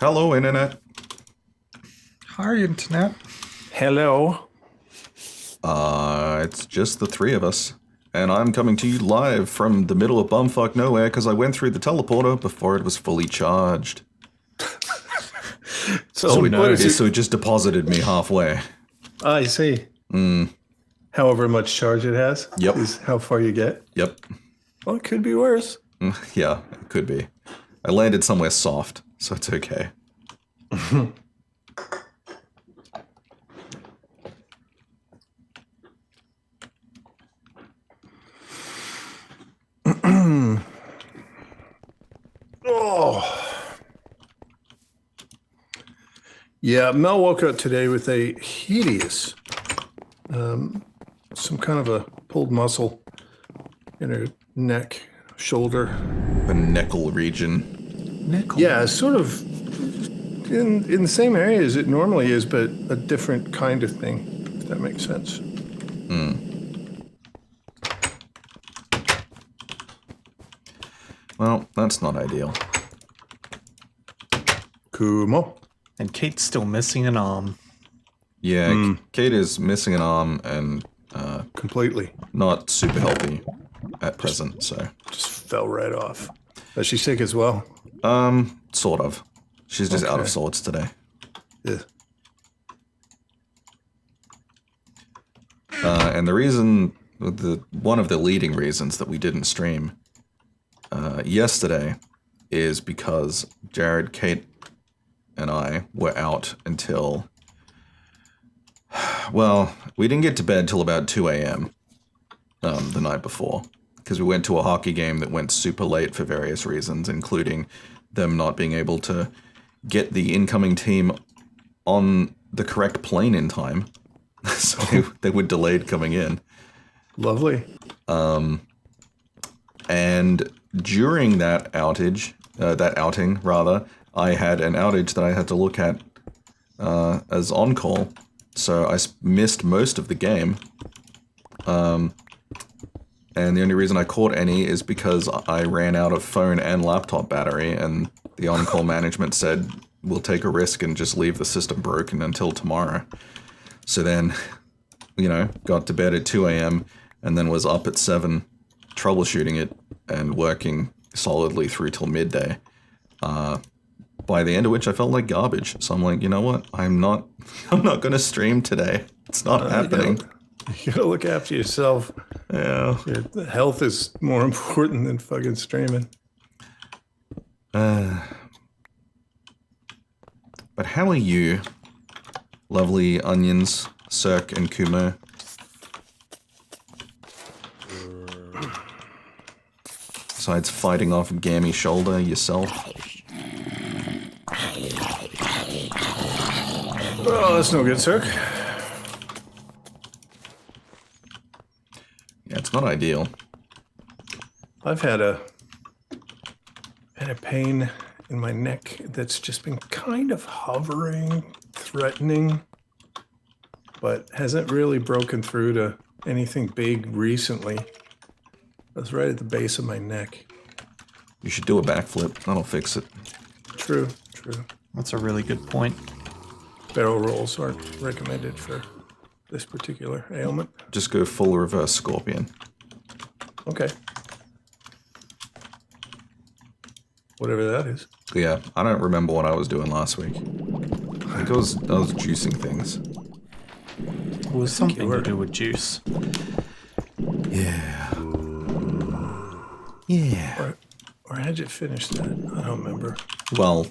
Hello, Internet. Hi, Internet. Hello. It's just the three of us. And I'm coming to you live from the middle of bumfuck nowhere because I went through the teleporter before it was fully charged. So What is so it just deposited me halfway. I see. However much charge it has Yep. is how far you get. Yep. Well, it could be worse. Yeah, it could be. I landed somewhere soft, so it's okay. Oh. Yeah, Mel woke up today with a hideous, some kind of a pulled muscle in her neck, shoulder. The Neckle region. Nickel. Yeah, sort of in the same area as it normally is, but a different kind of thing, if that makes sense. Well, that's not ideal. Kumo. And Kate's still missing an arm. Yeah, Kate is missing an arm and Completely. not super healthy at present, so. Just fell right off. Is she sick as well? Sort of. She's just out of Okay. sorts today. Yeah. And the reason, one of the leading reasons that we didn't stream yesterday is because Jared, Kate, and I were out until, well, we didn't get to bed till about 2 a.m. The night before, because we went to a hockey game that went super late for various reasons, including them not being able to get the incoming team on the correct plane in time. So they were delayed coming in. Lovely. And during that outing, I had an outage that I had to look at as on-call. So I missed most of the game. And the only reason I caught any is because I ran out of phone and laptop battery, and the on-call management said, we'll take a risk and just leave the system broken until tomorrow. So then, got to bed at 2 a.m. and then was up at 7 troubleshooting it and working solidly through till midday. By the end of which I felt like garbage. So I'm like, you know what? I'm not going to stream today. It's not happening. You gotta look after yourself. Yeah. Your health is more important than fucking streaming. But how are you, lovely onions, Cirque and Kumo? Besides fighting off Gammy Shoulder yourself? Oh, that's no good, sir. Yeah, it's not ideal. I've had a pain in my neck that's just been kind of hovering, threatening, but hasn't really broken through to anything big recently. That's right at the base of my neck. You should do a backflip. That'll fix it. True. That's a really good point. Barrel rolls aren't recommended for this particular ailment. Just go full reverse scorpion. Okay. Whatever that is. Yeah, I don't remember what I was doing last week. I think I was juicing things. It was something were. to do with juice. Yeah. Yeah. Or had you finished that? I don't remember. Well,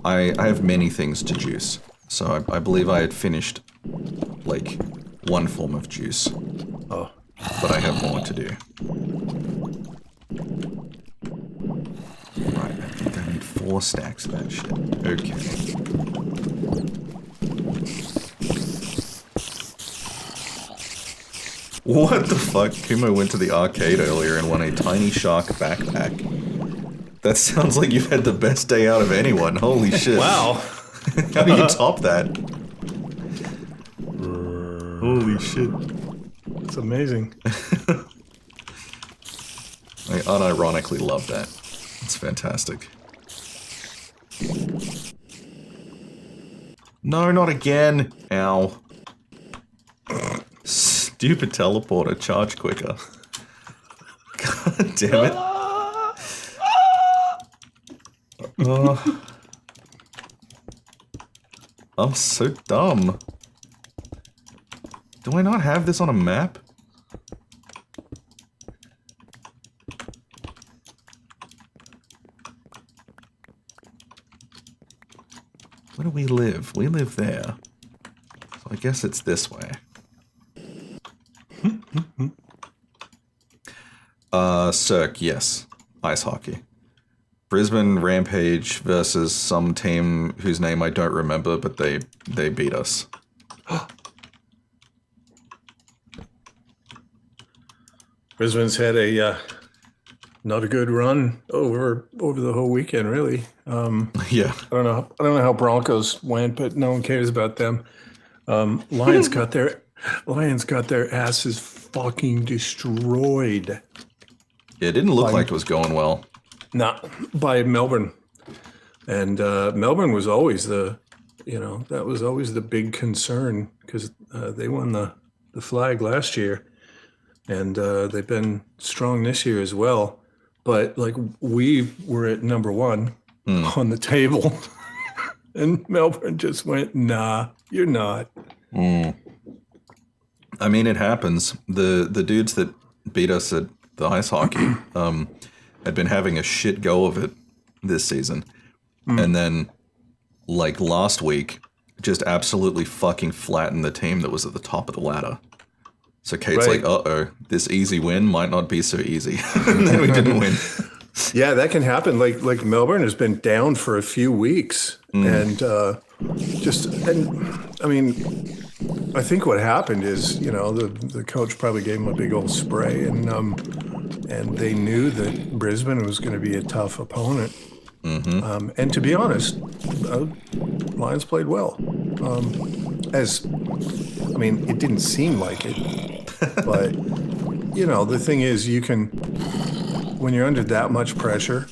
I have many things to juice. So I believe I had finished, like, one form of juice. Oh. But I have more to do. Right, I think I need 4 stacks of that shit. Okay. What the fuck? Kumo went to the arcade earlier and won a Tiny Shark backpack. That sounds like you've had the best day out of anyone. Holy shit. Wow. How do you top that? Holy shit. It's amazing. I unironically love that. It's fantastic. No, not again. Ow. Stupid teleporter, charge quicker. God damn it. Oh. I'm so dumb. Do I not have this on a map? Where do we live? We live there. So I guess it's this way. Cirque, yes. Ice hockey. Brisbane Rampage versus some team whose name I don't remember, but they beat us. Brisbane's had a not a good run over the whole weekend, really. Yeah. I don't know how Broncos went, but no one cares about them. Lions got their asses fucking destroyed. It didn't look like it was going well. Not by Melbourne, and Melbourne was always that was always the big concern because they won the flag last year, and they've been strong this year as well. But like we were at number one on the table, and Melbourne just went, "Nah, you're not." I mean, it happens. The dudes that beat us at the ice hockey had been having a shit go of it this season. And then, like last week, just absolutely fucking flattened the team that was at the top of the ladder. So Kate's Right. like, uh-oh, this easy win might not be so easy. And then we didn't win. Yeah, that can happen. Like Melbourne has been down for a few weeks, and I mean, I think what happened is the coach probably gave him a big old spray, and they knew that Brisbane was going to be a tough opponent. And to be honest, Lions played well. It didn't seem like it, but the thing is, you can when you're under that much pressure.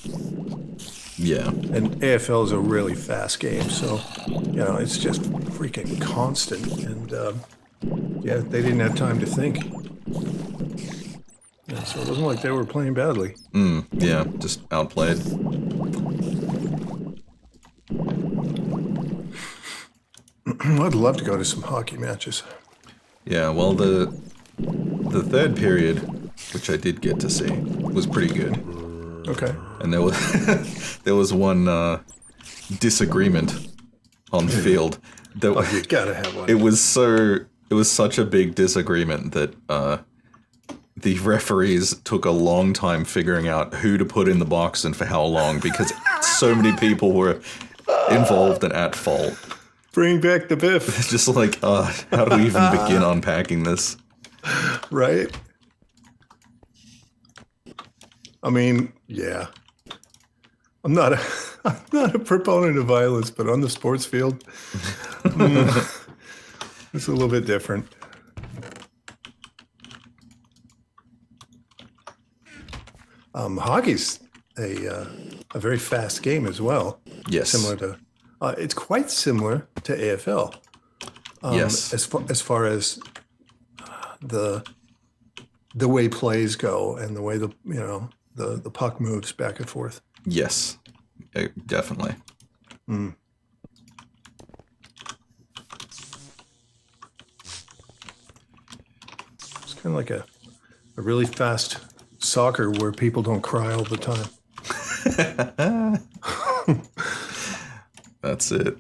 Yeah. And AFL is a really fast game, so it's just freaking constant. And they didn't have time to think. Yeah, so it wasn't like they were playing badly. Yeah, just outplayed. I'd love to go to some hockey matches. Yeah, well, the third period, which I did get to see, was pretty good. Okay. And there was there was one disagreement on the field. That You gotta have one. it was such a big disagreement that the referees took a long time figuring out who to put in the box and for how long because so many people were involved and at fault. Bring back the Biff, It's just like, how do we even begin unpacking this? right? I mean, yeah. I'm not a proponent of violence, but on the sports field, it's a little bit different. Hockey's a very fast game as well. Yes. Similar to, it's quite similar to AFL. Yes. As far as the way plays go and the way the puck moves back and forth. Yes. Definitely. It's kind of like a really fast soccer where people don't cry all the time. That's it.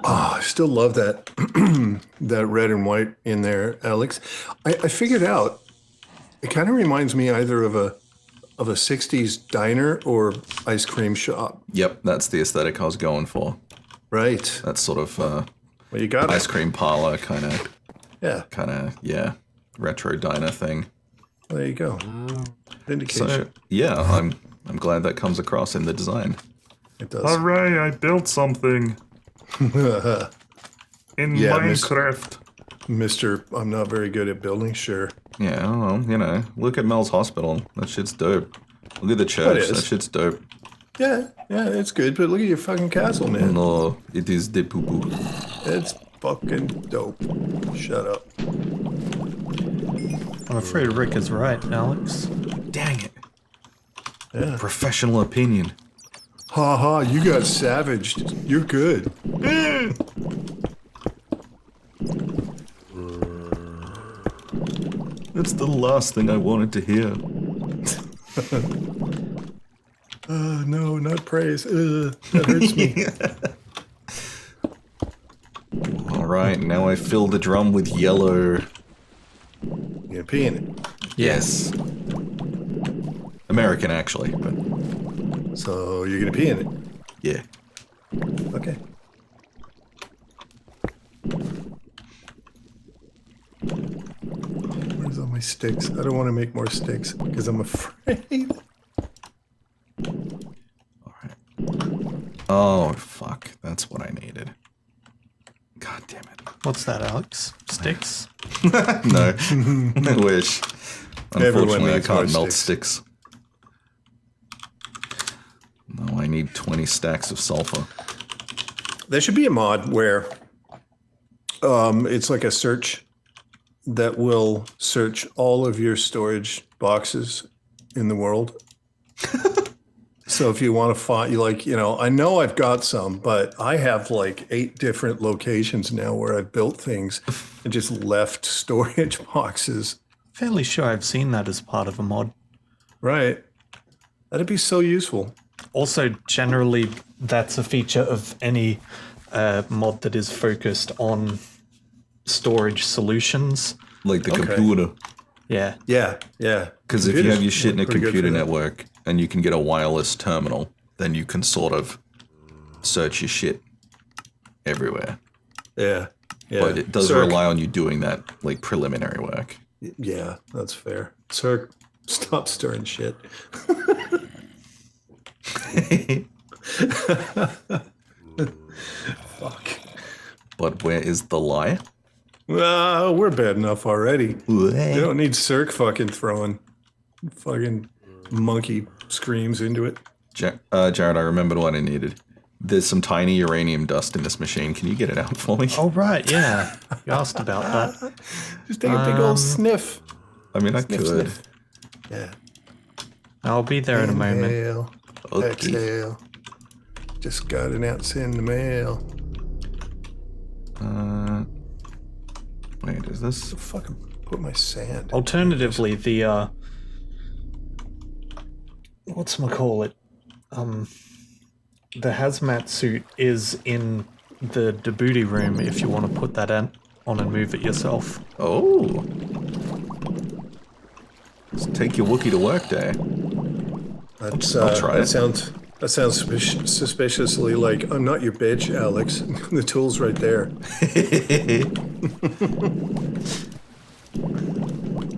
Oh, I still love that that red and white in there, Alex. I figured out it kind of reminds me either of a 60s diner or ice cream shop. Yep, that's the aesthetic I was going for. Right. That sort of Well, you got ice it. cream parlor kind Yeah. of retro diner thing. There you go. Vindication. So yeah, I'm glad that comes across in the design. It does. Hooray! I built something in Yeah, Minecraft. Mr. I'm not very good at building, sure. Yeah, well, look at Mel's Hospital. That shit's dope. Look at the church. is. That shit's dope. Yeah, it's good, but look at your fucking castle, man. No, it is the poo poo. It's fucking dope. Shut up. I'm afraid Rick is right, Alex. Dang it. Yeah. Professional opinion. Ha ha, you got savaged. You're good. That's the last thing I wanted to hear. No, not praise. That hurts me. Alright, now I fill the drum with yellow. You're gonna pee in it. Yes. American, actually, but So you're gonna pee in it. yeah. Okay. Where's all my sticks? I don't want to make more sticks because I'm afraid. Alright. Oh, fuck. That's what I needed. God damn it. What's that, Alex? Sticks? No. I wish. Unfortunately, I needs more can't melt sticks. sticks. No, I need 20 stacks of sulfur. There should be a mod where it's like a search that will search all of your storage boxes in the world. So if you want to find, I know I've got some, but I have like 8 different locations now where I've built things and just left storage boxes. Fairly sure I've seen that as part of a mod. Right. That'd be so useful. Also, generally, that's a feature of any mod that is focused on storage solutions. Like the Okay. computer. Yeah. Yeah. Because if you have your shit in a Pretty good computer for that. network and you can get a wireless terminal, then you can sort of search your shit everywhere. Yeah. But it does Circ. rely on you doing that, like, preliminary work. Yeah, that's fair. Sir, stop stirring shit. Fuck. But where is the lie? We're bad enough already. You Jared, don't need Cirque fucking throwing fucking monkey screams into it. I remembered what I needed. There's some tiny uranium dust in this machine. Can you get it out for me? Oh, right, yeah. You asked about that. Just take a big old sniff. I mean, I Sniff, could. sniff. Yeah. I'll be there in a moment. Inhale, Okay. exhale. Just got an ounce in the mail. Wait, is this? Fucking put my sand. Alternatively, the, whatchamacallit? The hazmat suit is in the Djibouti room if you want to put that on and move it yourself. Oh. Let's take your Wookiee to work day. That's, I'll try that it. sounds suspiciously like, I'm not your bitch, Alex. The tool's right there.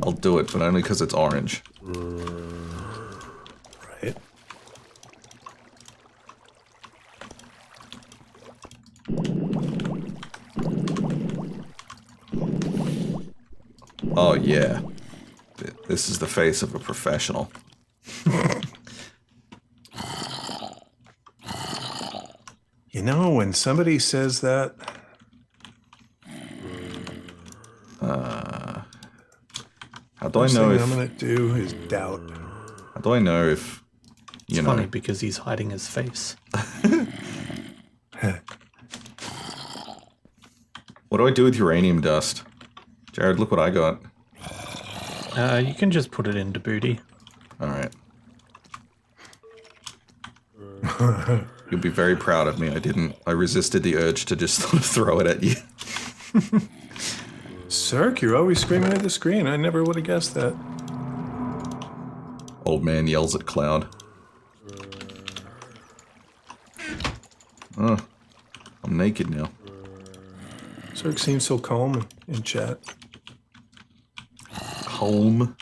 I'll do it, but only because it's orange. Right. Oh, yeah. This is the face of a professional. You know, when somebody says that, How do I first know thing if... I'm gonna do is doubt. How do I know if... You know... Funny because he's hiding his face. What do I do with uranium dust? Jared, look what I got. You can just put it in Djibouti. Alright. You'll be very proud of me. I resisted the urge to just sort of throw it at you. Cirque, you're always screaming at the screen. I never would have guessed that. Old man yells at cloud. Oh, I'm naked now. Cirque seems so calm in chat. Home.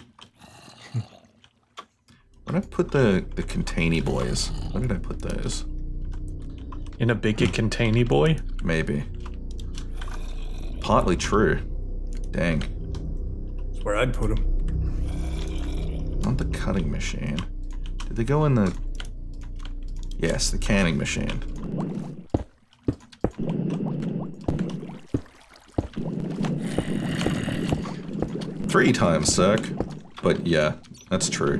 Where did I put the containy boys? Where did I put those? In a bigger containy boy. Maybe. Partly true. Dang. That's where I'd put him. Not the cutting machine. Did they go in the... Yes, the canning machine. Three times, Cirque. But yeah, that's true.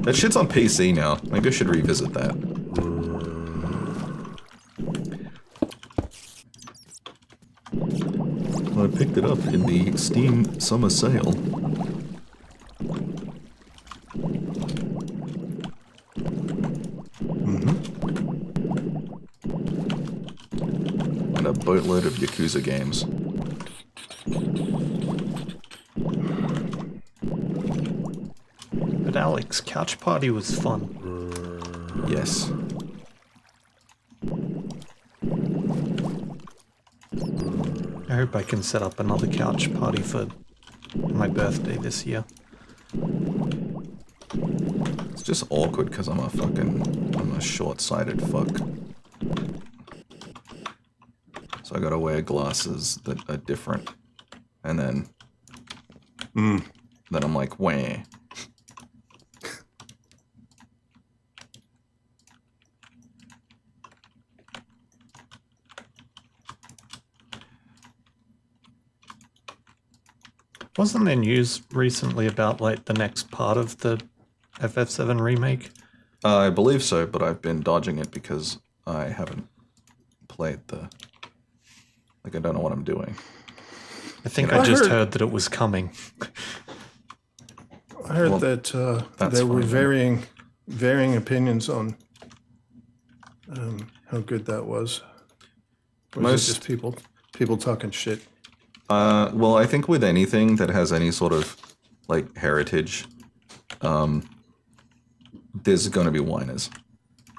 That shit's on PC now. Maybe I should revisit that. I picked it up in the Steam Summer Sale. And a boatload of Yakuza games. But Alex, Couch Party was fun. Yes. I hope I can set up another couch party for my birthday this year. It's just awkward because I'm a short-sighted fuck. So I gotta wear glasses that are different. And then... Then I'm like, wah. Wasn't there news recently about like the next part of the FF7 remake? I believe so, but I've been dodging it because I haven't played the... Like, I don't know what I'm doing. I think You know, I just heard- heard that it was coming. I heard Well, that that's there were fine, varying opinions on how good that was. Or was it just people talking shit? Well, I think with anything that has any sort of, like, heritage, there's gonna be whiners.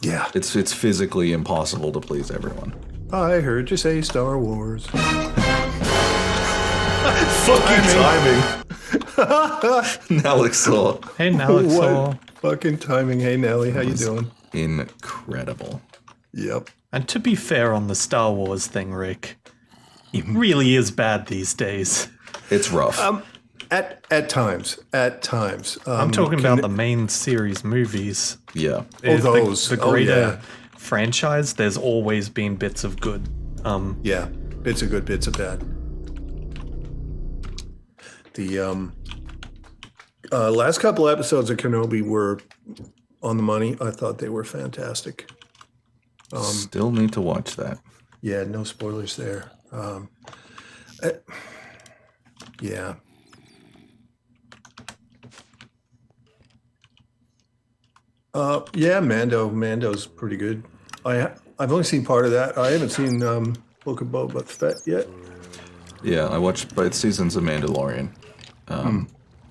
Yeah. It's physically impossible to please everyone. I heard you say Star Wars. Fucking timing! Nalexor. Hey, Nalexor. What fucking timing. Hey, Nelly, how you doing? Incredible. Yep. And to be fair on the Star Wars thing, Rick, it really is bad these days. It's rough. At times. I'm talking about the main series movies. Yeah. those. The Oh, greater yeah. franchise, there's always been bits of good. Yeah, bits of good, bits of bad. The last couple episodes of Kenobi were on the money. I thought they were fantastic. Still need to watch that. Yeah, no spoilers there. Yeah. Yeah, Mando's pretty good. I've only seen part of that. I haven't seen Book of Boba Fett yet. Yeah, I watched both seasons of Mandalorian.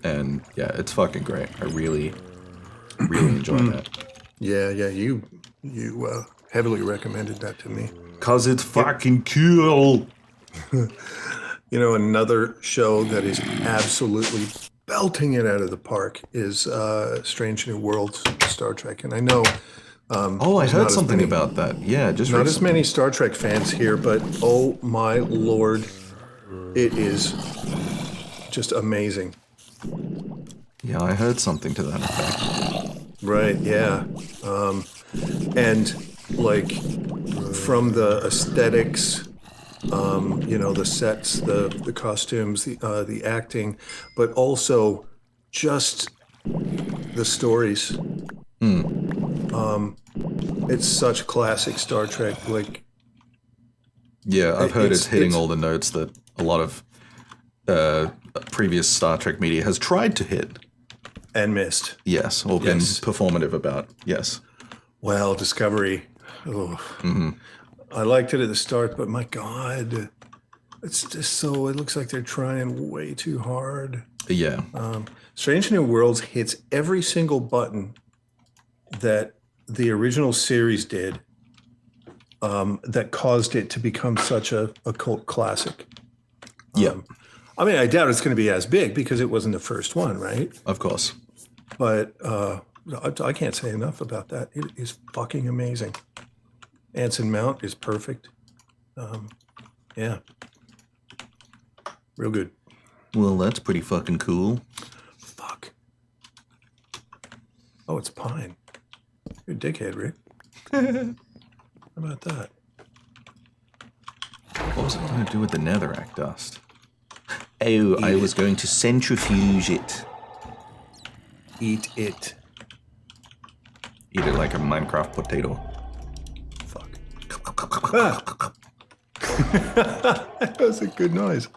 And yeah, it's fucking great. I really enjoy that. Yeah, you heavily recommended that to me. Cause it's fucking cool. You know, another show that is absolutely belting it out of the park is Strange New Worlds, Star Trek. And I know Oh, I there's heard not as something many- about that. Yeah, just not as recently. many Star Trek fans here, but oh my lord, it is just amazing. Yeah, I heard something to that effect. Right, yeah. And like from the aesthetics, you know, the sets, the costumes, the acting, but also just the stories. It's such classic Star Trek. Like, Yeah, I've heard it's hitting it's- all the notes that a lot of previous Star Trek media has tried to hit. and missed. Yes, or been Yes. performative about. Yes. Well, Discovery. Oh. I liked it at the start, but my God, it's just so. It looks like they're trying way too hard. Yeah. Strange New Worlds hits every single button that the original series did, that caused it to become such a cult classic. Yeah. I mean, I doubt it's going to be as big because it wasn't the first one, right? Of course. But I can't say enough about that. It is fucking amazing. Anson Mount is perfect. Yeah. Real good. Well, that's pretty fucking cool. Fuck. Oh, it's Pine. You're a dickhead, Rick. How about that? What was it going to do with the netherrack dust? Oh, I was going to centrifuge it. Eat it. Eat it like a Minecraft potato. Fuck. Ah. That was a good noise.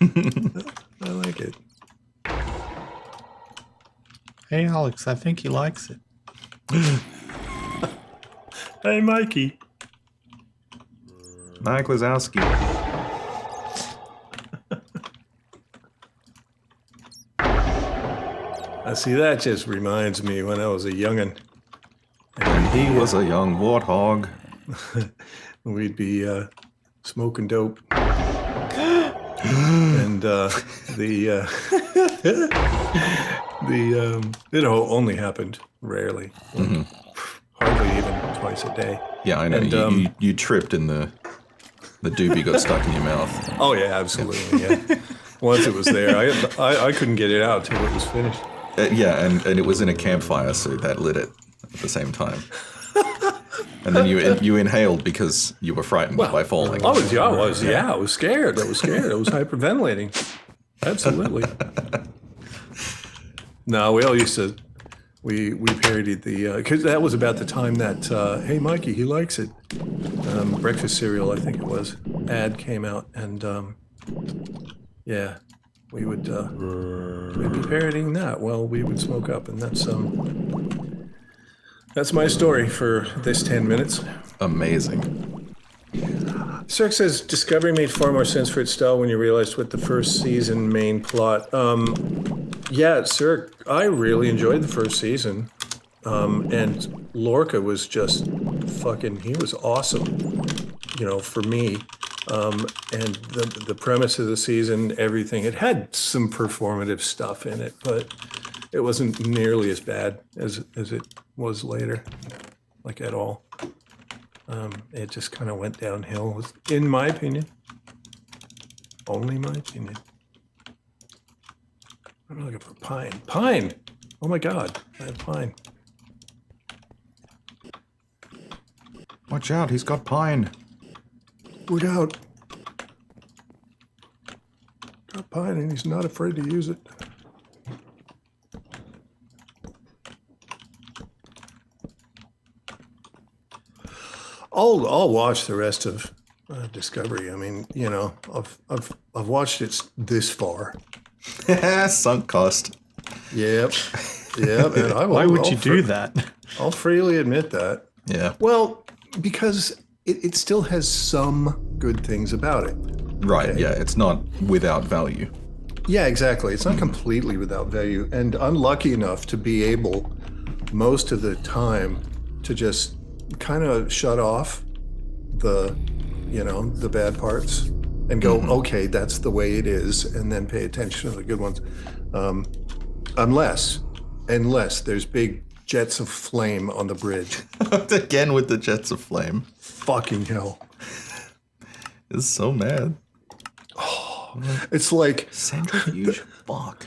I like it. Hey, Alex, I think he likes it. Hey, Mikey. Mike Wazowski. See, that just reminds me when I was a youngin'. He was a young warthog. We'd be smoking dope. And it only happened rarely. Hardly even twice a day. Yeah, I know. And, you tripped and the doobie got stuck in your mouth. Oh, yeah, absolutely, yeah. Once it was there, I couldn't get it out till it was finished. Yeah, and it was in a campfire, so that lit it at the same time. And then you inhaled because you were frightened by falling. I was scared. I was hyperventilating. Absolutely. No, we all used to, we parodied because that was about the time that, hey, Mikey, he likes it. Breakfast cereal, I think it was, ad came out. And, yeah, we would we'd be parodying that while we would smoke up. And that's my story for this 10 minutes. Amazing. Cirque says Discovery made far more sense for its style when you realized what the first season main plot. Yeah, Cirque, I really enjoyed the first season. And Lorca was just he was awesome, for me. And the premise of the season, everything, it had some performative stuff in it, but it wasn't nearly as bad as it was later, like at all. It just kind of went downhill, in my opinion. Only my opinion. I'm looking for pine. Pine! Oh my God, I have pine. Watch out, he's got pine. Look out. Got pine and he's not afraid to use it. I'll watch the rest of Discovery. I mean, I've watched it this far. Sunk cost. Yep. And Why would you do that? I'll freely admit that. Yeah. Well, because it still has some good things about it. Right, yeah, it's not without value. Yeah, exactly. It's not completely without value. And I'm lucky enough to be able, most of the time, to just kind of shut off the bad parts and go, okay, that's the way it is, and then pay attention to the good ones. Unless there's big jets of flame on the bridge. Again with the jets of flame. Fucking hell. It's so mad. It's like centrifuge. Fuck.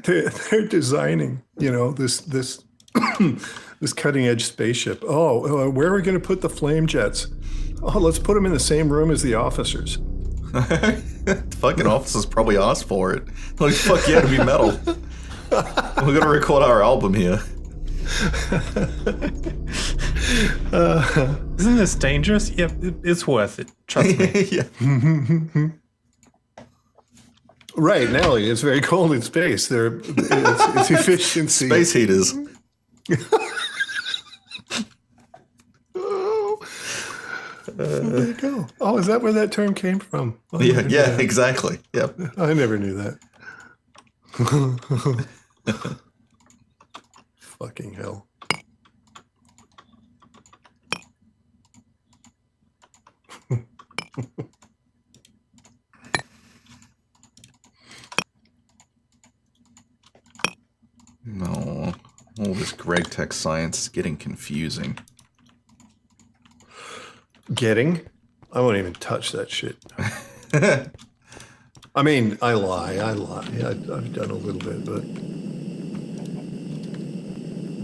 They're designing, this this cutting edge spaceship. Oh, where are we going to put the flame jets? Oh, let's put them in the same room as the officers. Fucking officers probably asked for it. Like, fuck yeah, to be metal. We're gonna record our album here. Isn't this dangerous? Yep, it's worth it. Trust me. Yeah. Right, Nelly, it's very cold in space. It's efficiency. Space heaters. There you go. Oh, is that where that term came from? Yeah, exactly. Yep. I never knew that. Fucking hell. No. All this Greg Tech science is getting confusing. I won't even touch that shit. I mean, I lie. I've done a little bit, but...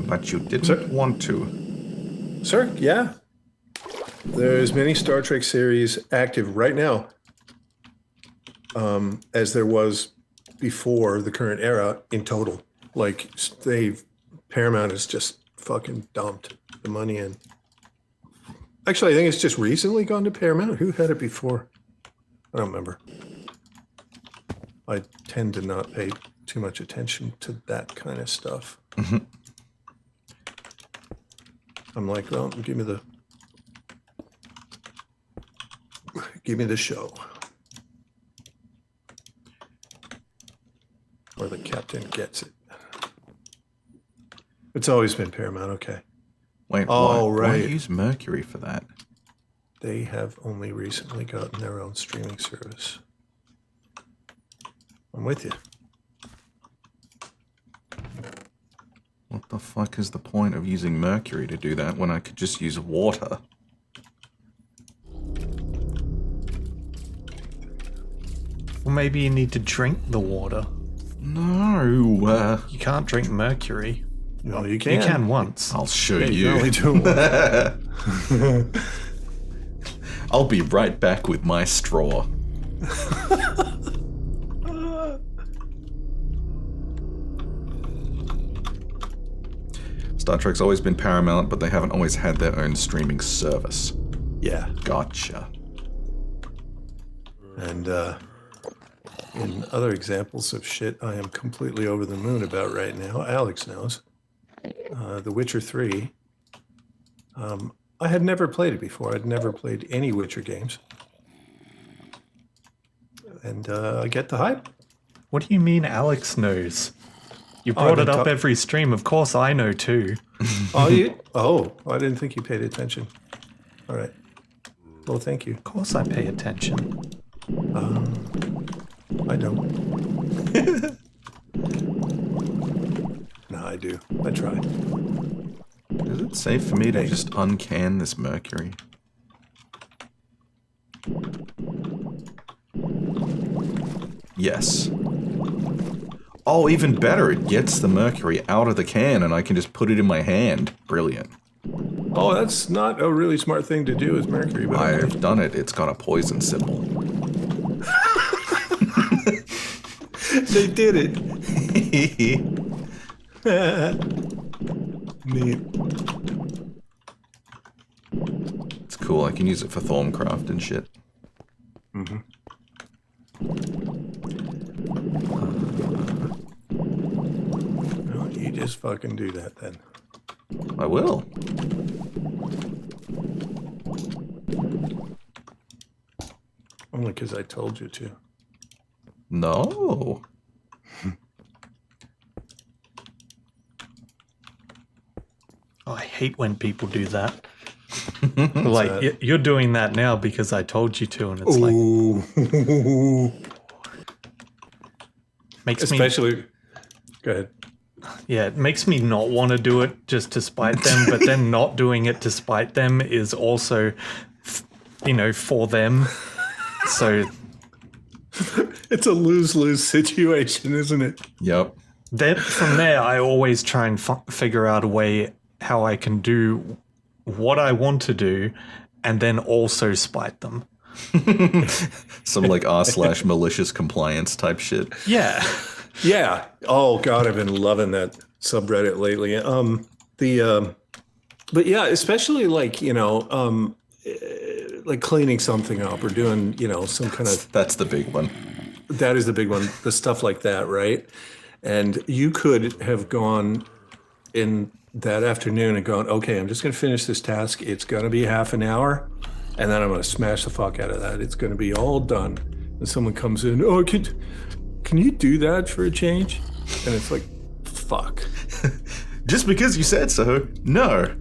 But you didn't want to. Sir, yeah. There's many Star Trek series active right now, as there was before the current era in total. Like, Paramount has just fucking dumped the money in. Actually, I think it's just recently gone to Paramount. Who had it before? I don't remember. I tend to not pay too much attention to that kind of stuff. Mm-hmm. I'm like, well, give me the show. Or the captain gets it. It's always been Paramount, okay. Wait, Oh, why right. use Mercury for that? They have only recently gotten their own streaming service. I'm with you. What the fuck is the point of using Mercury to do that when I could just use water? Well, maybe you need to drink the water. No. You can't drink mercury. No, you can. You can once. I'll show Yeah, you. can only do one. I'll be right back with my straw. Star Trek's always been Paramount, but they haven't always had their own streaming service. Yeah. Gotcha. And in other examples of shit I am completely over the moon about right now, Alex knows, The Witcher 3. I had never played it before. I'd never played any Witcher games. And I get the hype. What do you mean Alex knows? You Oh, I brought it didn't up talk- every stream. Of course I know too. Oh, I didn't think you paid attention. All right. Well, thank you. Of course I pay attention. I don't. No, I do. I try. Is it safe for me to just uncan this Mercury? Yes. Oh, even better, it gets the Mercury out of the can and I can just put it in my hand. Brilliant. Oh, that's not a really smart thing to do with mercury, but I've done it. It's got a poison symbol. they did it. Neat. It's cool. I can use it for Thorncraft and shit. Well, you just fucking do that then. I will. Only because I told you to. No. Oh, I hate when people do that. Like, that? you're doing that now because I told you to, and it's like, Ooh. makes me, Especially. Go ahead. yeah, it makes me not want to do it just to spite them, but then not doing it to spite them is also, for them. So It's a lose-lose situation, isn't it? Yep. then from there, I always try and figure out a way how I can do what I want to do and then also spite them. Some like r/malicious compliance type shit. Yeah. Yeah. Oh God, I've been loving that subreddit lately. But yeah, especially like like cleaning something up or doing some kind of That's the big one. that is the big one. The stuff like that, right? And you could have gone in that afternoon and gone, okay, I'm just going to finish this task. It's going to be half an hour, and then I'm going to smash the fuck out of that. It's going to be all done. And someone comes in, oh, can you do that for a change? And it's like, fuck. Just because you said so, no.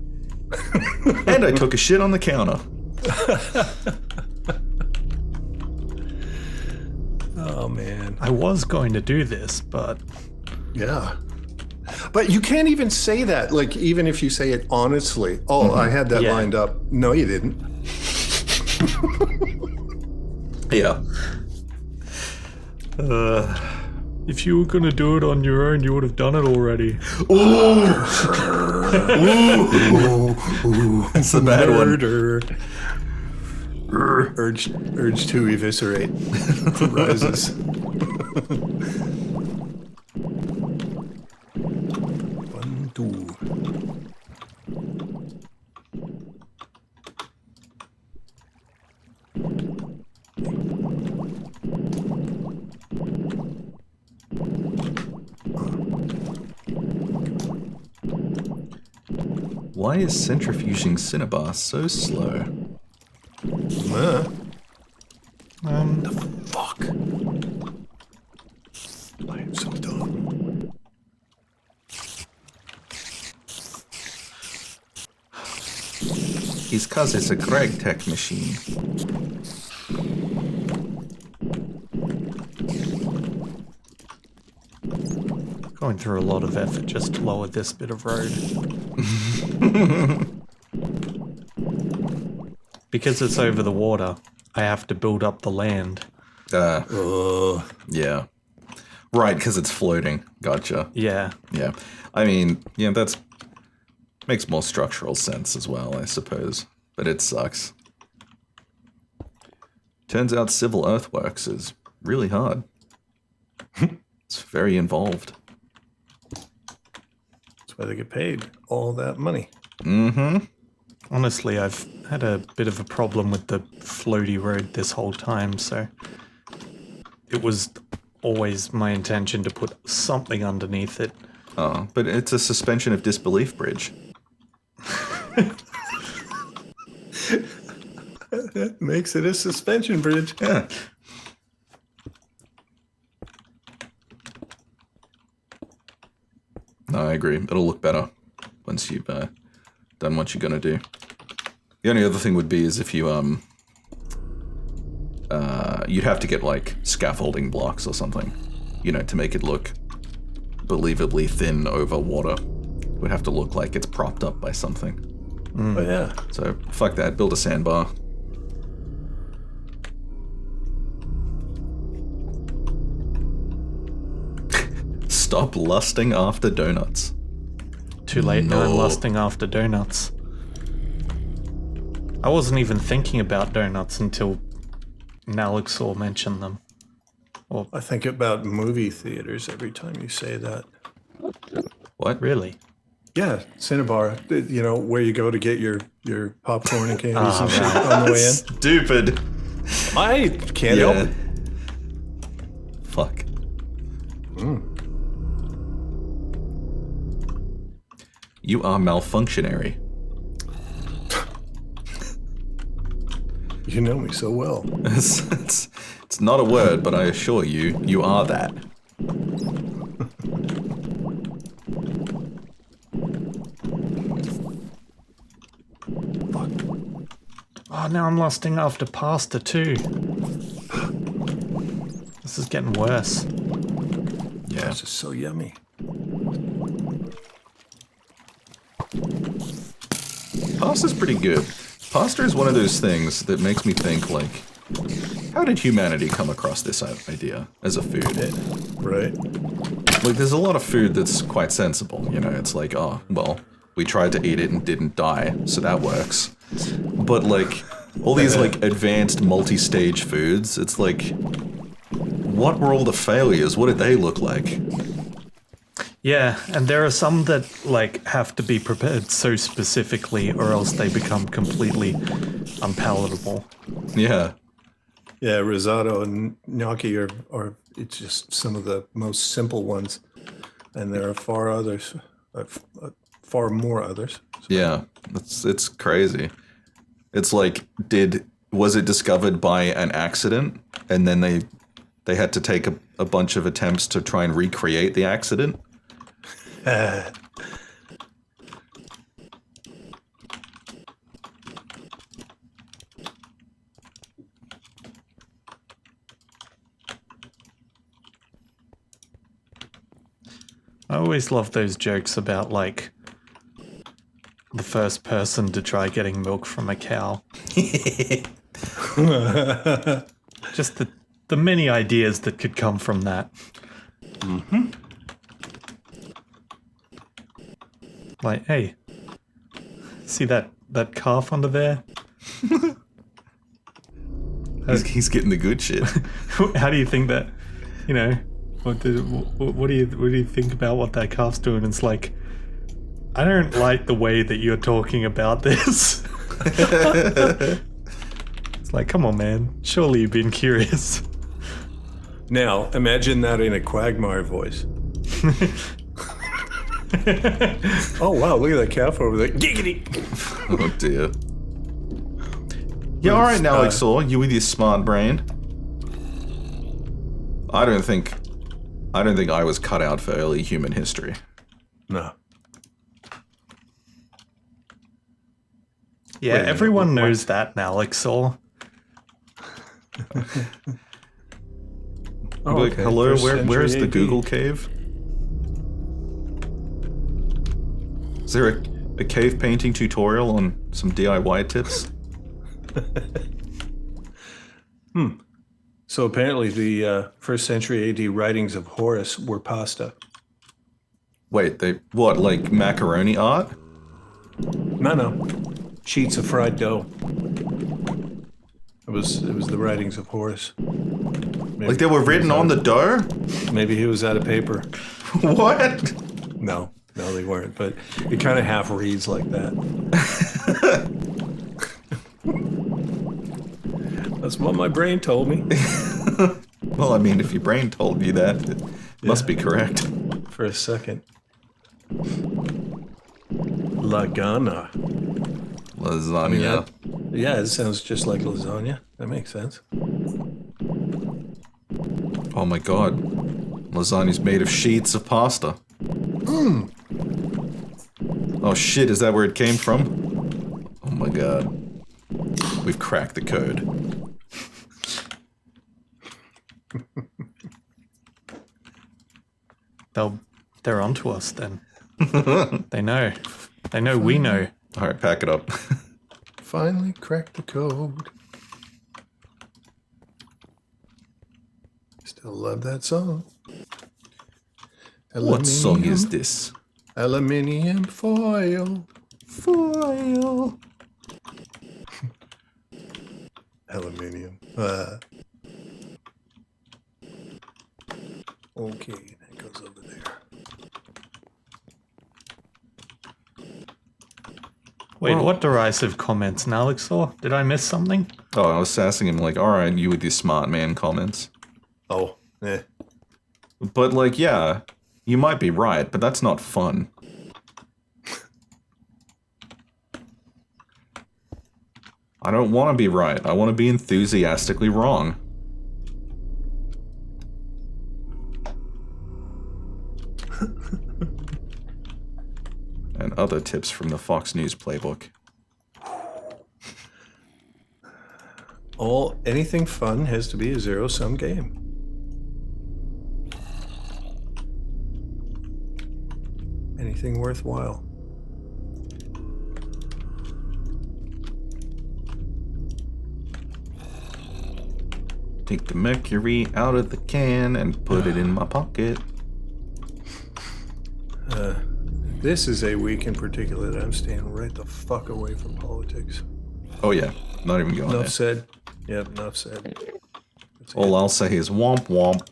And I took a shit on the counter. Oh, man. I was going to do this, but Yeah. But you can't even say that, like, even if you say it honestly. Oh, I had that Yeah. lined up. No, you didn't. Yeah. If you were gonna do it on your own, you would have done it already. It's the bad one. Murder. Urge to eviscerate rises. One, two. Why is centrifuging Cinnabar so slow? Fuck. I am so dumb. It's 'cause it's a Craig Tech machine. Going through a lot of effort just to lower this bit of road. Because it's over the water, I have to build up the land. Yeah. Right, because it's floating. Gotcha. Yeah. Yeah. I mean, yeah, that's makes more structural sense as well, I suppose. But it sucks. Turns out civil earthworks is really hard. It's very involved. That's why they get paid all that money. Mm-hmm. Honestly, I've had a bit of a problem with the floaty road this whole time, so it was always my intention to put something underneath it. Oh, but it's a suspension of disbelief bridge. That makes it a suspension bridge. Yeah. No, I agree. It'll look better once you've done what you're gonna do. The only other thing would be is if you you'd have to get like scaffolding blocks or something, you know, to make it look believably thin over water. It would have to look like it's propped up by something. Oh, yeah. So fuck that. Build a sandbar. Stop lusting after donuts. Too late now, I'm No. lusting after donuts. I wasn't even thinking about donuts until Nalixor mentioned them. I think about movie theaters every time you say that. What? Really? Yeah, Cinnabar, you know, where you go to get your popcorn and candies Ah, and shit right. on the way in. Stupid. I can't help it. Fuck. You are malfunctionary. You know me so well. It's not a word, but I assure you, you are that. Oh, now I'm lusting after pasta too. This is getting worse. Yeah. This is so yummy. Pasta's pretty good. Pasta is one of those things that makes me think, like, how did humanity come across this idea as a food? Right? Like, there's a lot of food that's quite sensible, you know? It's like, oh, well, we tried to eat it and didn't die, so that works. But, like, all these, like, advanced multi-stage foods, it's like, what were all the failures? What did they look like? Yeah, and there are some that like have to be prepared so specifically or else they become completely unpalatable. Yeah. Yeah, risotto and gnocchi are it's just some of the most simple ones, and there are far more others. Yeah. It's crazy. It's like, was it discovered by an accident and then they had to take a bunch of attempts to try and recreate the accident? I always love those jokes about like the first person to try getting milk from a cow. Just the many ideas that could come from that. Like, hey, see that calf under there? He's getting the good shit. How do you think that? You know, what do you think about what that calf's doing? It's like, I don't like the way that you're talking about this. It's like, come on, man. Surely you've been curious. Now, imagine that in a Quagmire voice. Oh, wow, look at that calf over there. Giggity! Oh dear. Yeah, alright now, Alexor, you with your smart brain. I don't think I was cut out for early human history. No. Yeah, Wait a minute, everyone what? knows that now, Alexor. Oh, Like, okay. hello, First where's century the AD. Google cave? Is there a cave painting tutorial on some DIY tips? So apparently the first century AD writings of Horace were pasta. Wait, what, like macaroni art? No. Sheets of fried dough. It was the writings of Horace. Maybe Like they were written on the dough? Maybe he was out of paper. What? No, they weren't. But it kind of half reads like that. That's what my brain told me. Well, I mean, if your brain told you that, it must be correct. For a second. Lagana. Lasagna. Yeah, it sounds just like lasagna. That makes sense. Oh my god. Lasagna's made of sheets of pasta. Oh shit, is that where it came from? Oh my god. We've cracked the code. They're onto us then. They know. They know we know. Alright, pack it up. Finally cracked the code. Still love that song. What song is this? Aluminium foil. Foil. Aluminium. Okay, that goes over there. Wait, Well- what derisive comments, Alexor? Did I miss something? Oh, I was sassing him like, alright, you with your smart man comments. Oh, eh. But like, yeah, you might be right, but that's not fun. I don't want to be right. I want to be enthusiastically wrong. And other tips from the Fox News playbook. Anything fun has to be a zero-sum game. Anything worthwhile. Take the mercury out of the can and put it in my pocket. This is a week in particular that I'm staying right the fuck away from politics. Oh yeah, not even going Enough there. said. Yep, enough said. That's All it. I'll say is womp womp.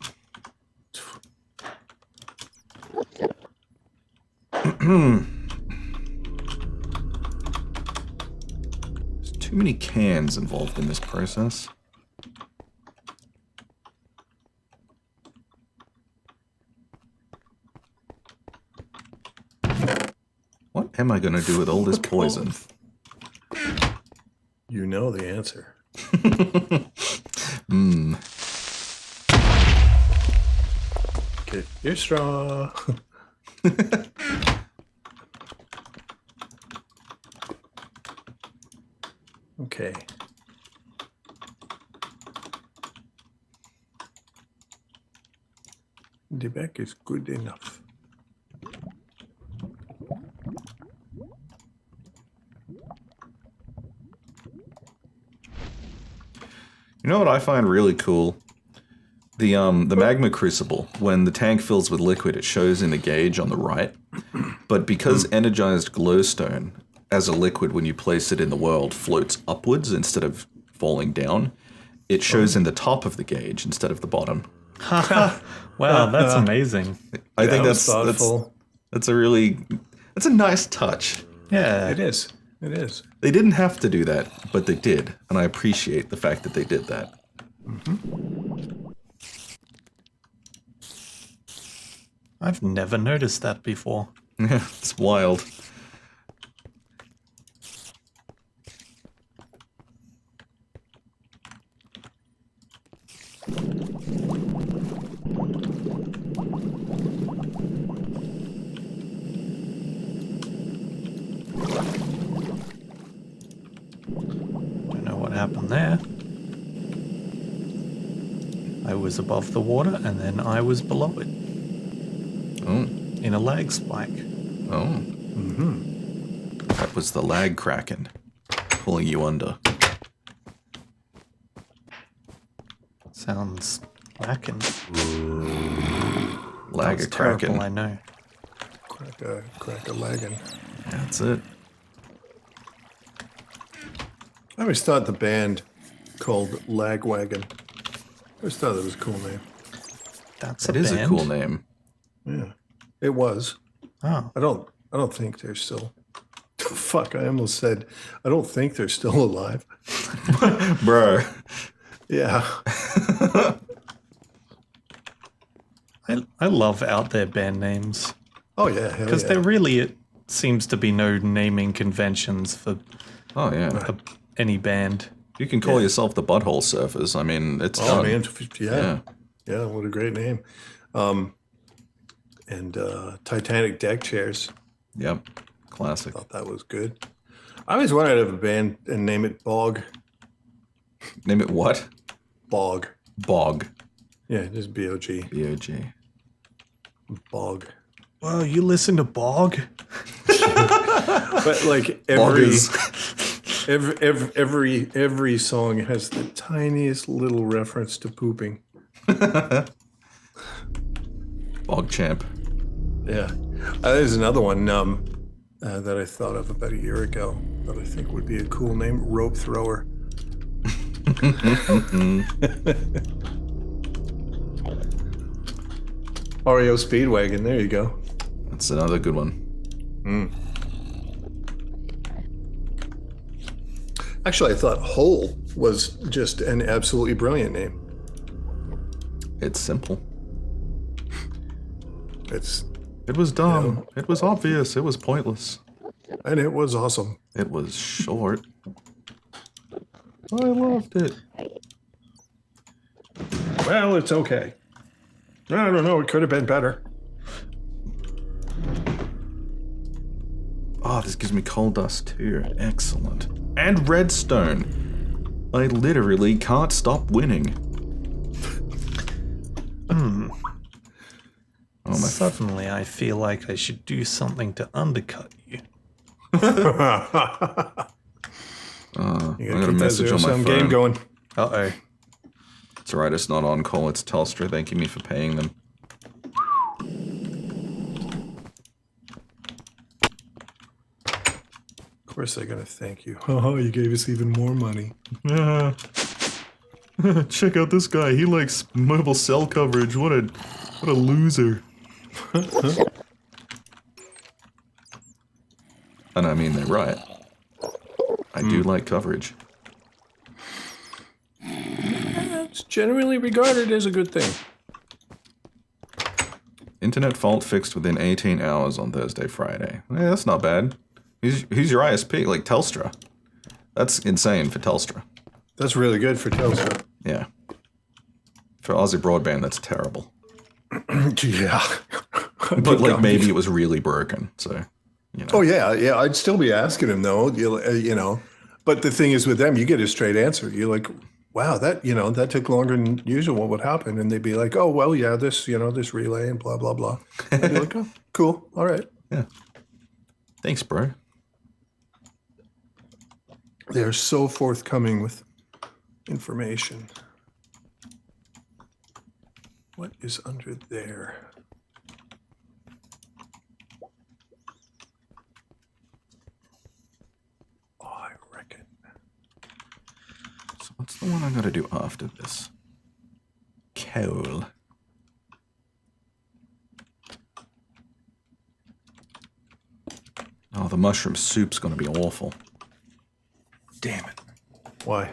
There's too many cans involved in this process. What am I gonna do with all this poison? You know the answer. Get your straw. Okay. The back is good enough. You know what I find really cool? The magma crucible, when the tank fills with liquid, it shows in the gauge on the right. But because energized glowstone as a liquid, when you place it in the world, floats upwards instead of falling down, it shows in the top of the gauge instead of the bottom. Wow, that's amazing. I think That was that's thoughtful. that's a nice touch. Yeah. It is. It is. They didn't have to do that, but they did, and I appreciate the fact that they did that. I've never noticed that before. It's wild. Don't know what happened there. I was above the water and then I was below it Oh, in a lag spike. oh. That was the lag kraken pulling you under. Sounds lacking. Lag That's a kraken. terrible, I know. Crack a lagging. That's it. I always thought the band called Lagwagon. I always thought that was a cool name. That's It a is a band. cool name. Yeah, it was. Oh, I don't think they're still. Fuck! I almost said I don't think they're still alive. Bro. Yeah. I love out there band names Oh yeah. Hell because yeah. there really seems to be no naming conventions for Oh, yeah. any band. You can call yourself the Butthole Surfers. I mean, it's Oh done. man, Yeah. yeah. What a great name. And Titanic deck chairs. Yep. Classic. Thought that was good. I always wanted to have a band and name it Bog. Name it what? Bog. Bog. Yeah, just B-O-G. B-O-G. Bog. Well, you listen to Bog? But like Boggers. every song has the tiniest little reference to pooping. Bog Champ. Yeah. There's another one that I thought of about a year ago that I think would be a cool name, Rope Thrower. REO Speedwagon, there you go. That's another good one. Actually, I thought Hole was just an absolutely brilliant name. It's simple. It's It was dumb. It was obvious. It was pointless. and it was awesome. It was short. I loved it. Well, it's okay. I don't know, it could have been better. Oh, this gives me coal dust too. Excellent. And redstone. I literally can't stop winning. Oh, my Suddenly, I feel like I should do something to undercut you. You I got a keep that message on my zero-sum phone. game going. Uh-oh. It's alright, it's not on call, it's Telstra thanking me for paying them. Of course they're gonna thank you. Oh, you gave us even more money. Check out this guy, he likes mobile cell coverage. What a loser. And I mean, they're right. I do like coverage. It's generally regarded as a good thing. Internet fault fixed within 18 hours on Thursday, Friday. Yeah, that's not bad. Who's your ISP? Like Telstra. That's insane for Telstra. That's really good for Telstra. Yeah. For Aussie Broadband, that's terrible. Yeah. But like maybe it was really broken, so you know. Oh yeah. I'd still be asking him though. You know, but the thing is with them, you get a straight answer. You're like, wow, that took longer than usual. What would happen? And they'd be like, oh well, yeah, this relay and blah blah blah. I'd be like, oh, cool, all right. Yeah. Thanks, bro. They are so forthcoming with information. is under there. Oh, I reckon. So what's the one I gotta do after this? Coal. Oh, the mushroom soup's gonna be awful. Damn it. Why?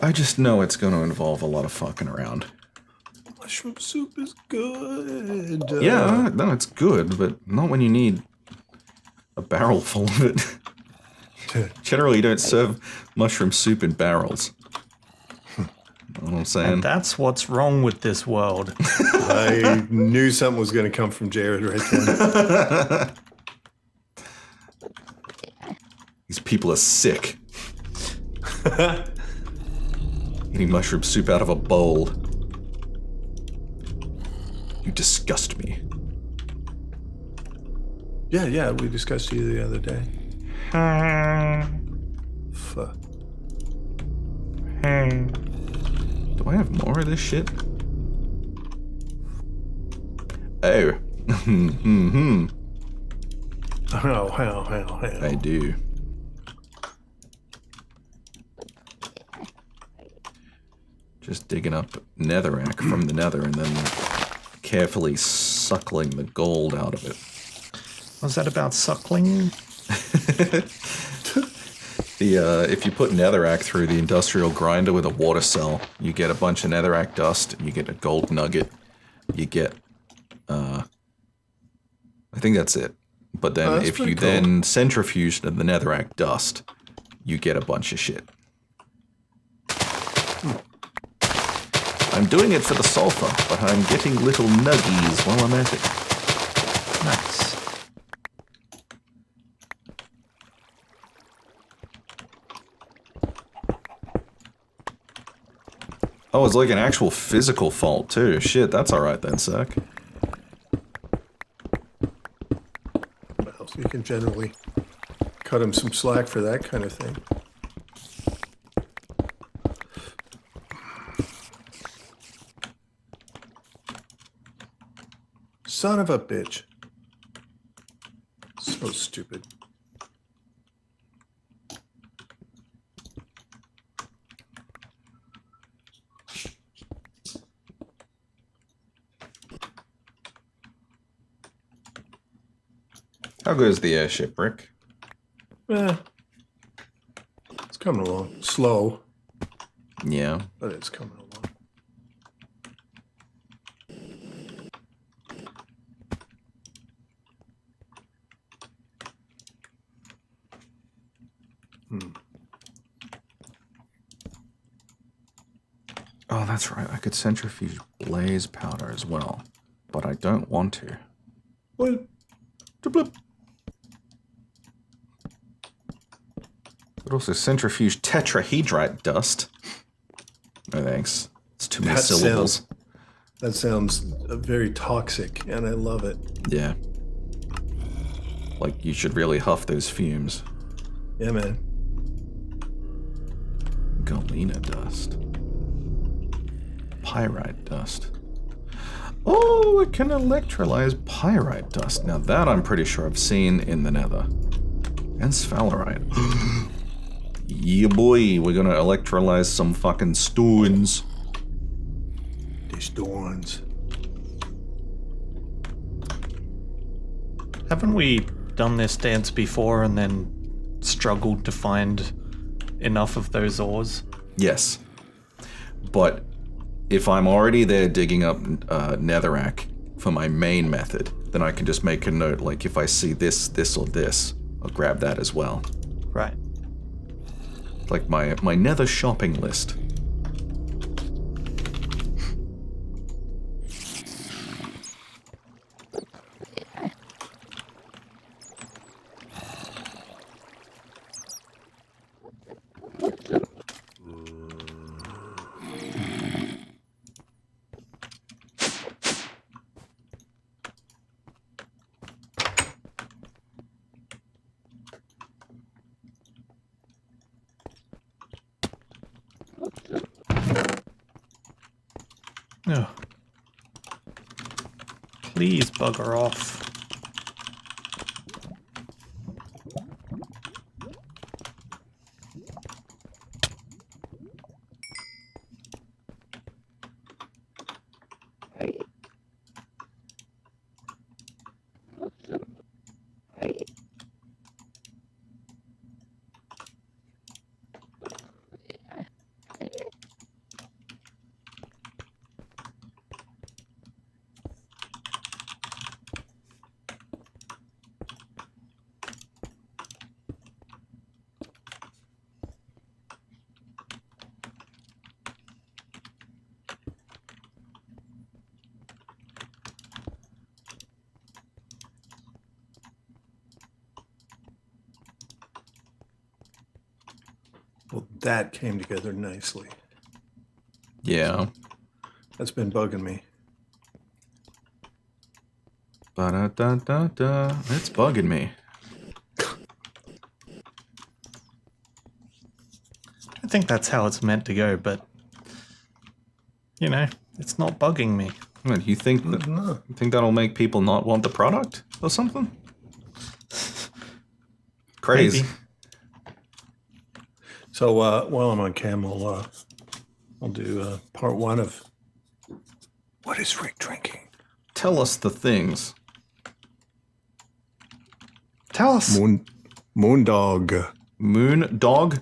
I just know it's gonna involve a lot of fucking around. Mushroom soup is good. Yeah, no, it's good, but not when you need a barrel full of it. Generally, you don't serve mushroom soup in barrels. Know what I'm saying? And that's what's wrong with this world. I knew something was going to come from Jared right then. These people are sick. Eating mushroom soup out of a bowl. You disgust me. Yeah, we discussed you the other day. Fuck. Do I have more of this shit? Oh. How. I do. Just digging up netherrack from the nether and then carefully suckling the gold out of it. Was that about suckling? If you put netherrack through the industrial grinder with a water cell, you get a bunch of netherrack dust, and you get a gold nugget. You get, I think that's it. But then that's if you pretty cool. then centrifuge the netherrack dust, you get a bunch of shit. I'm doing it for the sulfur, but I'm getting little nuggies while I'm at it. Nice. Oh, it's like an actual physical fault too. Shit, that's alright then, Cirque. Well, so you can generally cut him some slack for that kind of thing. Son of a bitch. So stupid. How good is the airship, Rick? It's coming along. Slow, Yeah. but it's coming along. Oh, that's right. I could centrifuge blaze powder as well, but I don't want to. What? Bloop. Could also centrifuge tetrahedrite dust. No thanks. It's too many That syllables. That sounds very toxic, and I love it. Yeah. Like, you should really huff those fumes. Yeah, man. Galena dust. Pyrite dust. Oh, it can electrolyze pyrite dust. Now that I'm pretty sure I've seen in the nether. And sphalerite. Yeah, boy, we're gonna electrolyze some fucking stones. These Dorns. Haven't we done this dance before and then struggled to find enough of those ores? Yes. But if I'm already there digging up netherrack for my main method, then I can just make a note, like if I see this, this, or this, I'll grab that as well. Right. Like my nether shopping list. Oh, Please bugger off. Well, that came together nicely. Yeah. That's been bugging me. Ba-da-da-da-da. It's bugging me. I think that's how it's meant to go, but you know, it's not bugging me. What, you think that, No. you think that'll make people not want the product or something? Crazy. Maybe. So while I'm on cam, I'll do part one of what is Rick drinking? Tell us the things. Tell us. Moondog. Moon dog?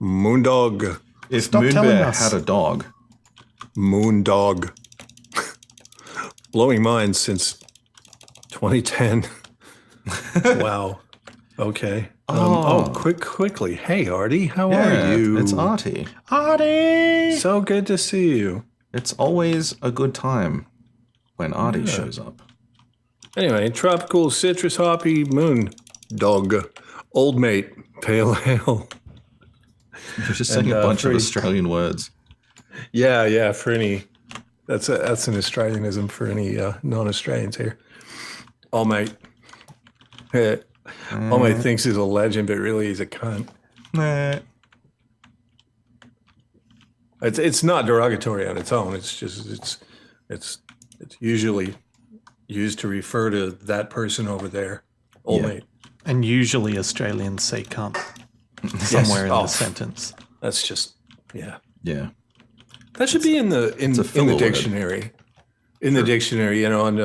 Moondog. If Stop telling Moonbear us. had a dog. Moondog. Blowing minds since 2010. Wow. Okay. Quickly. Hey, Artie, how are you? It's Artie. Artie! So good to see you. It's always a good time when Artie shows up. Anyway, tropical citrus hoppy moon dog, old mate, pale ale. You're just saying a bunch of Australian words. Yeah. For any, that's an Australianism for any non-Australians here. All mate. All mate thinks he's a legend, but really he's a cunt. Nah. It's not derogatory on its own. It's just it's usually used to refer to that person over there. Old Yeah. mate. And usually Australians say cunt somewhere in the sentence. That's just yeah. Yeah. That should be in the filler word. dictionary. In the dictionary, you know, and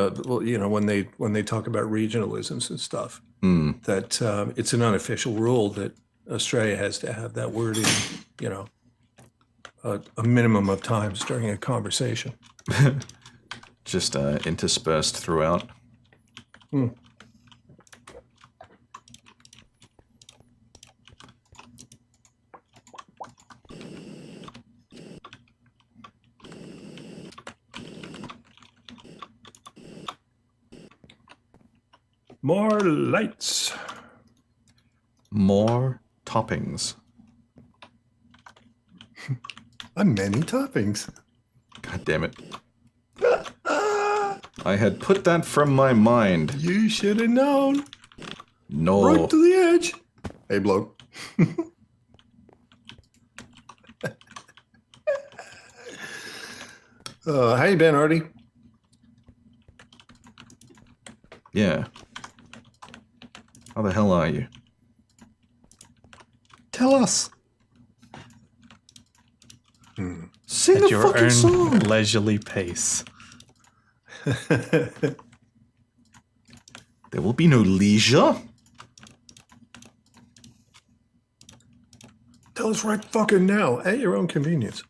when they talk about regionalisms and stuff, that it's an unofficial rule that Australia has to have that word in, you know, a minimum of times during a conversation. Just interspersed throughout. More lights. More toppings. Many toppings. God damn it. I had put that from my mind. You should have known. No. Right to the edge. Hey, bloke. How you been, Artie? Yeah. How the hell are you? Tell us. Sing At a your fucking own song. leisurely pace. There will be no leisure. Tell us right fucking now, at your own convenience.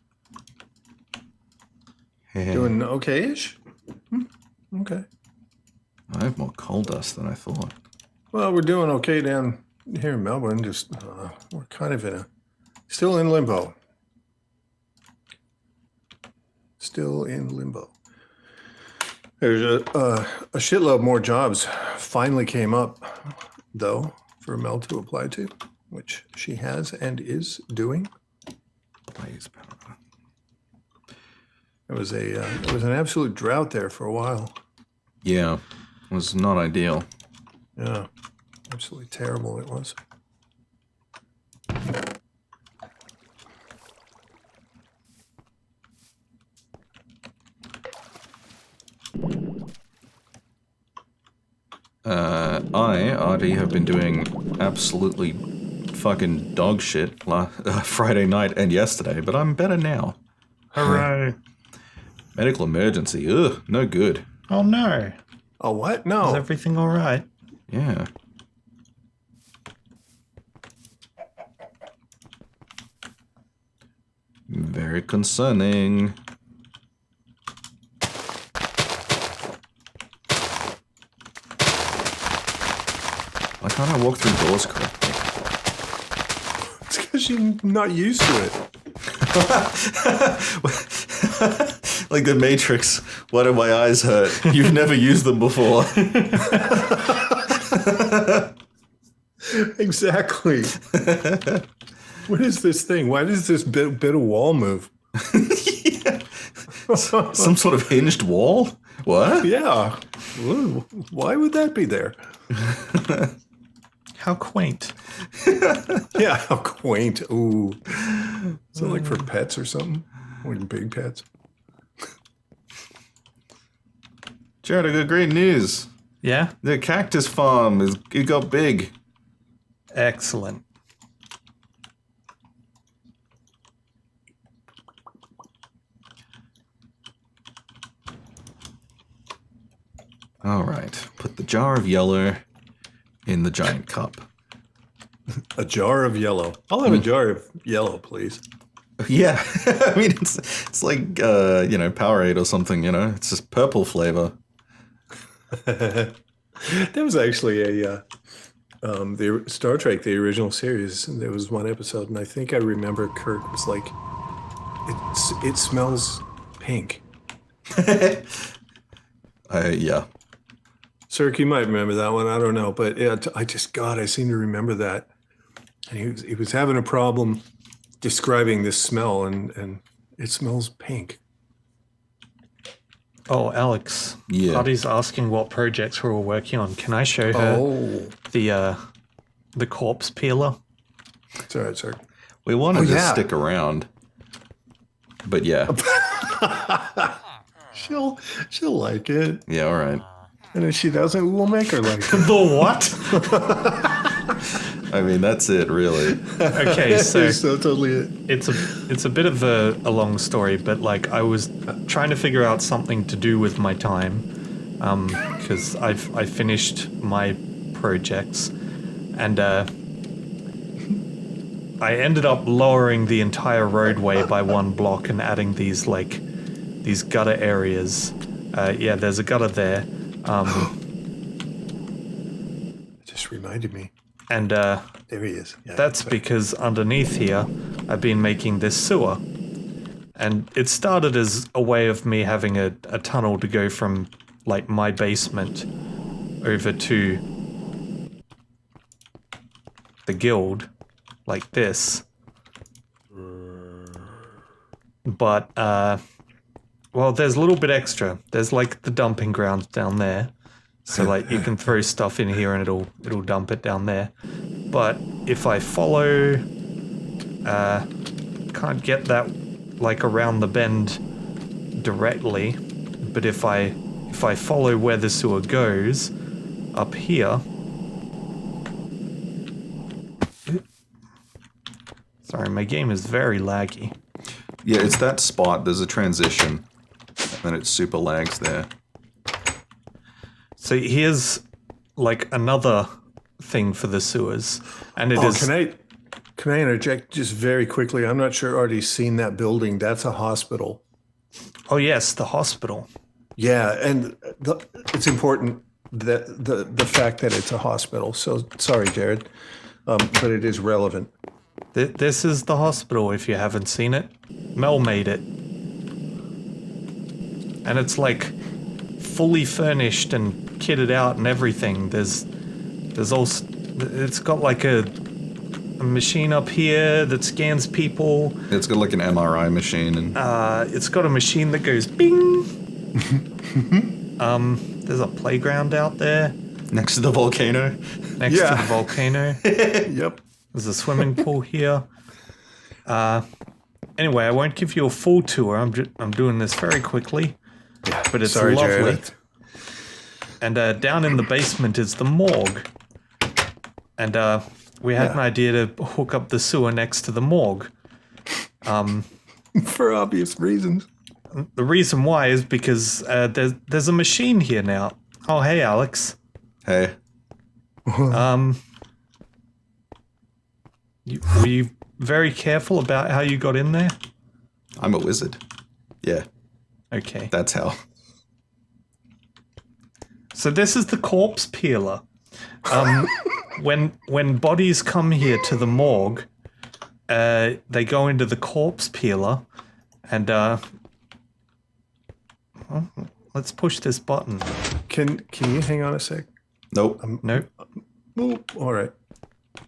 Doing okay-ish? Okay. I have more coal dust than I thought. Well, we're doing okay down here in Melbourne. Just we're kind of still in limbo. Still in limbo. There's a shitload more jobs finally came up, though, for Mel to apply to, which she has and is doing. Blaze powder. It was an absolute drought there for a while. Yeah. It was not ideal. Yeah, absolutely terrible it was. I, Artie, have been doing absolutely fucking dog shit Friday night and yesterday, but I'm better now. Hooray. Medical emergency. Ugh, no good. Oh no. Oh, what? Is No. everything alright? Yeah. Very concerning. Why can't I walk through doors correctly? It's because you're not used to it. Like the Matrix, why do my eyes hurt? You've never used them before. Exactly. What is this thing? Why does this bit of wall move? Some sort of hinged wall? What? Yeah. Why would that be there? How quaint. Yeah, how quaint. Ooh. Is it like for pets or something? Or big pets? Jared, I got great news. Yeah? The cactus farm it got big. Excellent. All right, put the jar of yellow in the giant cup. A jar of yellow. I'll have a jar of yellow, please. Yeah, I mean it's like Powerade or something. It's just purple flavor. There was actually the Star Trek, the original series. And there was one episode, and I think I remember Kirk was like, "It smells pink." Yeah. Cirque, you might remember that one. I don't know, but I seem to remember that. And he was having a problem describing this smell, and it smells pink. Oh, Alex. Yeah. Artie's asking what projects we're all working on. Can I show her Oh, the corpse peeler? it's all right, Cirque. We wanted to yeah. stick around, but yeah, She'll like it, yeah, all right. and if she doesn't, we'll make her like it. The what? I mean, that's it, really. Okay, so That's totally it. it's a bit of a long story, but like I was trying to figure out something to do with my time, because I finished my projects, and I ended up lowering the entire roadway by 1 block and adding these gutter areas. Yeah, there's a gutter there, It just reminded me. and There he is. Yeah, that's because underneath here, I've been making this sewer. And it started as a way of me having a tunnel to go from, like, my basement over to the guild, like this. But, well, there's a little bit extra. There's, like, the dumping grounds down there. So, like, you can throw stuff in here and it'll dump it down there. But if I follow, can't get that like around the bend directly. But if I follow where the sewer goes, up here. Sorry, my game is very laggy. Yeah, it's that spot. There's a transition, and it super lags there. So here's like another thing for the sewers, and it Oh, is. can I interject just very quickly? I'm not sure Artie's seen that building. That's a hospital. Oh yes, the hospital. Yeah, and it's important that the fact that it's a hospital. So sorry, Jared, but it is relevant. This is the hospital. If you haven't seen it, Mel made it, and it's like fully furnished and kitted out and everything. There's also, it's got like a machine up here that scans people. It's got like an MRI machine, and It's got a machine that goes bing. There's a playground out there next to the volcano. next to Yeah. the volcano. Yep. There's a swimming pool here. Anyway, I won't give you a full tour. I'm doing this very quickly, but it's Sorry, lovely. Jared. And down in the basement is the morgue. And we had an idea to hook up the sewer next to the morgue. For obvious reasons. The reason why is because there's a machine here now. Oh, hey, Alex. Hey. Were you very careful about how you got in there? I'm a wizard. Yeah, Okay. that's how. So this is the corpse peeler. When bodies come here to the morgue, they go into the corpse peeler, and let's push this button. Can you hang on a sec? Nope. Nope. Oh, all right.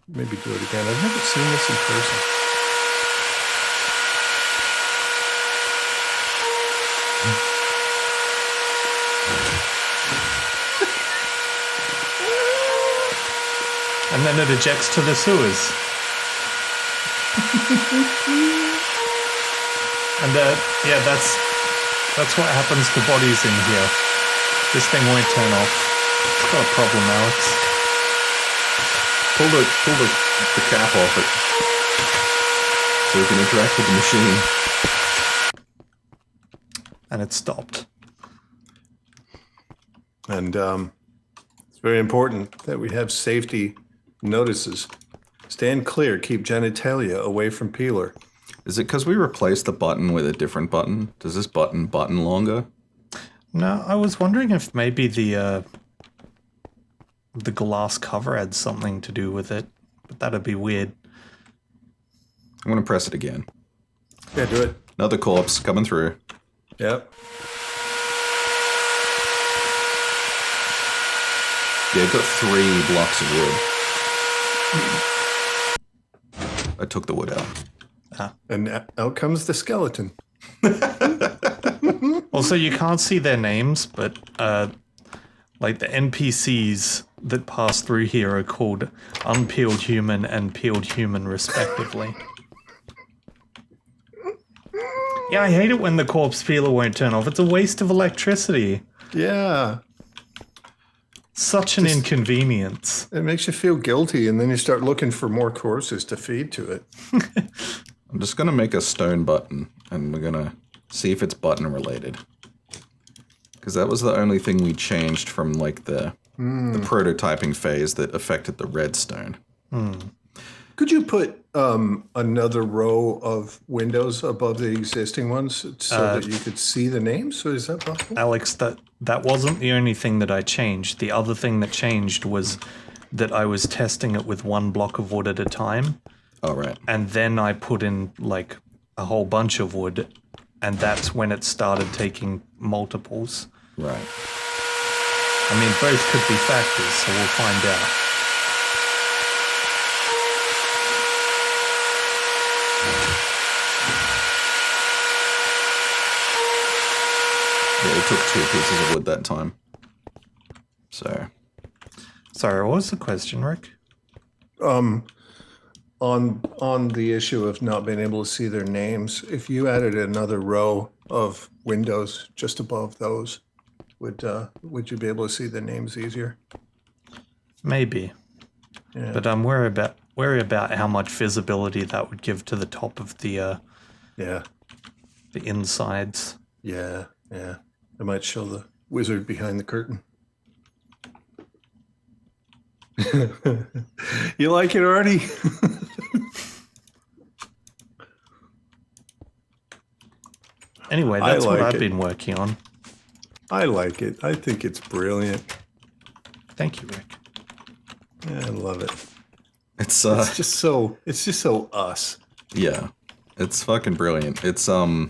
Maybe do it again. I've never seen this in person. And then it ejects to the sewers. And yeah, that's what happens to bodies in here. This thing won't turn off. It's got a problem, Alex. Pull the cap off it. So we can interact with the machine. And it stopped. And it's very important that we have safety notices. Stand clear. Keep genitalia away from peeler. Is it because we replaced the button with a different button? Does this button longer? No, I was wondering if maybe the glass cover had something to do with it, but that'd be weird. I'm going to press it again. Yeah, do it. Another corpse coming through. Yep. Yeah, it got 3 blocks of wood. I took the wood out. And out comes the skeleton. Also, you can't see their names, but like the NPCs that pass through here are called Unpeeled Human and Peeled Human, respectively. Yeah, I hate it when the corpse peeler won't turn off. It's a waste of electricity. Yeah. Such an inconvenience. It makes you feel guilty, and then you start looking for more corpses to feed to it. I'm just going to make a stone button, and we're going to see if it's button related. Because that was the only thing we changed from like the prototyping phase that affected the redstone. Could you put another row of windows above the existing ones so that you could see the names? So is that possible? Alex, that wasn't the only thing that I changed. The other thing that changed was that I was testing it with 1 block of wood at a time. All right. And then I put in like a whole bunch of wood, and that's when it started taking multiples. Right. I mean, both could be factors, so we'll find out. Yeah, it took 2 pieces of wood that time. So. Sorry, what was the question, Rick? On the issue of not being able to see their names, if you added another row of windows just above those, would you be able to see the names easier? Maybe. Yeah. But I'm worried about how much visibility that would give to the top of the Yeah. insides. Yeah. Yeah. It might show the wizard behind the curtain. You like it, Artie? Anyway, that's what like I've it. been working on. I like it. I think it's brilliant. Thank you, Rick. Yeah, I love it. It's It's just so us. yeah. It's fucking brilliant. It's not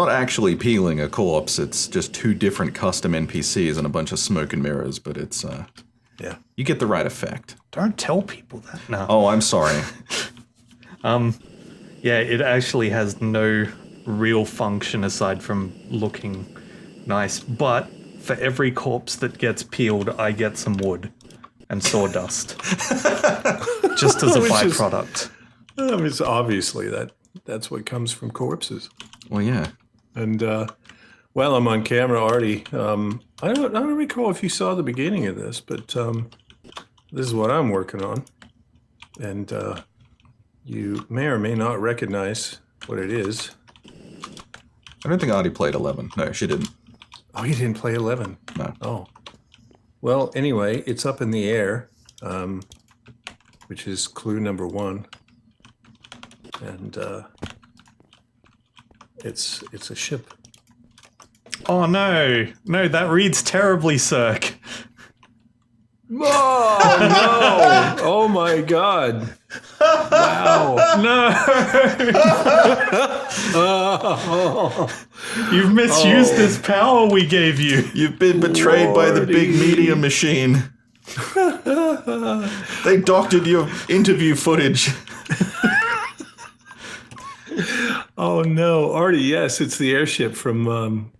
actually peeling a corpse, it's just 2 different custom NPCs and a bunch of smoke and mirrors, but it's Yeah. you get the right effect. Don't tell people that. No. Oh, I'm sorry. Yeah, it actually has no real function aside from looking nice. But for every corpse that gets peeled, I get some wood and sawdust. Just as a Which is- byproduct. I mean, it's obviously that's what comes from corpses. Well, yeah. And while I'm on camera, Artie, I don't recall if you saw the beginning of this, but this is what I'm working on, and you may or may not recognize what it is. I don't think Artie played 11. No, she didn't. Oh, you didn't play 11? No. Oh. Well, anyway, it's up in the air, which is clue number 1. And it's a ship. Oh no, no, that reads terribly, Cirque. Oh, no! Oh, my God. Wow. No, Oh, you've misused this power we gave you. You've been betrayed by the big Lordy. media machine. They doctored your interview footage. oh no. Artie, yes, it's the airship from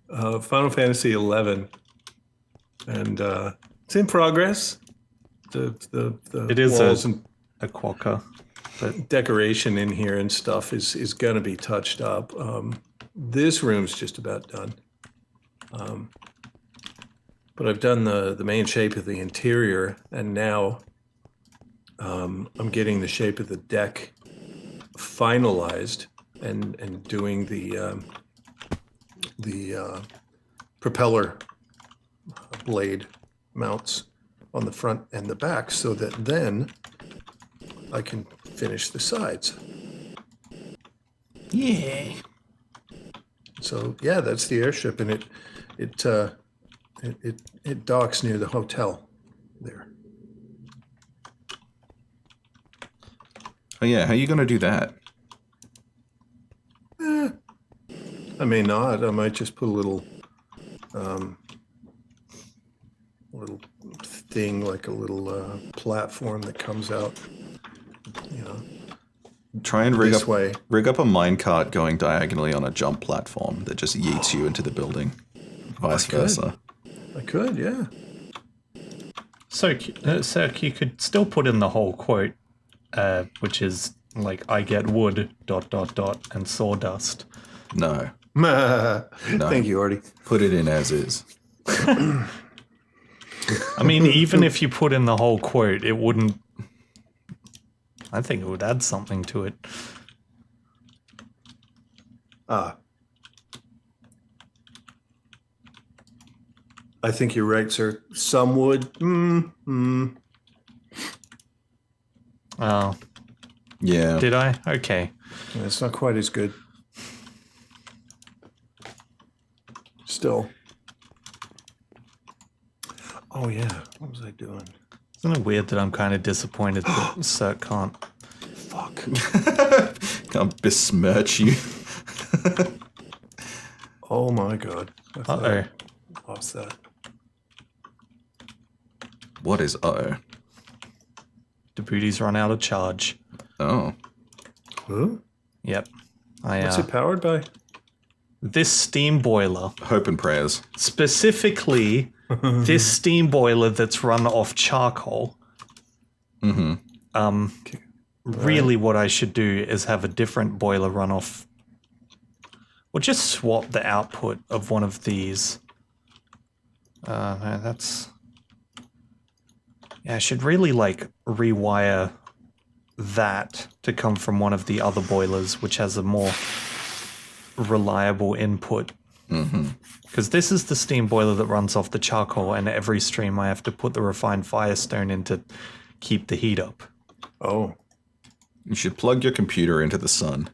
Final Fantasy XI. And it's in progress. The It is walls and a quokka. But decoration in here and stuff is going to be touched up. This room's just about done. But I've done the main shape of the interior, and now I'm getting the shape of the deck finalized and doing the propeller blade mounts on the front and the back, so that then I can finish the sides. Yeah. So yeah, that's the airship, and it docks near the hotel there. Oh yeah, how are you gonna do that? I may not. I might just put a little thing, like a little platform that comes out, you know, Try and rig this up way. a minecart going diagonally on a jump platform that just yeets you into the building. Vice could. versa. I could, yeah. So, Cirque, you could still put in the whole quote, which is like, I get wood, ... and sawdust. No. Thank you, Artie. Put it in as is. I mean, even if you put in the whole quote, it wouldn't. I think it would add something to it. I think you're right, sir. Some would. Oh, Yeah. did I? Okay. It's not quite as good. Still. Oh yeah. What was I doing? Isn't it weird that I'm kind of disappointed that Cirque can't? Fuck. Can't besmirch you. Oh my God. I thought Uh-oh. I lost that. What is uh-oh? The booty's run out of charge. Oh. Huh? Yep. What's it powered by? This steam boiler, Hope and prayers. specifically this steam boiler that's run off charcoal. Mm-hmm. Really what I should do is have a different boiler run off, or just swap the output of one of these. No, that's... Yeah, I should really like rewire that to come from one of the other boilers, which has a more reliable input. Because this is the steam boiler that runs off the charcoal, and every stream I have to put the refined firestone in to keep the heat up. Oh. You should plug your computer into the sun.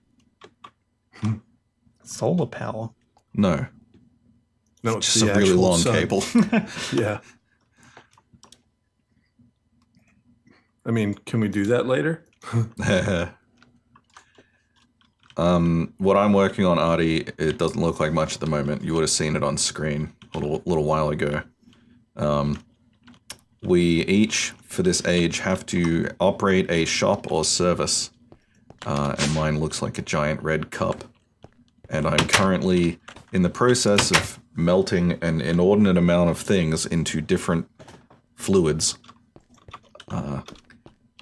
Solar power. No. No, it's Just the a really actual long sun. cable. Yeah. I mean, can we do that later? What I'm working on, Artie, it doesn't look like much at the moment. You would have seen it on screen a little while ago. We each, for this age, have to operate a shop or service. And mine looks like a giant red cup. And I'm currently in the process of melting an inordinate amount of things into different fluids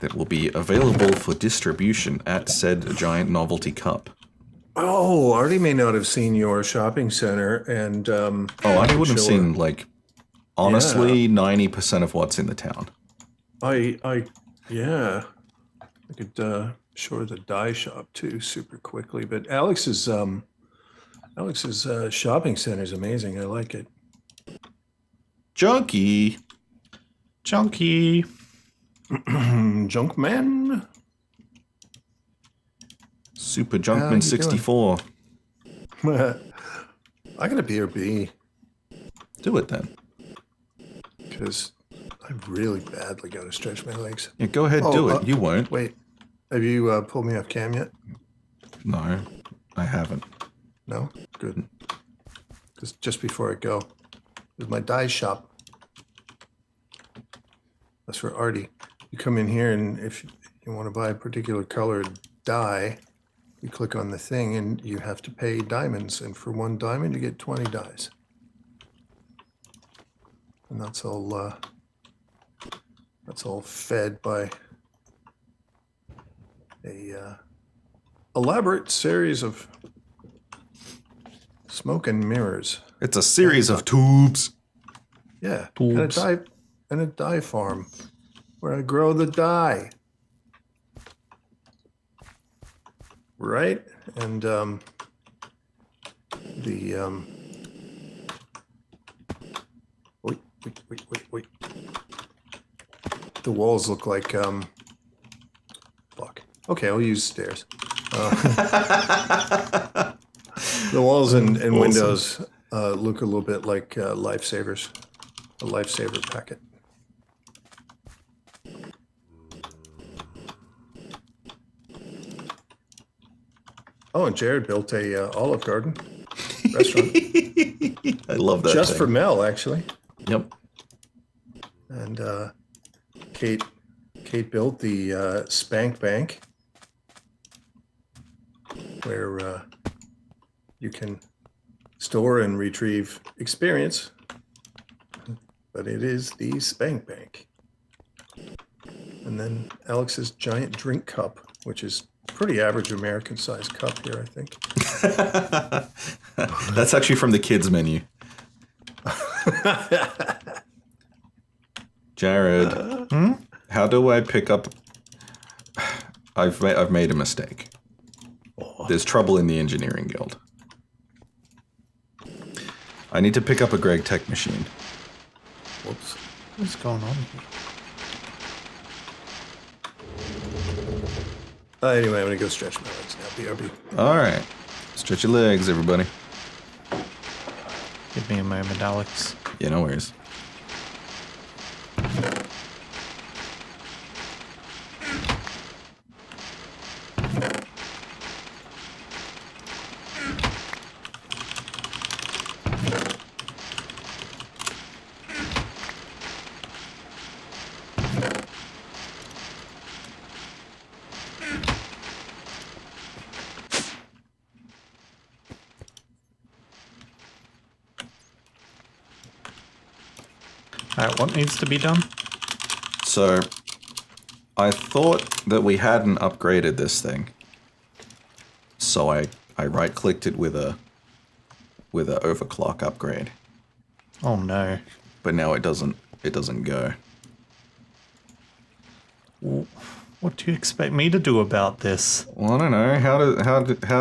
that will be available for distribution at said giant novelty cup. Oh, Artie may not have seen your shopping center, and Oh, I wouldn't have show her. seen, like, honestly 90% of what's in the town. Yeah. I could show the dye shop too super quickly, but Alex's shopping center is amazing. I like it. Junkie. Junkie. Junkman. Super How Junkman you 64. I gotta BRB Do it then. because I really badly gotta stretch my legs. Yeah, go ahead, do it. You won't. Wait, have you pulled me off cam yet? No, I haven't. No? Good. Because just before I go, there's my dye shop. That's for Artie. You come in here, and if you want to buy a particular colored dye, you click on the thing, and you have to pay diamonds. And for 1 diamond, you get 20 dyes. And that's all fed by a elaborate series of smoke and mirrors. It's a series of tubes. Yeah, Tubes. and a dye farm where I grow the dye. Right? And wait. The walls look like fuck. Okay, I'll use stairs. The walls and windows look a little bit like lifesavers, a lifesaver packet. Oh, and Jared built a Olive Garden restaurant I love that just thing. for Mel, actually. Yep. And Kate built the Spank Bank, where you can store and retrieve experience, but it is the Spank Bank. And then Alex's giant drink cup, which is pretty average American sized cup here, I think. That's actually from the kids menu. Jared, how do I pick up? I've made a mistake. There's trouble in the engineering guild. I need to pick up a Greg Tech machine. Whoops. What's going on here? Anyway, I'm going to go stretch my legs now. BRB. All right, stretch your legs, everybody. Give me a moment, Alex. Yeah, no worries. Alright, what needs to be done? So, I thought that we hadn't upgraded this thing. So I right-clicked it with a overclock upgrade. Oh no. But now it doesn't go. What do you expect me to do about this? Well, I don't know. How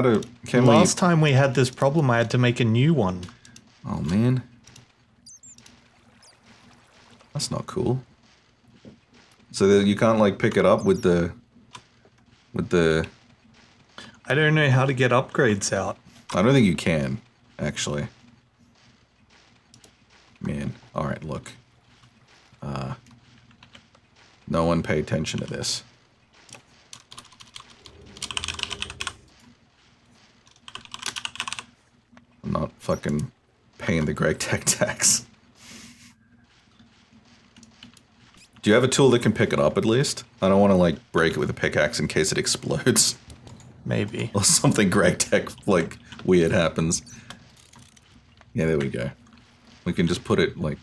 to can we? Last time we had this problem, I had to make a new one. Oh man, that's not cool. So that you can't like pick it up with the. I don't know how to get upgrades out. I don't think you can, actually. Man, all right, look. No one pay attention to this. I'm not fucking paying the Greg Tech tax. Do you have a tool that can pick it up at least? I don't want to like break it with a pickaxe in case it explodes. Maybe. Or something Greg Tech like weird happens. Yeah, there we go. We can just put it like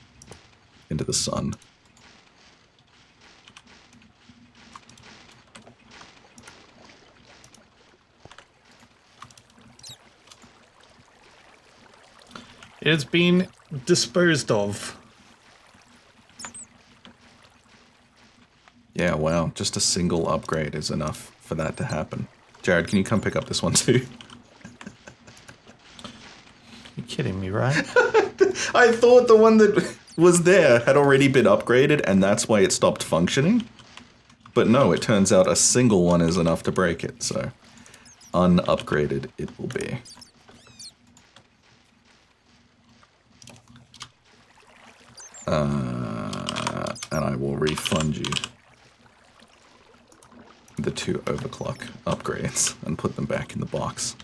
into the sun. It has been disposed of. Yeah, wow. Just a single upgrade is enough for that to happen. Jared, can you come pick up this one too? You're kidding me, right? I thought the one that was there had already been upgraded and that's why it stopped functioning. But no, it turns out a single one is enough to break it, so unupgraded it will be. And I will refund you the 2 overclock upgrades and put them back in the box.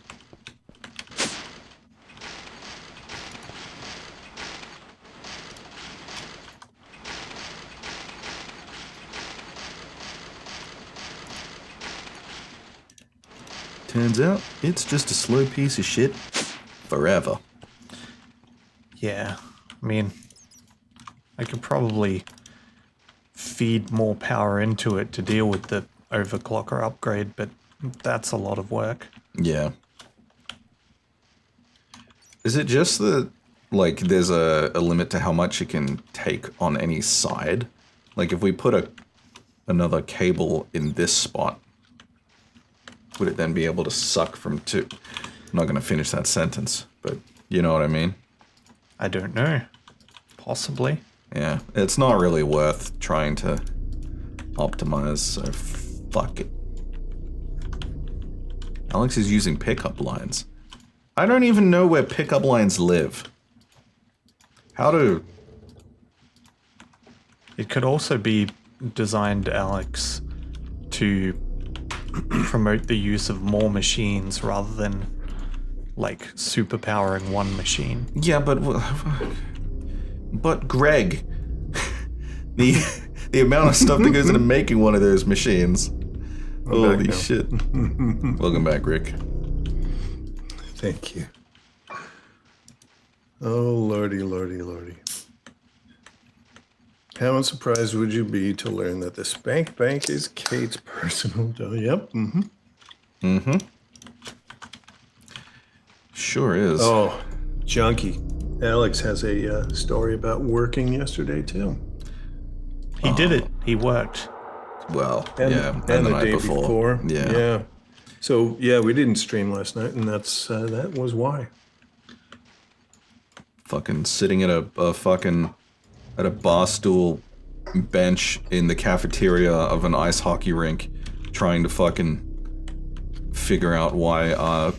Turns out, it's just a slow piece of shit forever. Yeah. I mean, I could probably feed more power into it to deal with the overclocker upgrade, but that's a lot of work. Yeah. Is it just that, like, there's a limit to how much it can take on any side? Like, if we put another cable in this spot, would it then be able to suck from two? I'm not going to finish that sentence, but you know what I mean? I don't know. Possibly. Yeah, it's not really worth trying to optimize, so fuck it. Alex is using pickup lines. I don't even know where pickup lines live. How do... It could also be designed, Alex, to promote the use of more machines rather than, like, superpowering one machine. Yeah, but Greg, the amount of stuff that goes into making one of those machines. Holy shit. Welcome back, Rick. Thank you. Oh, lordy, lordy, lordy. How unsurprised would you be to learn that the Spank Bank is Kate's personal dough? Yep. Mm-hmm. Mm-hmm. Sure is. Oh, junkie. Alex has a story about working yesterday, too. He did it. He worked. Well, And, yeah, and and the night day before. Yeah. Yeah. So, yeah, we didn't stream last night, and that was why. Fucking sitting at a bar stool bench in the cafeteria of an ice hockey rink, trying to fucking figure out why our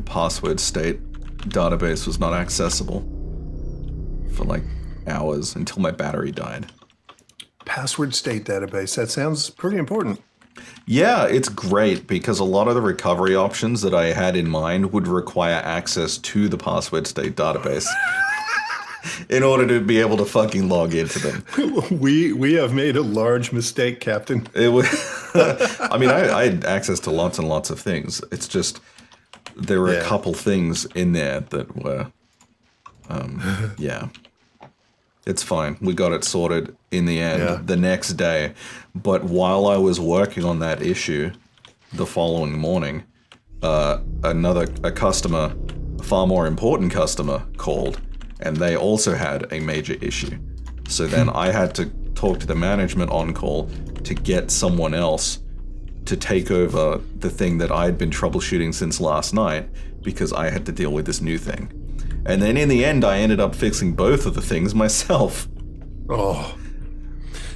password state database was not accessible for like hours until my battery died. Password state database. That sounds pretty important. Yeah, it's great because a lot of the recovery options that I had in mind would require access to the password state database in order to be able to fucking log into them. We have made a large mistake, Captain. It was, I mean, I had access to lots and lots of things. It's just there were a couple things in there that were, yeah. It's fine. We got it sorted in the end the next day. But while I was working on that issue the following morning, a customer, a far more important customer, called, and they also had a major issue. So then I had to talk to the management on call to get someone else to take over the thing that I had been troubleshooting since last night because I had to deal with this new thing. And then in the end, I ended up fixing both of the things myself. Oh.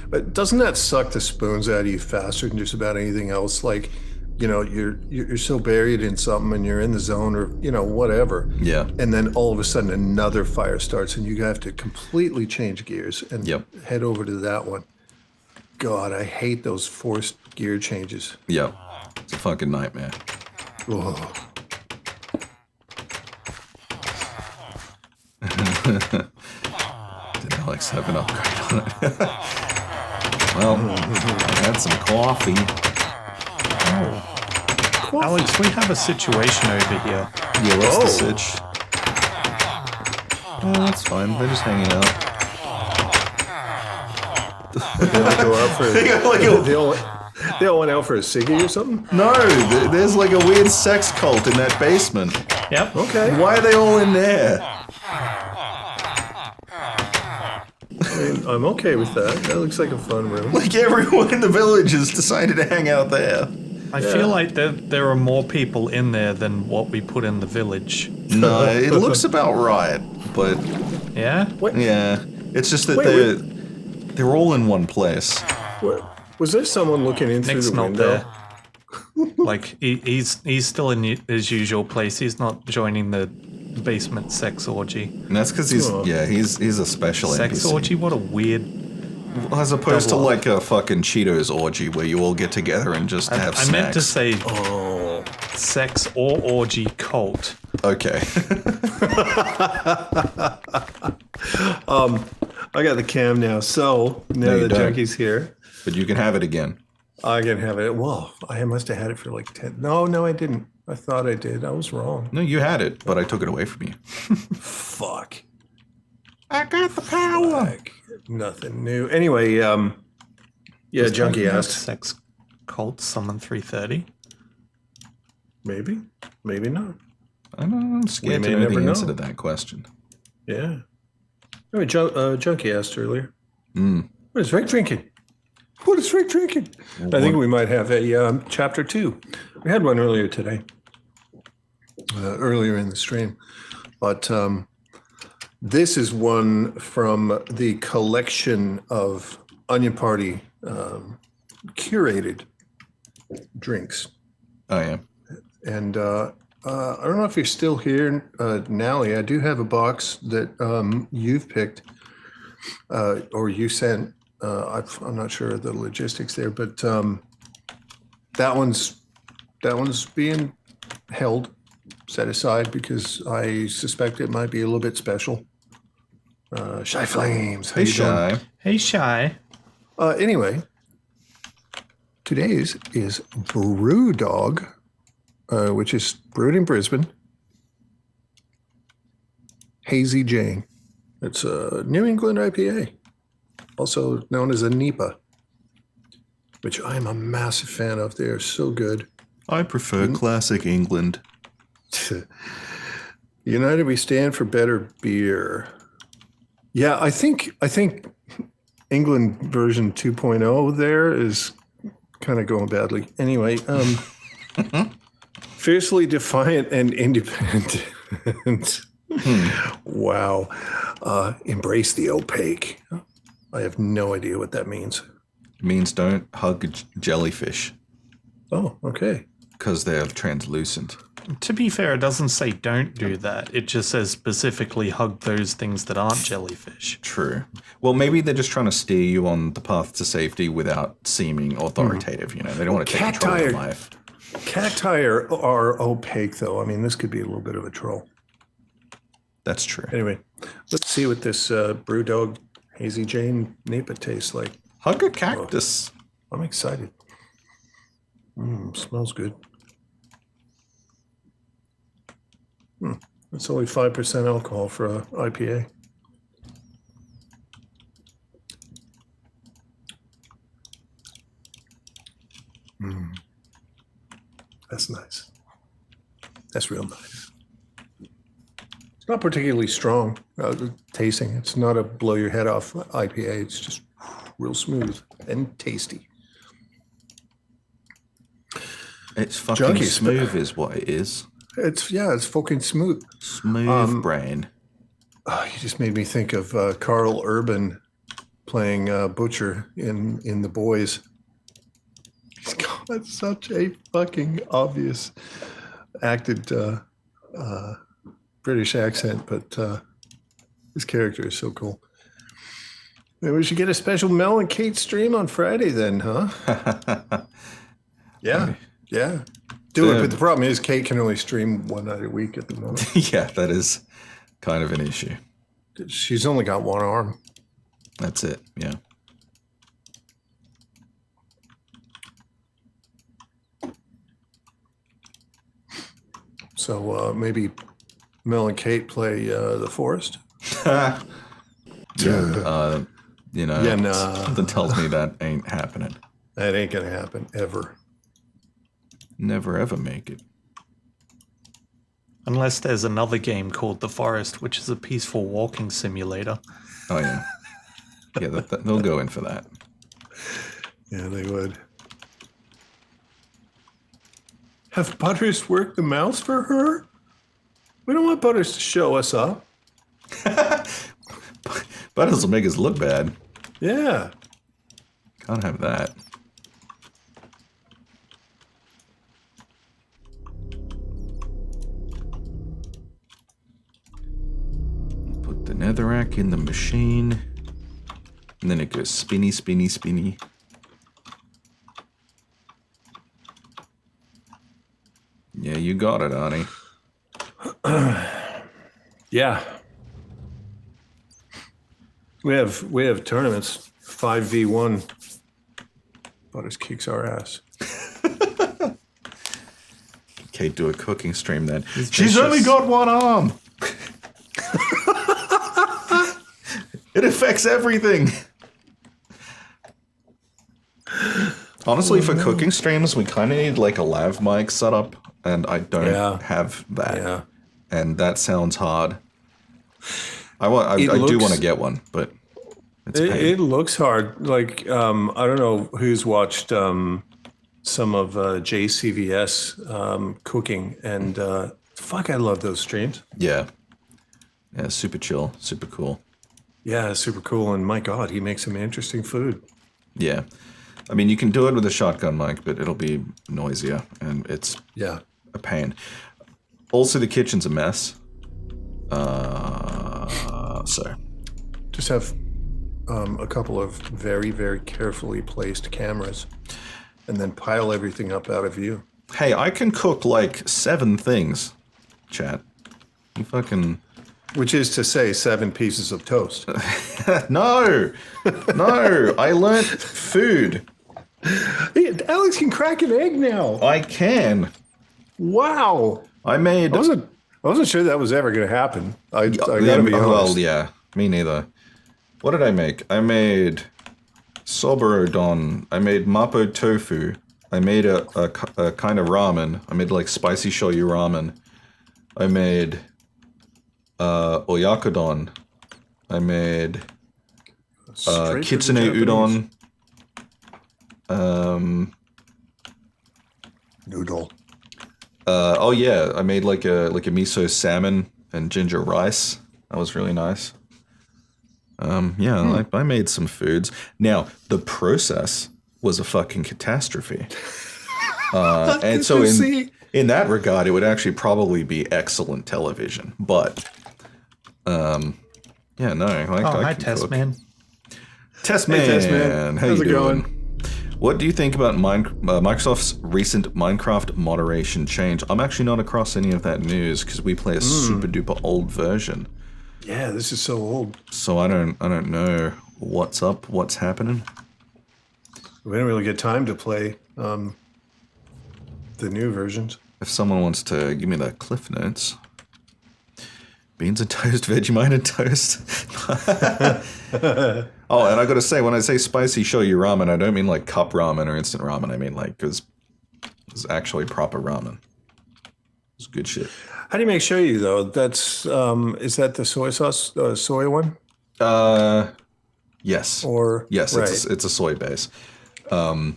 But doesn't that suck the spoons out of you faster than just about anything else? Like, you know, you're so buried in something and you're in the zone or, you know, whatever. Yeah. And then all of a sudden another fire starts and you have to completely change gears and head over to that one. God, I hate those forced gear changes. Yep. It's a fucking nightmare. Oh. Did Alex have an upgrade on it? Well, I had some coffee. Oh. Alex, we have a situation over here. Yeah, what's the sitch? Oh, that's fine. They're just hanging out. They all go out for they all went out for a ciggy or something? No, there's like a weird sex cult in that basement. Yep. Okay. Why are they all in there? I mean, I'm okay with that. That looks like a fun room. Like everyone in the village has decided to hang out there. I feel like there are more people in there than what we put in the village. No, it looks about right, but Yeah? What? yeah, it's just that Wait, they're all in one place. What? Was there someone looking in through Nick's the not window? there. Like he's still in his usual place. He's not joining the basement sex orgy. And that's because he's a special Sex NPC. orgy? What a weird. As opposed to Double up. like a fucking Cheetos orgy where you all get together and just have I snacks. meant to say Oh, sex or orgy cult. Okay. I got the cam now. So now No, you the don't. junkie's here. But you can have it again. I can have it. Well, I must have had it for like 10. No, I didn't. I thought I did. I was wrong. No, you had it, but I took it away from you. Fuck. I got the power. Fuck. Nothing new. Anyway, yeah, Junkie asked. Sex cult summon 330. Maybe. Maybe not. I'm scared We to may know the never answer know. to that question. Yeah. Anyway, Junkie asked earlier. Mm. What is Rick drinking? What is Rick drinking? I think we might have a chapter 2. We had one earlier today, earlier in the stream. But this is one from the collection of Onion Party curated drinks. Oh yeah. And I don't know if you're still here, Nally. I do have a box that you've picked or you sent. I'm not sure of the logistics there, but that one's being held, set aside because I suspect it might be a little bit special. Shy Flames, how Hey, you doing? Shy. Hey, Shy. Anyway, today's is Brew Dog, which is brewed in Brisbane. Hazy Jane. It's a New England IPA, also known as a NEPA, which I'm a massive fan of. They're so good. I prefer classic England. United we stand for better beer. Yeah, I think England version 2.0 there is kind of going badly. Anyway, fiercely defiant and independent. Wow. Embrace the opaque. I have no idea what that means. It means don't hug jellyfish Oh, okay. because they're translucent. To be fair, it doesn't say don't do that. It just says specifically hug those things that aren't jellyfish. True. Well, maybe they're just trying to steer you on the path to safety without seeming authoritative. You know, they don't want to take control of your Cat-tired. life. Cacti are opaque, though. I mean, this could be a little bit of a troll. That's true. Anyway, let's see what this Brewdog Hazy Jane NEPA tastes like. Hug a cactus. I'm excited. Smells good. It's only 5% alcohol for a IPA. That's nice. That's real nice. It's not particularly strong tasting. It's not a blow your head off IPA. It's just real smooth and tasty. It's fucking Junkie smooth is what it is. It's fucking smooth. Smooth brain. Oh, you just made me think of Carl Urban playing Butcher in The Boys. He's got such a fucking obvious acted British accent, but his character is so cool. Maybe we should get a special Mel and Kate stream on Friday then, huh? Yeah. Do it, but the problem is Kate can only stream one night a week at the moment. Yeah, that is kind of an issue. She's only got one arm. That's it. Yeah. So maybe Mel and Kate play The Forest. You know, Yeah, nah. something tells me that ain't happening. That ain't gonna happen ever. Never ever make it. Unless there's another game called The Forest, which is a peaceful walking simulator. Oh yeah. Yeah, they'll go in for that. Yeah, they would. Have Butters worked the mouse for her? We don't want Butters to show us up. Butters will make us look bad. Yeah. Can't have that. Put the netherrack in the machine. And then it goes spinny, spinny, spinny. Yeah, you got it, Arnie. Yeah. We have tournaments. 5v1. Butters kicks our ass. Kate, do a cooking stream then. She's She's only vicious. got one arm. It affects everything. Honestly, for cooking streams, we kind of need like a lav mic setup, and I don't Yeah. have that. Yeah. And that sounds hard. I do looks- want to get one, but it's a pain. It looks hard. Like, I don't know who's watched some of JCVS cooking, and fuck, I love those streams. Yeah, super chill, super cool. Yeah, super cool. And my God, he makes some interesting food. Yeah, I mean, you can do it with a shotgun mic, but it'll be noisier, and it's Yeah. a pain. Also, the kitchen's a mess. So Just have a couple of very, very carefully placed cameras and then pile everything up out of view. hey, I can cook like 7 things, chat. You fucking Which is to say, 7 pieces of toast. no. I learnt food. Hey, Alex can crack an egg now. I can. Wow. I made. I wasn't sure that was ever going to happen. I gotta Yeah, be honest. well, yeah, me neither. What did I make? I made soba udon. I made mapo tofu. I made a kind of ramen. I made like spicy shoyu ramen. I made oyakodon. I made Straight to the kitsune Japanese. udon. Noodle. Oh yeah, I made like a miso salmon and ginger rice. That was really nice. Yeah, I made some foods. Now the process was a fucking catastrophe. And so in that regard, it would actually probably be excellent television. But yeah, no. I Hi, can Test cook. Man. Test Hey, Man, Test Man. how How's you it doing? going? What do you think about Microsoft's recent Minecraft moderation change? I'm actually not across any of that news because we play a super duper old version, Yeah, this is so old. so I don't know what's up, what's happening. We didn't really get time to play the new versions. If someone wants to give me the cliff notes, beans and toast, Vegemite and toast. Oh, and I gotta say, when I say spicy shoyu ramen, I don't mean like cup ramen or instant ramen. I mean like because it's actually proper ramen. It's good shit. How do you make shoyu though? That's is that the soy sauce, soy one, Yes. or Yes, Right. it's a soy base. And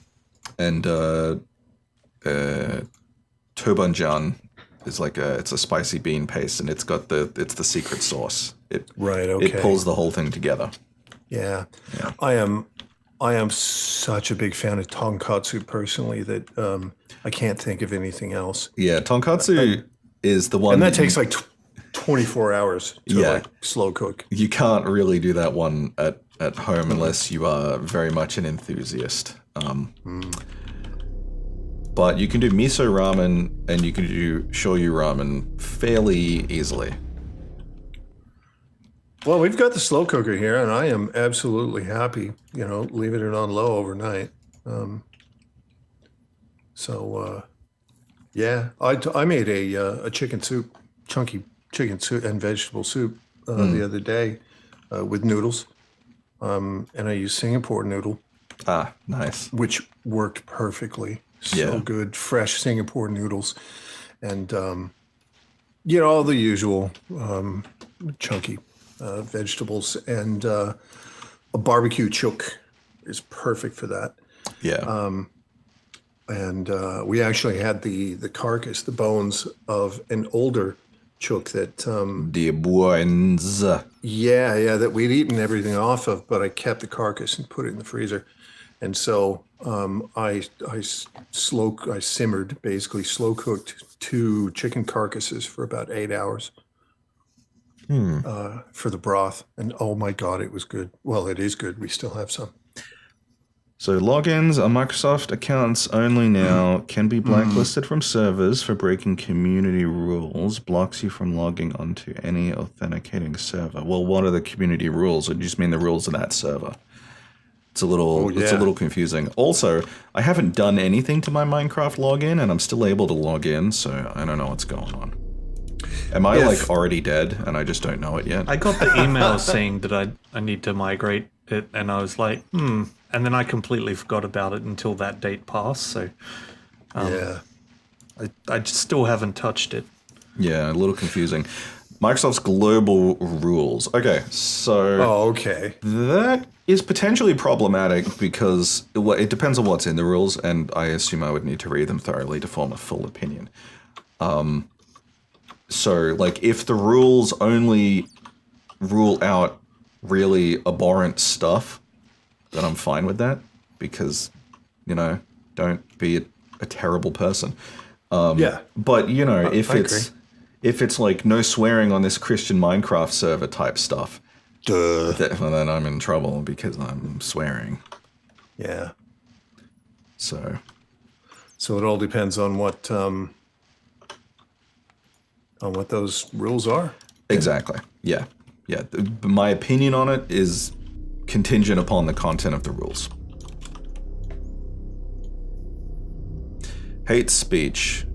tobanjan is like it's a spicy bean paste, and it's the secret sauce. It Right, okay. It pulls the whole thing together. Yeah. I am such a big fan of tonkatsu personally that I can't think of anything else. Yeah, tonkatsu is the one And that takes like 24 hours to Yeah. like slow cook. you can't really do that one at home unless you are very much an enthusiast. But you can do miso ramen and you can do shoyu ramen fairly easily. Well, we've got the slow cooker here, and I am absolutely happy, leaving it on low overnight. Yeah, I made a chicken soup, chunky chicken soup and vegetable soup the other day with noodles. And I used Singapore noodle, Ah, nice. which worked perfectly. So Yeah. good, fresh Singapore noodles. And, all the usual chunky vegetables. And a barbecue chook is perfect for that. Yeah. And we actually had the carcass, the bones of an older chook that, Die bones. that we'd eaten everything off of, but I kept the carcass and put it in the freezer. And so I simmered, basically slow cooked 2 chicken carcasses for about 8 hours for the broth. And oh my God, it was good. Well, it is good. We still have some. So logins on Microsoft accounts only now can be blacklisted from servers for breaking community rules. Blocks you from logging onto any authenticating server. Well, what are the community rules? Or do you just mean the rules of that server? It's a little confusing. Also, I haven't done anything to my Minecraft login, and I'm still able to log in, so I don't know what's going on. Am I like already dead, and I just don't know it yet? I got the email saying that I need to migrate it, and I was like, and then I completely forgot about it until that date passed. So, I just still haven't touched it. Yeah, a little confusing. Microsoft's global rules. Okay, so Okay. that is potentially problematic because it depends on what's in the rules, and I assume I would need to read them thoroughly to form a full opinion. So, like, if the rules only rule out really abhorrent stuff, then I'm fine with that because, don't be a terrible person. But, if it's like no swearing on this Christian Minecraft server type stuff, then I'm in trouble because I'm swearing. Yeah. So it all depends on what those rules are. exactly. Yeah. Yeah. My opinion on it is contingent upon the content of the rules. Hate speech.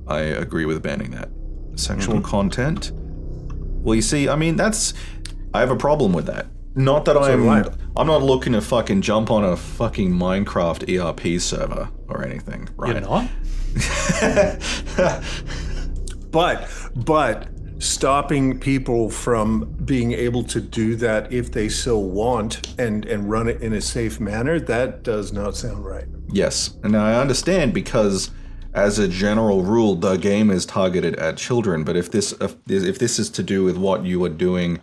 I agree with banning that. Sexual content. Well, you see, I mean, I have a problem with that. Not that I'm not looking to fucking jump on a fucking Minecraft ERP server or anything, right? You're not? But stopping people from being able to do that if they so want and run it in a safe manner, that does not sound right. Yes, and now I understand because, as a general rule, the game is targeted at children. But if this is to do with what you are doing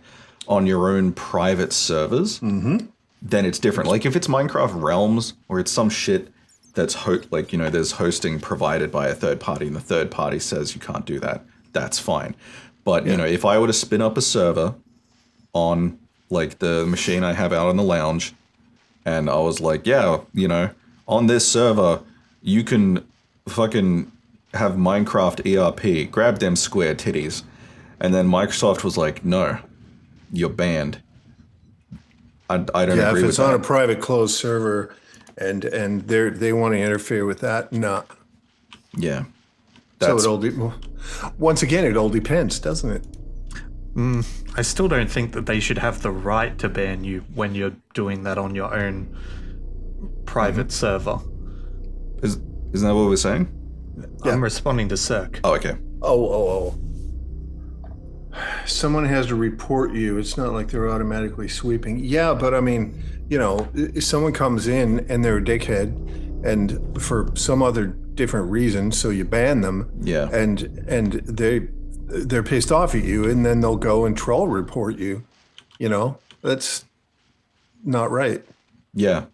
on your own private servers, then it's different. Like if it's Minecraft Realms or it's some shit that's there's hosting provided by a third party, and the third party says you can't do that, that's fine. But if I were to spin up a server on like the machine I have out in the lounge, and I was like, on this server you can fucking have Minecraft ERP, grab them square titties, and then Microsoft was like, no, you're banned. I don't agree with that. If it's on a private closed server and they want to interfere with that, nah. Yeah. Once again, it all depends, doesn't it? I still don't think that they should have the right to ban you when you're doing that on your own private server. Isn't that what we're saying? Yeah. I'm responding to Cirque. Oh, okay. Oh. Someone has to report you. It's not like they're automatically sweeping. Yeah, but I mean, if someone comes in and they're a dickhead and for some other different reason, so you ban them. Yeah. And they're pissed off at you, and then they'll go and troll report you. That's not right. Yeah.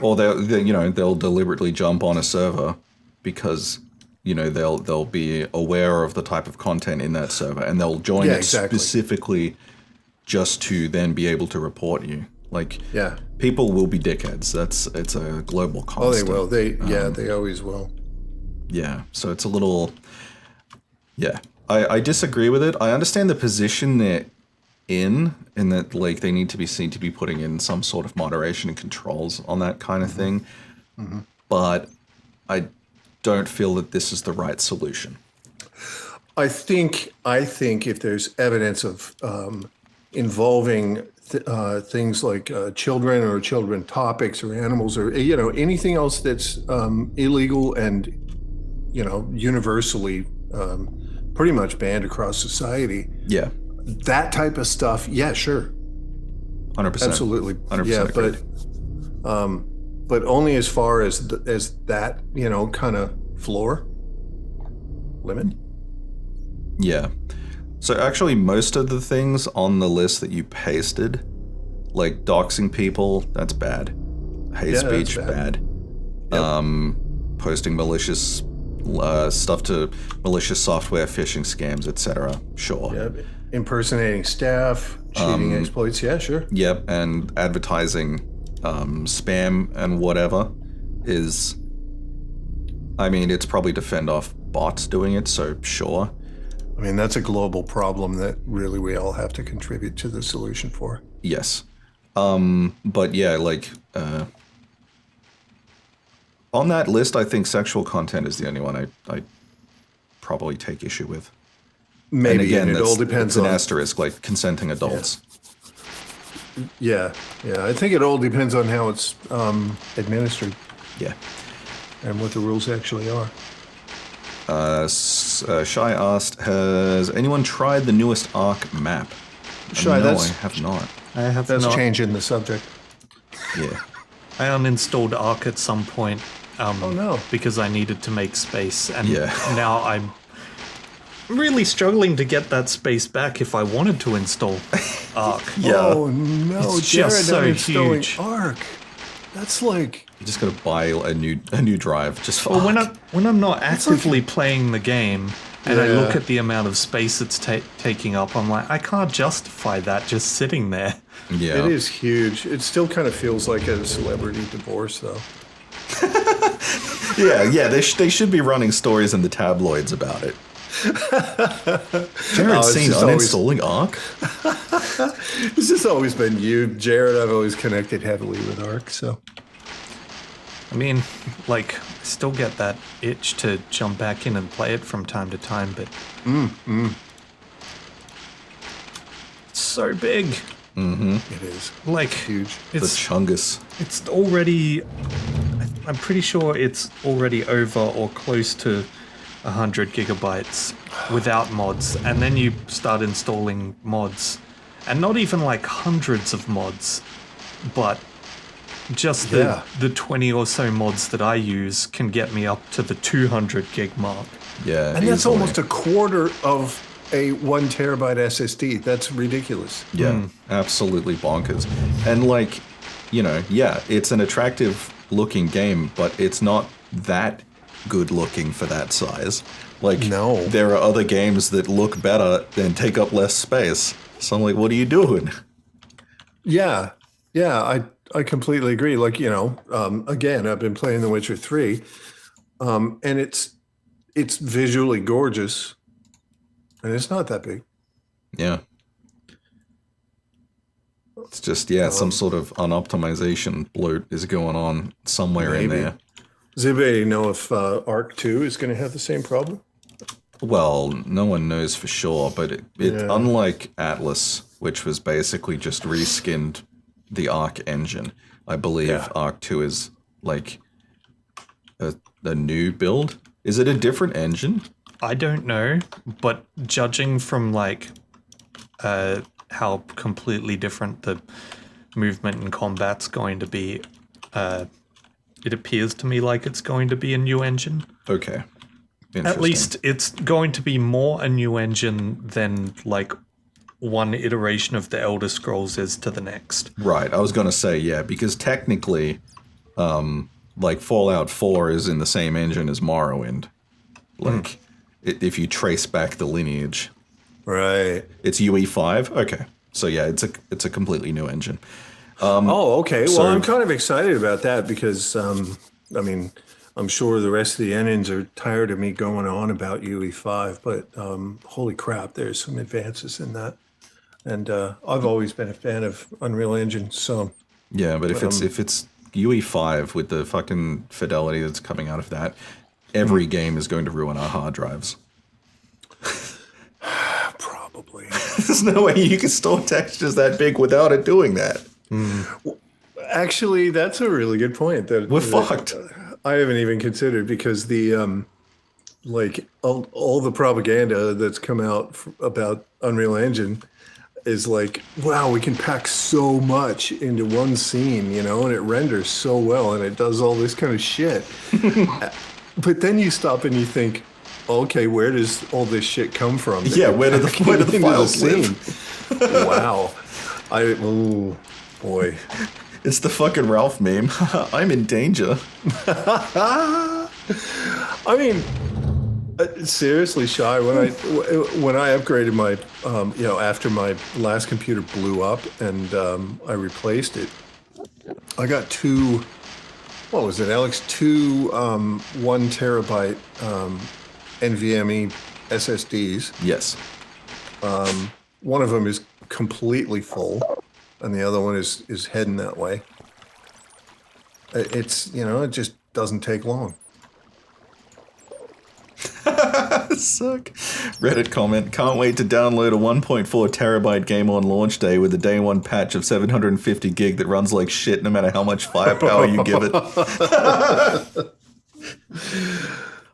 Or they'll deliberately jump on a server because they'll be aware of the type of content in that server, and they'll join it specifically just to then be able to report you. Like, people will be dickheads. It's a global constant. Oh, they will. They always will. Yeah. So it's a little. Yeah, I disagree with it. I understand the position they're in that like they need to be seen to be putting in some sort of moderation and controls on that kind of thing. But I don't feel that this is the right solution. I think if there's evidence of involving things like children or children topics or animals or anything else that's illegal and universally pretty much banned across society. Yeah. That type of stuff, yeah, sure. 100%. Absolutely. 100% Yeah, agreed. but only as far as as that, kind of floor limit. Yeah. So actually, most of the things on the list that you pasted, like doxing people, that's bad. Hate Yeah, that's speech, bad. bad. Posting malicious stuff to malicious software, phishing scams, etc. Sure. Yeah, impersonating staff, cheating exploits. Yeah, sure. Yep, and advertising spam and whatever is... I mean, it's probably to fend off bots doing it, so sure. I mean, that's a global problem that really we all have to contribute to the solution for. Yes. But yeah, like... on that list, I think sexual content is the only one I probably take issue with. Maybe, And again, it all that's depends an on... asterisk, like consenting adults. Yeah, I think it all depends on how it's administered Yeah. and what the rules actually are. Shai asked, has anyone tried the newest Ark map? Shai, no, that's- I have not. I have That's not. changing the subject. Yeah. I uninstalled Arc at some point. Oh, no. Because I needed to make space, and Yeah. now I'm really struggling to get that space back if I wanted to install Arc. Yeah. Oh no, It's Jared, just so uninstalling huge. Arc. That's like... You just gotta buy a new drive. Just for Well, Ark. when I'm not actively playing the game and I Yeah. look at the amount of space it's taking up, I'm like, I can't justify that just sitting there. Yeah. It is huge. It still kind of feels like a celebrity divorce, though. Yeah, they should be running stories in the tabloids about it. Jared it's seen just always- uninstalling Ark? This has always been you, Jared. I've always connected heavily with Arc, so... I mean, like, I still get that itch to jump back in and play it from time to time, but it's so big. It is Like, huge. The it's Chungus. it's already. I'm pretty sure it's already over or close to 100 gigabytes without mods, and then you start installing mods, and not even like hundreds of mods, but just Yeah. the 20 or so mods that I use can get me up to the 200 gig mark. Yeah. And that's easily. almost a quarter of a 1 terabyte SSD. That's ridiculous. Yeah, absolutely bonkers. And like, yeah, it's an attractive looking game, but it's not that good looking for that size. Like, No. there are other games that look better and take up less space. So I'm like, what are you doing? Yeah, I completely agree. Like, again, I've been playing The Witcher 3, and it's visually gorgeous, and it's not that big. Yeah. It's just, some sort of unoptimization bloat is going on somewhere in Maybe. there. Does anybody know if Arc 2 is going to have the same problem? Well, no one knows for sure, but it Yeah. unlike Atlas, which was basically just reskinned the Arc engine, I believe Yeah. Arc 2 is like a new build. Is it a different engine? I don't know, but judging from like how completely different the movement and combat's going to be, it appears to me like it's going to be a new engine. Okay. At Interesting. least it's going to be more a new engine than like one iteration of the Elder Scrolls is to the next. Right, I was going to say, yeah, because technically, like Fallout 4 is in the same engine as Morrowind. Like, if you trace back the lineage. Right. It's UE5? Okay. So yeah, it's a completely new engine. Oh, okay. Well, so- I'm kind of excited about that because, I mean, I'm sure the rest of the engines are tired of me going on about UE5, but holy crap, there's some advances in that. And I've always been a fan of Unreal Engine, so Yeah, but if it's UE5 with the fucking fidelity that's coming out of that, every game is going to ruin our hard drives. probably. There's no way you can store textures that big without it doing that. Actually, that's a really good point. We're fucked. I haven't even considered because the like all the propaganda that's come out about Unreal Engine is like, wow, we can pack so much into one scene, you know, and it renders so well and it does all this kind of shit. But then you stop and you think, okay, where does all this shit come from? Yeah, where do the files live? Wow. Oh, boy. It's the fucking Ralph meme. I'm in danger. I mean, seriously, Shy, when I upgraded my, you know, after my last computer blew up and I replaced it, I got two, what was it, Alex? Two 1 terabyte NVMe SSDs. Yes. One of them is completely full, and the other one is heading that way. It's, you know, it just doesn't take long. Suck. Reddit comment, can't wait to download a 1.4 terabyte game on launch day with a day one patch of 750 gig that runs like shit no matter how much firepower you give it.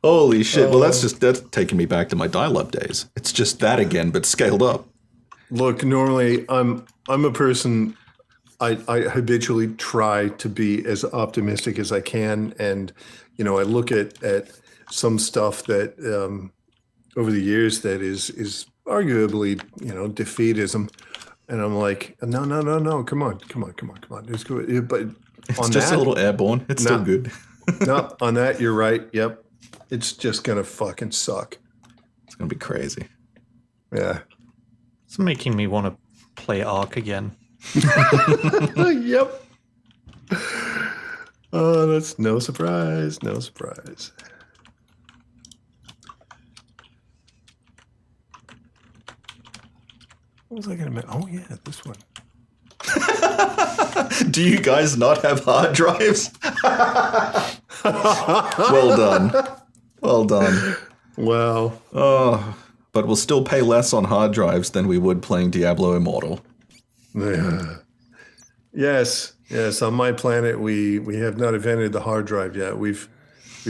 Holy shit. Well, that's taking me back to my dial-up days. It's just that again, but scaled up. Look, normally I'm a person, I habitually try to be as optimistic as I can. And, you know, I look at some stuff that over the years that is arguably, you know, defeatism. And I'm like, no, come on. It's good. But It's just a little airborne. It's still good. No, on that, you're right. Yep. It's just going to fucking suck. It's going to be crazy. Yeah. It's making me want to play Ark again. Yep. Oh, that's no surprise. No surprise. What was I going to mention? Oh, yeah, this one. Do you guys not have hard drives? Well done. Well done. Wow. Oh, but we'll still pay less on hard drives than we would playing Diablo Immortal. Yeah. Yes. On my planet, we have not invented the hard drive yet. We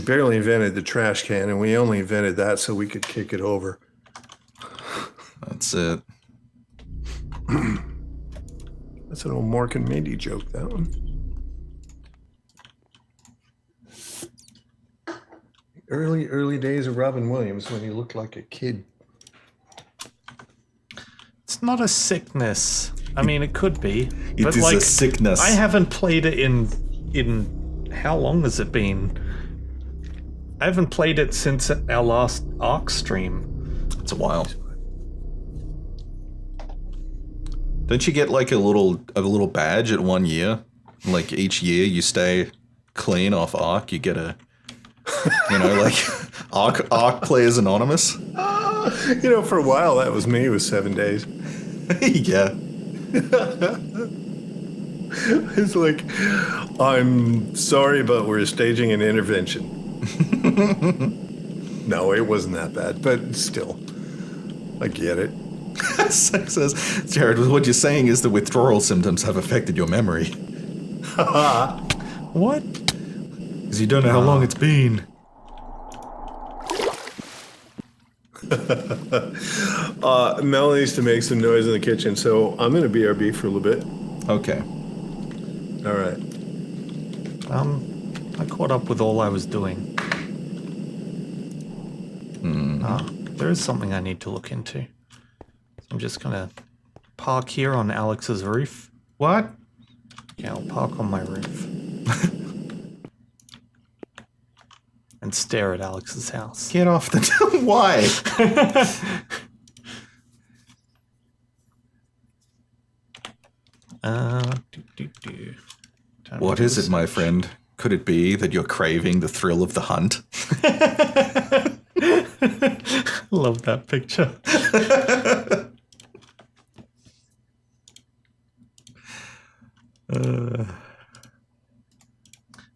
barely invented the trash can, and we only invented that so we could kick it over. That's it. That's an old Mork and Mindy joke, that one. Early days of Robin Williams when he looked like a kid. It's not a sickness. I mean, it could be. It but is like, a sickness. I haven't played it in how long has it been? I haven't played it since our last Ark stream. It's a while. Don't you get like a little badge at 1 year? Like each year you stay clean off Ark, you get a, you know, like Ark Players Anonymous. You know, for a while that was me. It was 7 days. Yeah. It's like, I'm sorry, but we're staging an intervention. No, it wasn't that bad, but still, I get it. Sex says, Jared, what you're saying is the withdrawal symptoms have affected your memory. What? Because you don't know how long it's been. Mel needs to make some noise in the kitchen, so I'm going to BRB for a little bit. Okay. All right. I caught up with all I was doing. There is something I need to look into. I'm just gonna park here on Alex's roof. What? Yeah, I'll park on my roof. And stare at Alex's house. Get off the... Why? What is it, my friend? Could it be that you're craving the thrill of the hunt? Love that picture.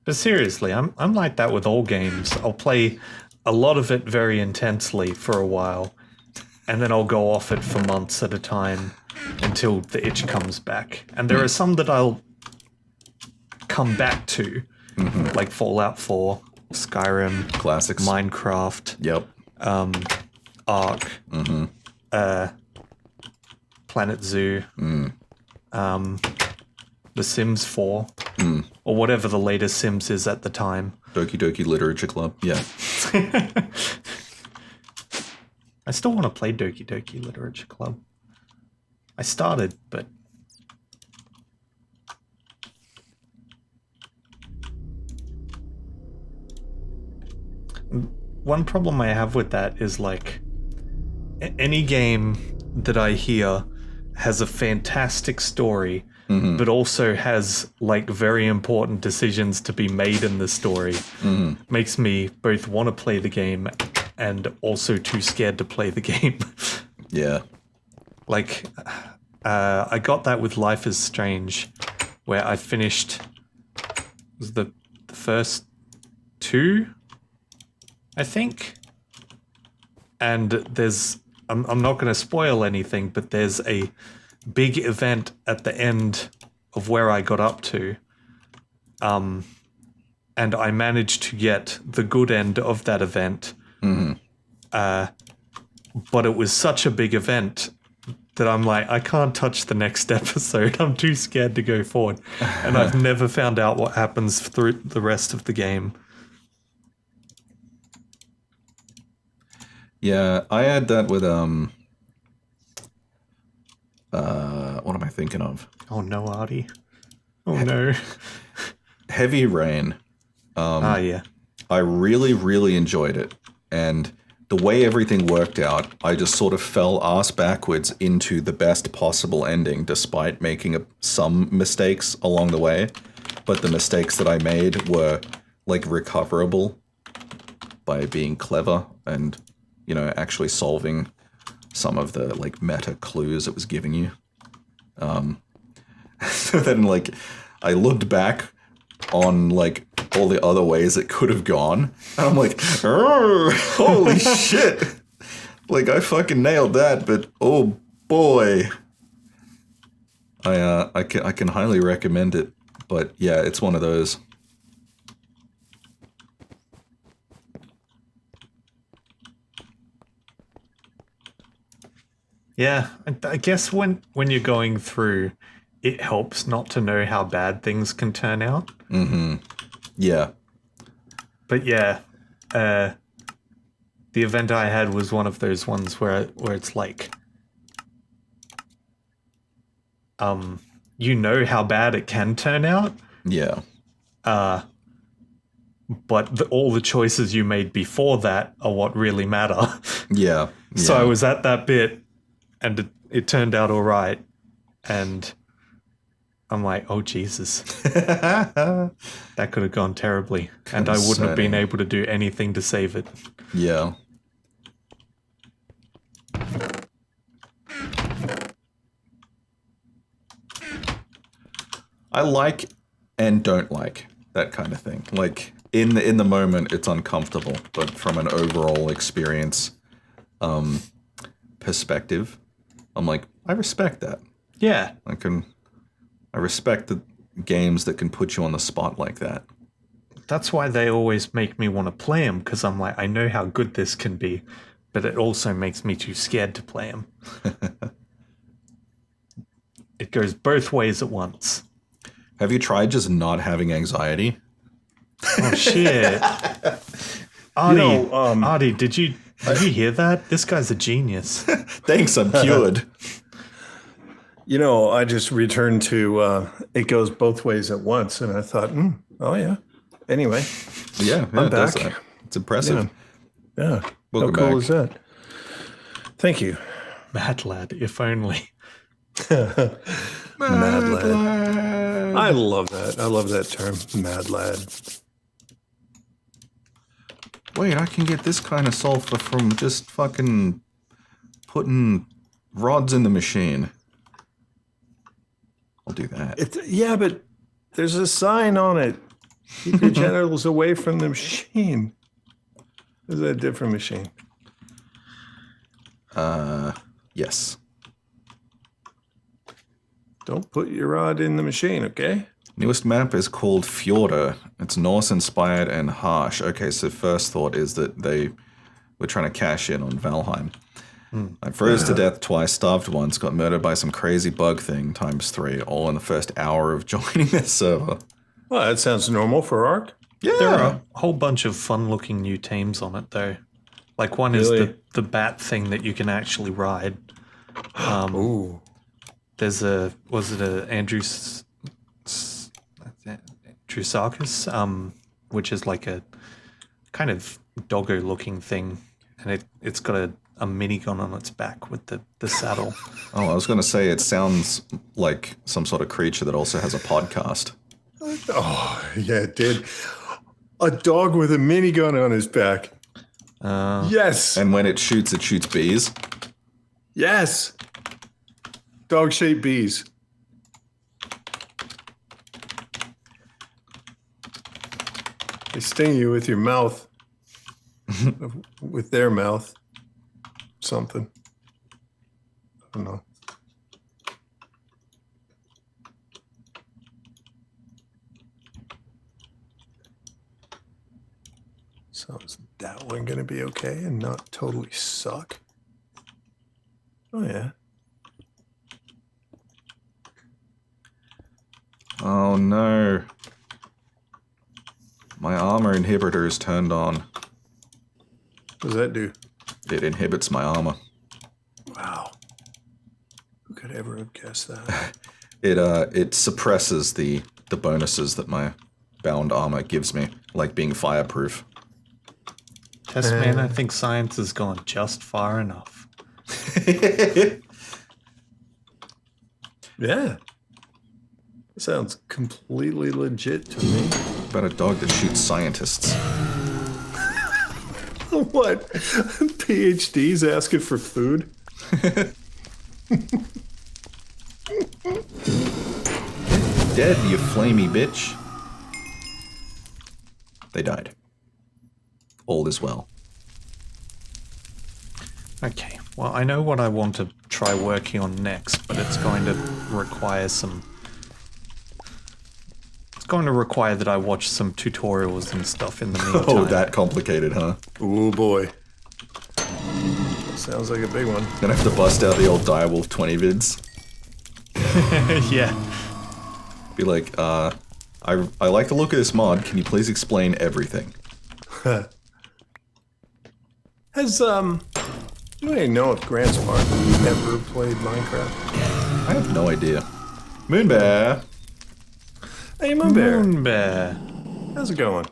But seriously, I'm like that with all games. I'll play a lot of it very intensely for a while, and then I'll go off it for months at a time until the itch comes back. And there are some that I'll come back to, like Fallout 4, Skyrim, Classics. Minecraft, Yep. Ark, Planet Zoo, The Sims 4, or whatever the latest Sims is at the time. Doki Doki Literature Club. Yeah. I still want to play Doki Doki Literature Club. I started, but... One problem I have with that is, like, any game that I hear has a fantastic story, but also has, like, very important decisions to be made in the story. Makes me both want to play the game and also too scared to play the game. Yeah. Like, I got that with Life is Strange, where I finished was the first 2, I think. And there's, I'm not going to spoil anything, but there's a big event at the end of where I got up to. And I managed to get the good end of that event. But it was such a big event that I'm like, I can't touch the next episode. I'm too scared to go forward. And I've never found out what happens through the rest of the game. Yeah, I had that with what am I thinking of? Oh no, Artie. Oh no. Heavy Rain. Yeah. I really, really enjoyed it. And the way everything worked out, I just sort of fell ass backwards into the best possible ending, despite making some mistakes along the way. But the mistakes that I made were, like, recoverable by being clever and, you know, actually solving some of the, like, meta clues it was giving you. So then, like, I looked back on, like, all the other ways it could have gone, and I'm like, holy shit! Like, I fucking nailed that, but oh boy. I can highly recommend it, but yeah, it's one of those. Yeah, I guess when you're going through, it helps not to know how bad things can turn out. Yeah. But yeah, the event I had was one of those ones where it's like, you know how bad it can turn out, Yeah. but all the choices you made before that are what really matter. Yeah. So I was at that bit, and it turned out all right, and I'm like, oh Jesus, that could have gone terribly, and I wouldn't have been able to do anything to save it. Yeah. I like and don't like that kind of thing. Like, in the moment, it's uncomfortable, but from an overall experience perspective, I'm like, I respect that. Yeah, I respect the games that can put you on the spot like that. that's why they always make me want to play them, because I'm like, I know how good this can be, but it also makes me too scared to play them. It goes both ways at once. Have you tried just not having anxiety? Oh shit. Artie, Artie, did you hear that? This guy's a genius. Thanks, I'm cured. You know, I just returned to it goes both ways at once, and I thought, oh yeah. Anyway, Yeah, I'm it does back. that. It's impressive. Yeah. Welcome How cool back. is that? Thank you. Mad lad, if only. Mad lad. I love that. I love that term, mad lad. Wait, I can get this kind of sulfur from just fucking putting rods in the machine. I'll do that. Yeah, but there's a sign on it. Keep your genitals away from the machine. Is that a different machine? Yes. Don't put your rod in the machine, okay? Newest map is called Fjordur. It's Norse-inspired and harsh. Okay, so first thought is that they were trying to cash in on Valheim. I froze to death twice, starved once, got murdered by some crazy bug thing ×3, all in the first hour of joining this server. Well, that sounds normal for Ark. Yeah. There are a whole bunch of fun-looking new teams on it, though. Like one is Really? the bat thing that you can actually ride. Ooh. There's Andrew Sarkis, which is like a kind of doggo-looking thing, and it's got a minigun on its back with the saddle. Oh, I was going to say it sounds like some sort of creature that also has a podcast. Oh, yeah, it did. A dog with a minigun on his back. Yes. And when it shoots bees. Yes. Dog-shaped bees. They sting you with your mouth. With their mouth. Something. I don't know. So is that one going to be okay and not totally suck? Oh, yeah. Oh no. My armor inhibitor is turned on. What does that do? It inhibits my armor. Wow. Who could ever have guessed that? It suppresses the bonuses that my bound armor gives me, like being fireproof. Testman, I think science has gone just far enough. Yeah. Sounds completely legit to me. About a dog that shoots scientists. What? PhDs asking for food? Dead, you flamey bitch. They died. All is well. Okay, well, I know what I want to try working on next, but it's going to require some... It's going to require that I watch some tutorials and stuff in the meantime. Oh, that complicated, huh? Oh boy. Sounds like a big one. Gonna have to bust out the old Direwolf 20 vids. Yeah. Be like, I like the look of this mod. Can you please explain everything? Has, do I know if Grant Spartan ever played Minecraft? I have no idea. Moonbear! Hey, Moonbear. Moonbear. How's it going?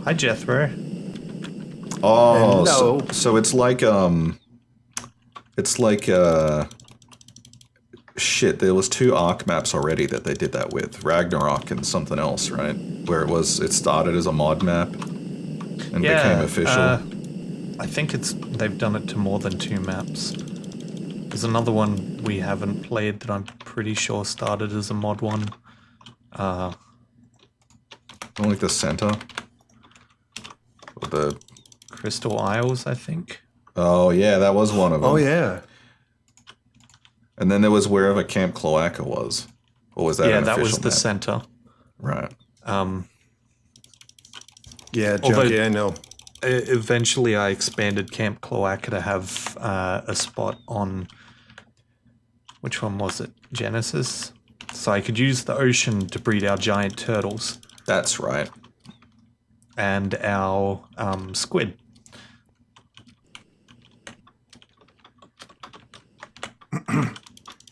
Hi, Jethro. Oh, Hello. so it's like, shit, there was 2 Ark maps already that they did that with. Ragnarok and something else, right? Where it started as a mod map and became official. I think they've done it to more than 2 maps. There's another one we haven't played that I'm pretty sure started as a mod one. I like the center. Or the... Crystal Isles, I think. Oh, yeah, that was one of them. Oh, yeah. And then there was wherever Camp Cloaca was. Or was that Yeah, an that was official the map? center. Right. Yeah, Although- Junkie, I know. Eventually, I expanded Camp Cloaca to have a spot on... Which one was it? Genesis? So I could use the ocean to breed our giant turtles That's right. and our squid.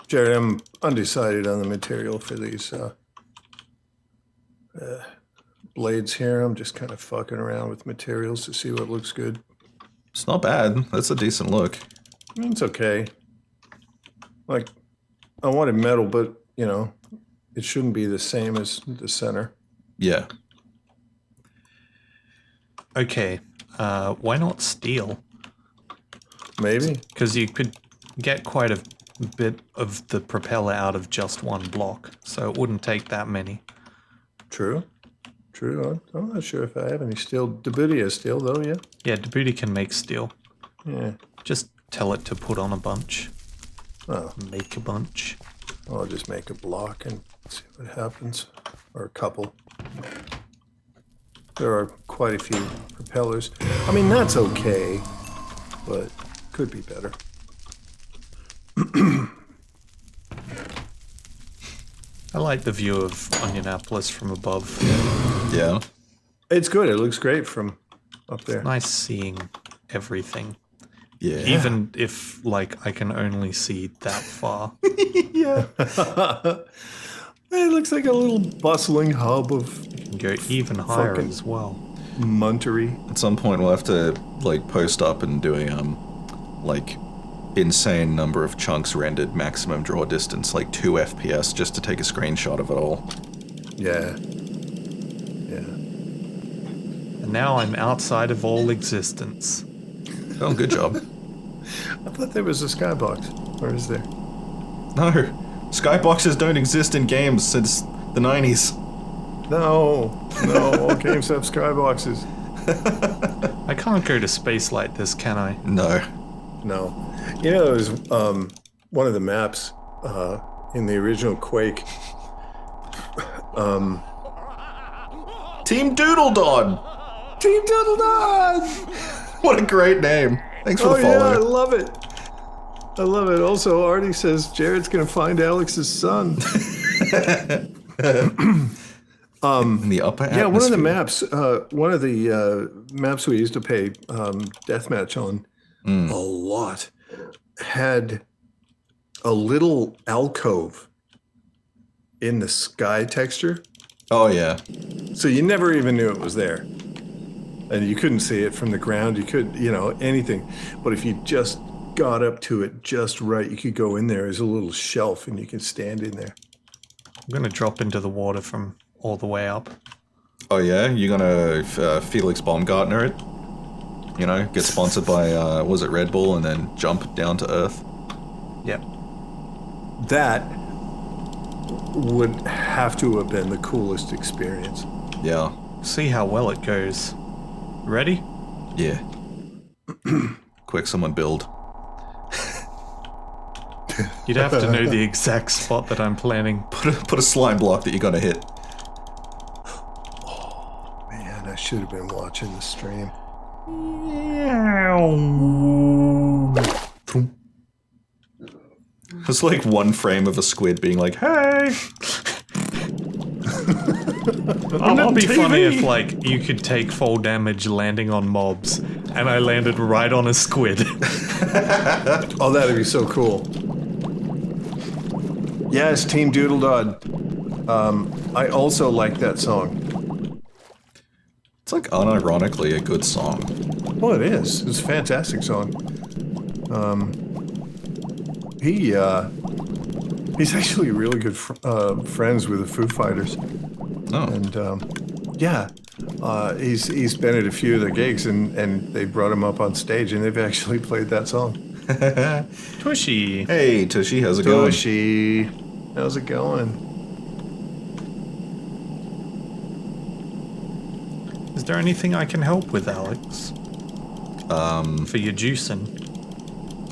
Jared, I'm undecided on the material for these blades here. I'm just kind of fucking around with materials to see what looks good. It's not bad. That's a decent look. I mean, it's okay. Like, I wanted metal, but, you know, it shouldn't be the same as the center. Yeah. Okay, why not steel? Maybe. Because you could get quite a bit of the propeller out of just one block, so it wouldn't take that many. True. True. I'm not sure if I have any steel. Djibouti has steel, though, yeah? Yeah, Djibouti can make steel. Yeah. Just tell it to put on a bunch. Oh, Make a bunch. I'll just make a block and see what happens. Or a couple. There are quite a few propellers. I mean, that's okay, but could be better. I like the view of Onionopolis from above. Yeah. It's good. It looks great from up there. Nice seeing everything. Yeah. Even if, like, I can only see that far. Yeah. It looks like a little bustling hub of You can go even higher Fucking- as well. Monterey. At some point, we'll have to like post up and do a like insane number of chunks rendered maximum draw distance, like 2 FPS, just to take a screenshot of it all. Yeah. Yeah. And now I'm outside of all existence. Oh, good job. I thought there was a skybox. Or is there? No, skyboxes don't exist in games since the 90s. No. All games have skyboxes. I can't go to space like this, can I? No. No. You know, it was one of the maps in the original Quake. Team Doodledon! Team Doodledon! What a great name. Thanks for the Yeah, I follow. love it. I love it. Also, Artie says Jared's going to find Alex's son. In the upper Yeah, one of the atmosphere. maps we used to play deathmatch on a lot had a little alcove in the sky texture, Oh, yeah. so you never even knew it was there, and you couldn't see it from the ground. You could, anything, but if you just got up to it just right, you could go in there as a little shelf, and you can stand in there. I'm going to drop into the water from all the way up. Oh, yeah? You're gonna Felix Baumgartner it? You know, get sponsored by, was it Red Bull, and then jump down to Earth? Yep. That would have to have been the coolest experience. Yeah. See how well it goes. Ready? Yeah. Quick, someone build. You'd have to know the exact spot that I'm planning. Put a slime block that you're gonna hit. Man, I should have been watching the stream. It's like one frame of a squid being like, hey! It'd be funny if, like, you could take fall damage landing on mobs, and I landed right on a squid. Oh, that'd be so cool. Yes, Team Doodledod. I also like that song. It's like unironically a good song. Well, it is. It's a fantastic song. He's actually really good friends with the Foo Fighters. Oh. And he's been at a few of their gigs, and they brought him up on stage, and they've actually played that song. Tushy. Hey, Tushy, how's it going? Toshi, how's it going? Is there anything I can help with, Alex? For your juicing.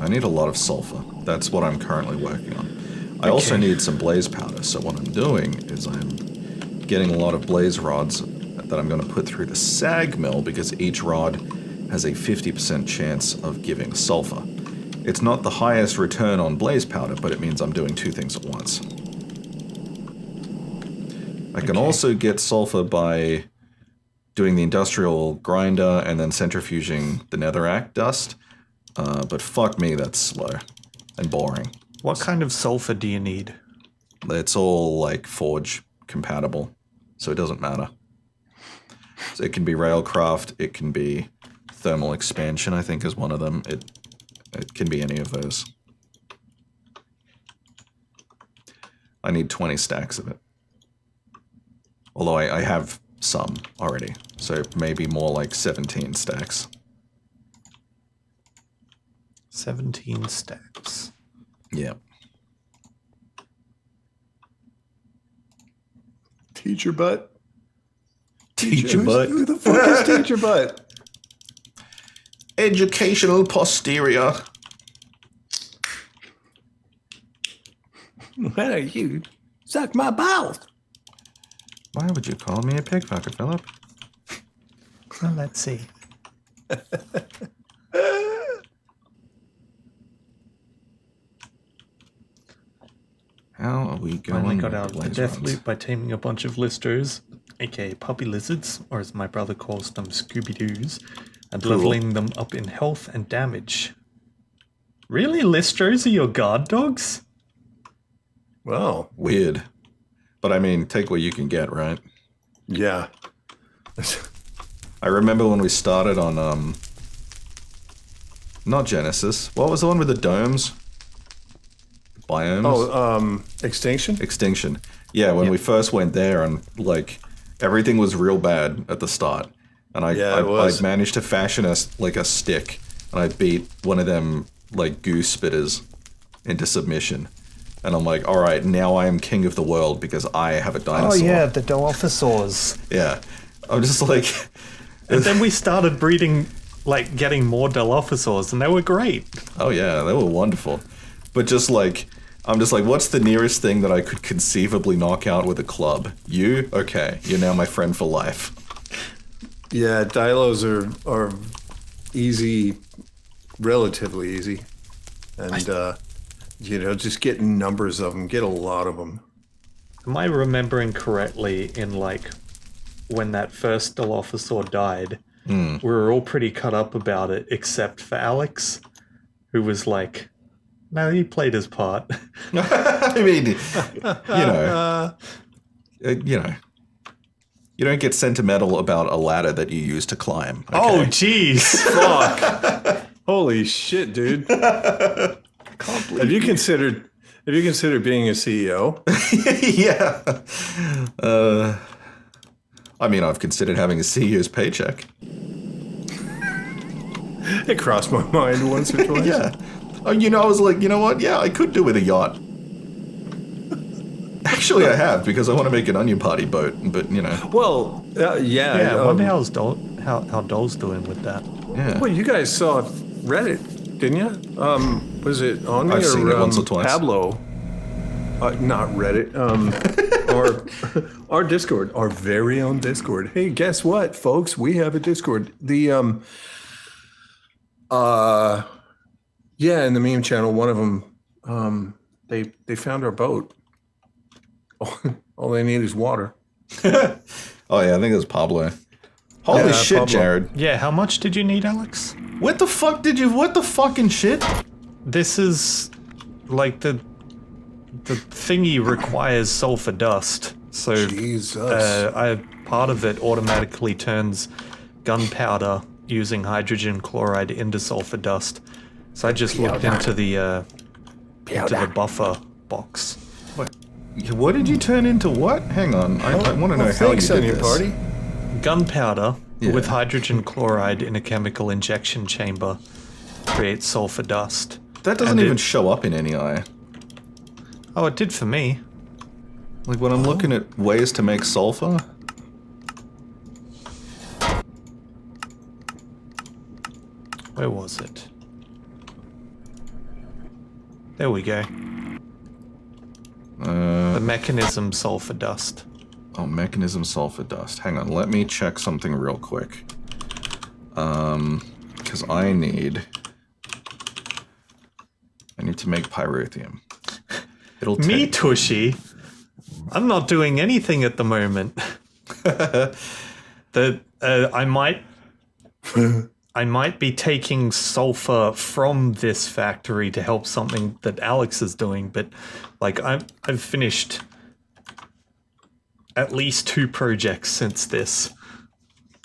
I need a lot of sulfur. That's what I'm currently working on. I also need some blaze powder, so what I'm doing is I'm getting a lot of blaze rods that I'm going to put through the sag mill, because each rod has a 50% chance of giving sulfur. It's not the highest return on blaze powder, but it means I'm doing two things at once. I can also get sulfur by doing the industrial grinder and then centrifuging the netherrack dust, but fuck me, that's slow and boring. What kind of sulfur do you need? It's all like forge compatible, so it doesn't matter. So it can be railcraft, it can be thermal expansion, I think is one of them. It can be any of those. I need 20 stacks of it. Although I have some already, so maybe more like 17 stacks. 17 stacks. Yeah. Teacher butt. Teacher butt. Who the fuck is teacher butt? Educational posterior. Well, you suck my balls. Why would you call me a pickpocket, Philip? Well, let's see. How are we going? Finally got with out of the blaze death runs? loop by taming a bunch of listers, aka puppy lizards, or as my brother calls them, Scooby-Doos, and leveling them up in health and damage. Really? Listers are your guard dogs? Well, Weird. But I mean, take what you can get, right? yeah. I remember when we started on, not Genesis. What was the one with the domes? Biomes? Oh, Extinction? Extinction. Yeah, when we first went there and, like, everything was real bad at the start. And Yeah, it was. I managed to fashion a stick, and I beat one of them, like, goose spitters into submission. And I'm like, all right, now I am king of the world because I have a Oh dinosaur. yeah, the Dilophosaurs. Yeah. I'm just like, And then we started breeding, like, getting more Dilophosaurs, and they were great. oh yeah, they were wonderful. But just like, I'm just like, what's the nearest thing that I could conceivably knock out with a club? You? Okay, you're now my friend for life. Yeah, Dilos are easy, relatively easy. And, just getting numbers of them, get a lot of them. Am I remembering correctly in, like, when that first Dilophosaur died, we were all pretty cut up about it, except for Alex, who was like, no, he played his part. I mean, you don't get sentimental about a ladder that you use to climb. Okay? Oh, jeez. Fuck! Holy shit, dude! Have you considered being a CEO? Yeah. I mean, I've considered having a CEO's paycheck. It crossed my mind once or twice. Yeah. Oh, I was like, you know what? Yeah, I could do with a yacht. Actually, I have, because I want to make an Onion Party boat, but, Well, yeah. Yeah, I wonder how Doll's doing with that. yeah. Well, you guys saw Reddit, didn't you? Was it on I've seen it once or twice. Pablo? Not Reddit. Our Discord, our very own Discord. Hey, guess what, folks? We have a Discord. The yeah, in the meme channel, one of them, they found our boat. All they need is water. Oh, yeah, I think it was Pablo. Holy Yeah, shit, Pablo. Jared. Yeah, how much did you need, Alex? What the fucking shit? This is, like, the thingy requires sulfur dust. So Jesus. part of it automatically turns gunpowder using hydrogen chloride into sulfur dust. So I just looked into the buffer box. What did you turn into what? Hang on, I want to know how you Thanks, did Onion this. Party. Gunpowder Yeah. with hydrogen chloride in a chemical injection chamber creates sulfur dust. That doesn't And even it- show up in any eye. Oh, it did for me. Like when I'm looking at ways to make sulfur. Where was it? There we go. The mechanism sulfur dust. Oh, mechanism sulfur dust. Hang on, let me check something real quick. Because I need to make pyrotheum. It'll Me, take... Tushy. I'm not doing anything at the moment. I might be taking sulfur from this factory to help something that Alex is doing, but like I've finished at least 2 projects since this.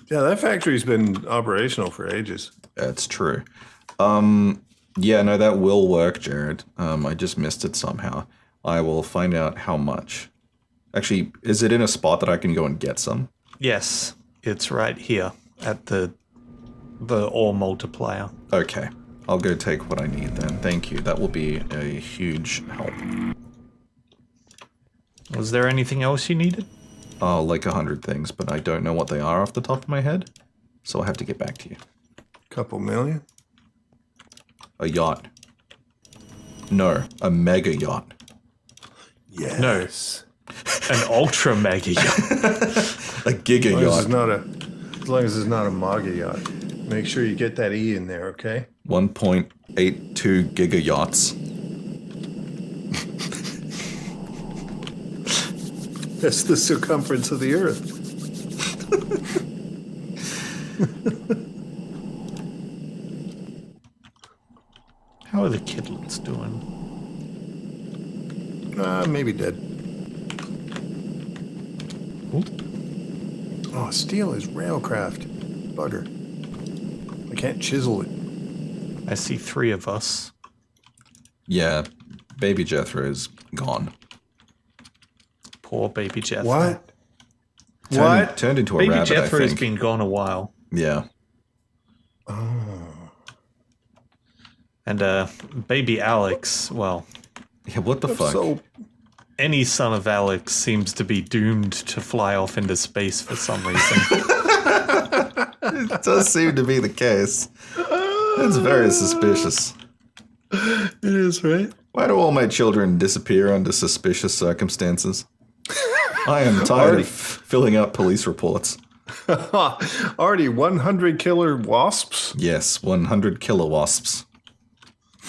Yeah, that factory's been operational for ages. That's true. Yeah, no, that will work, Jared. I just missed it somehow. I will find out how much. Actually, is it in a spot that I can go and get some? Yes, it's right here at the ore multiplier. Okay. I'll go take what I need then. Thank you. That will be a huge help. Was there anything else you needed? Oh, like 100 things, but I don't know what they are off the top of my head. So I'll have to get back to you. Couple million. A yacht. No, a mega yacht. Yes. An ultra mega yacht. A giga This is yacht. not long as it's not a MAGA yacht. Make sure you get that E in there, okay? 1.82 gigayachts. That's the circumference of the Earth. How are the kidlets doing? Maybe dead. Ooh. Oh, steel is railcraft. Bugger. I can't chisel it. I see 3 of us. Yeah, baby Jethro's gone. Poor baby Jethro. What? Turned into a Baby rabbit, I Jethro's think. been gone a while. Yeah. And baby Alex, well, Yeah, what the fuck? So any son of Alex seems to be doomed to fly off into space for some reason. It does seem to be the case. It's very suspicious. it is, right? Why do all my children disappear under suspicious circumstances? I am tired of filling out police reports. Already 100 killer wasps? Yes, 100 killer wasps.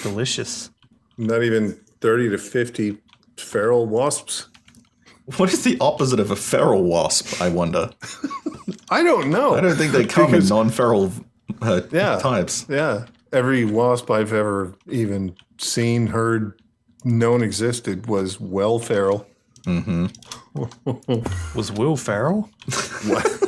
Delicious. Not even 30 to 50 feral wasps? What is the opposite of a feral wasp, I wonder? I don't know. I don't think they come in non-feral types. Yeah. Every wasp I've ever even seen, heard, known existed was well feral. Mm-hmm. Was Will Ferrell? What?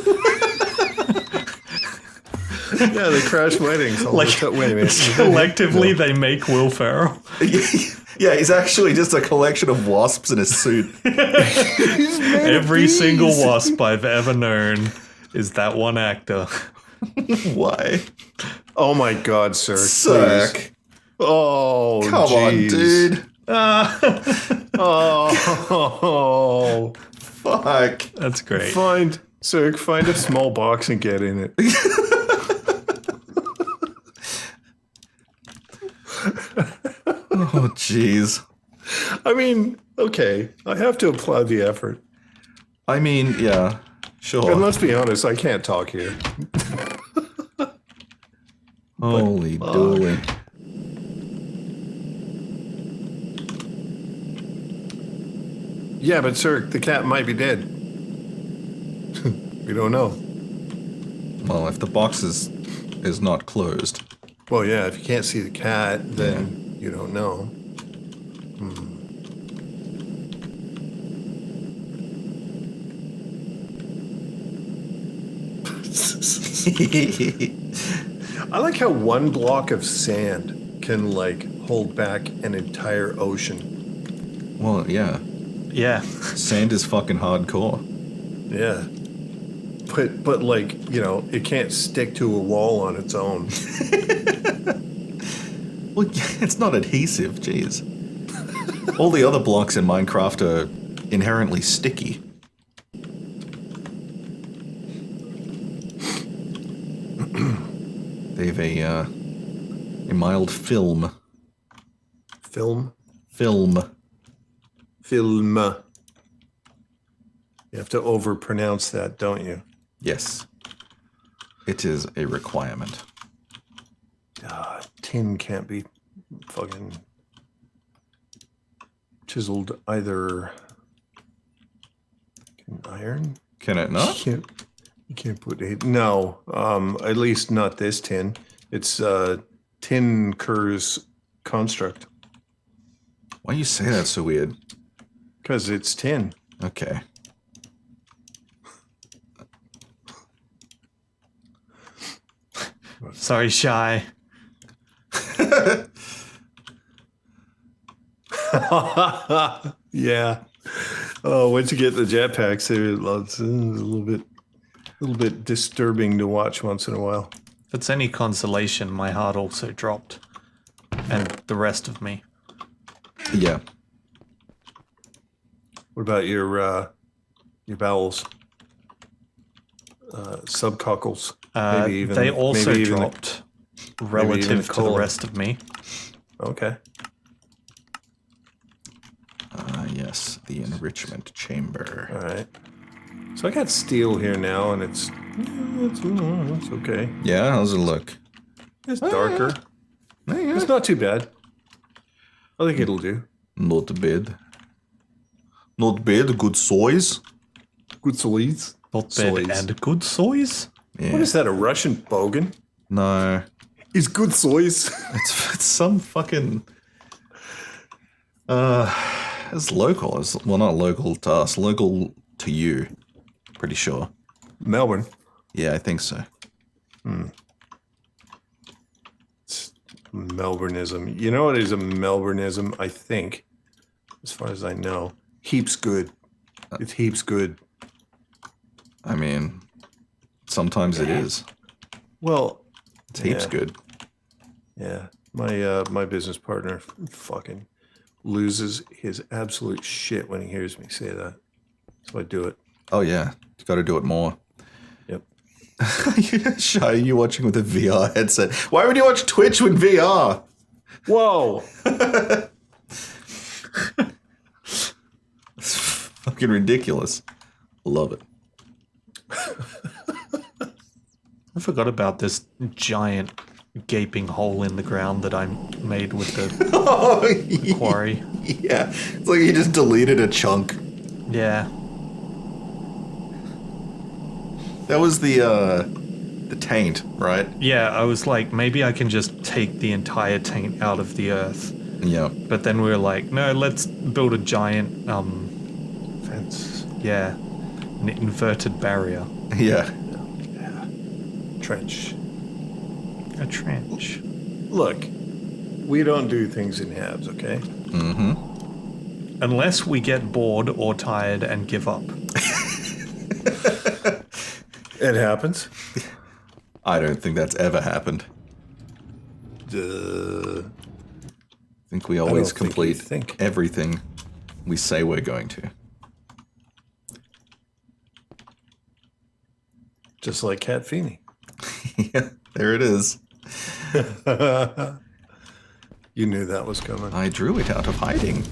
Yeah, they crash weddings. Wait a minute. Collectively, they make Will Ferrell. Yeah, he's actually just a collection of wasps in a suit. Every single wasp I've ever known is that one actor. Why? Oh my God, sir. Sick. Please. Oh, Come on, jeez. dude. Oh, Fuck. That's great. find a small box and get in it. Oh, jeez. I mean, okay, I have to applaud the effort. I mean, yeah, sure. And let's be honest, I can't talk here. Holy dooly. Yeah, but sir, the cat might be dead. We don't know. Well, if the box is not closed. Well, yeah, if you can't see the cat, then you don't know. I like how one block of sand can like hold back an entire ocean. Well, yeah. Yeah. Sand is fucking hardcore. Yeah. But like, you know, it can't stick to a wall on its own. Well, it's not adhesive, jeez. All the other blocks in Minecraft are inherently sticky. They have a mild film. Film? Film. Film. You have to overpronounce that, don't you? Yes. It is a requirement. Tin can't be fucking chiseled either. Can iron? Can it not? You can't put it. No, at least not this tin. It's Tin Kerr's construct. Why you say that so weird? Because it's tin. Okay. Sorry, Shy. Yeah. Oh, once you get the jetpacks, it's a little bit disturbing to watch once in a while. If it's any consolation, my heart also dropped. And the rest of me. Yeah. What about your bowels? Subcockles. They also maybe even dropped relative to the colon. rest of me. Okay. Yes, the enrichment chamber. All right. So I got steel here now, and it's It's okay. Yeah, how's it look? It's darker. Yeah. It's not too bad. I think it'll do. Not bad. Not bad, good size. Good size. Not bad and good size. Yeah. What is that, a Russian bogan? No. Is good size. It's some fucking... It's local. It's, well, not local to us. Local to you. Pretty sure. Melbourne. Yeah, I think so. It's Melbourneism. You know what is a Melbourneism, I think, as far as I know? Heaps good. It's heaps good. I mean, sometimes it is. Well, It's heaps yeah. good. Yeah. My business partner fucking loses his absolute shit when he hears me say that. So I do it. Oh, yeah. You got to do it more. Yep. Shy, are you watching with a VR headset? Why would you watch Twitch with VR? Whoa. It's fucking ridiculous. Love it. I forgot about this giant gaping hole in the ground that I made with the Oh, quarry. yeah. It's like you just deleted a chunk. Yeah. That was the taint, right? Yeah, I was like, maybe I can just take the entire taint out of the earth. Yeah. But then we were like, no, let's build a giant, Fence. yeah, an inverted barrier. Yeah. Trench. A trench. Look, we don't do things in halves, okay? Mm-hmm. Unless we get bored or tired and give up. It happens. I don't think that's ever happened. Duh. I think we always think you complete think. everything we say we're going to. Just like Cat Feeney. Yeah, there it is. You knew that was coming. I drew it out of hiding.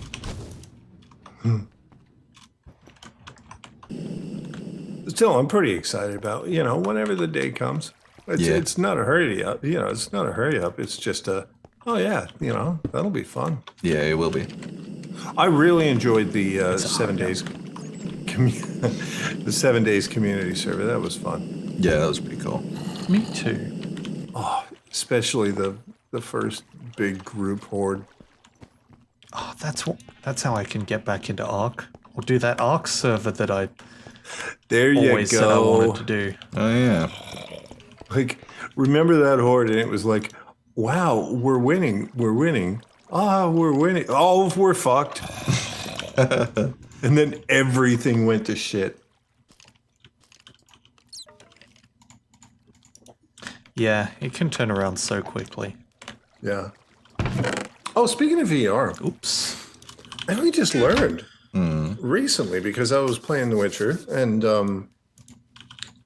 Still, I'm pretty excited about, whenever the day comes. Yeah. It's not a hurry up. It's not a hurry up. It's just oh yeah, that'll be fun. Yeah, it will be. I really enjoyed the 7 days, the 7 days community server. That was fun. Yeah, that was pretty cool. Me too. Especially the first big group horde. Oh, that's how I can get back into Ark. Or do that Ark server that I There you always said I wanted to go. do. Oh, yeah. Like, remember that horde, and it was like, wow, we're winning. We're winning. We're winning. Oh, we're fucked. And then everything went to shit. Yeah, it can turn around so quickly. Yeah. Oh, speaking of VR, Oops. I only just learned recently because I was playing The Witcher, and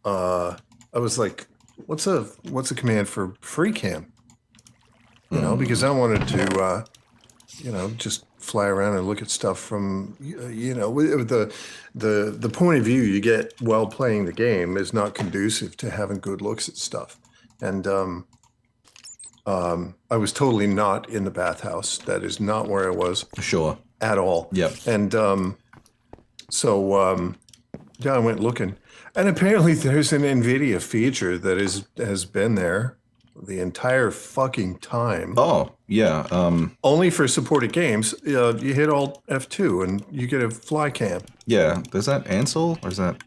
I was like, "What's a command for free cam?" Because I wanted to, just fly around and look at stuff from, with the point of view you get while playing the game is not conducive to having good looks at stuff, and I was totally not in the bathhouse. That is not where I was Sure. at all. Yep. And yeah, I went looking, and apparently there's an NVIDIA feature that has been there the entire fucking time. Oh, yeah. Only for supported games. You hit Alt F2 and you get a fly cam. Yeah. Is that Ansel or is that?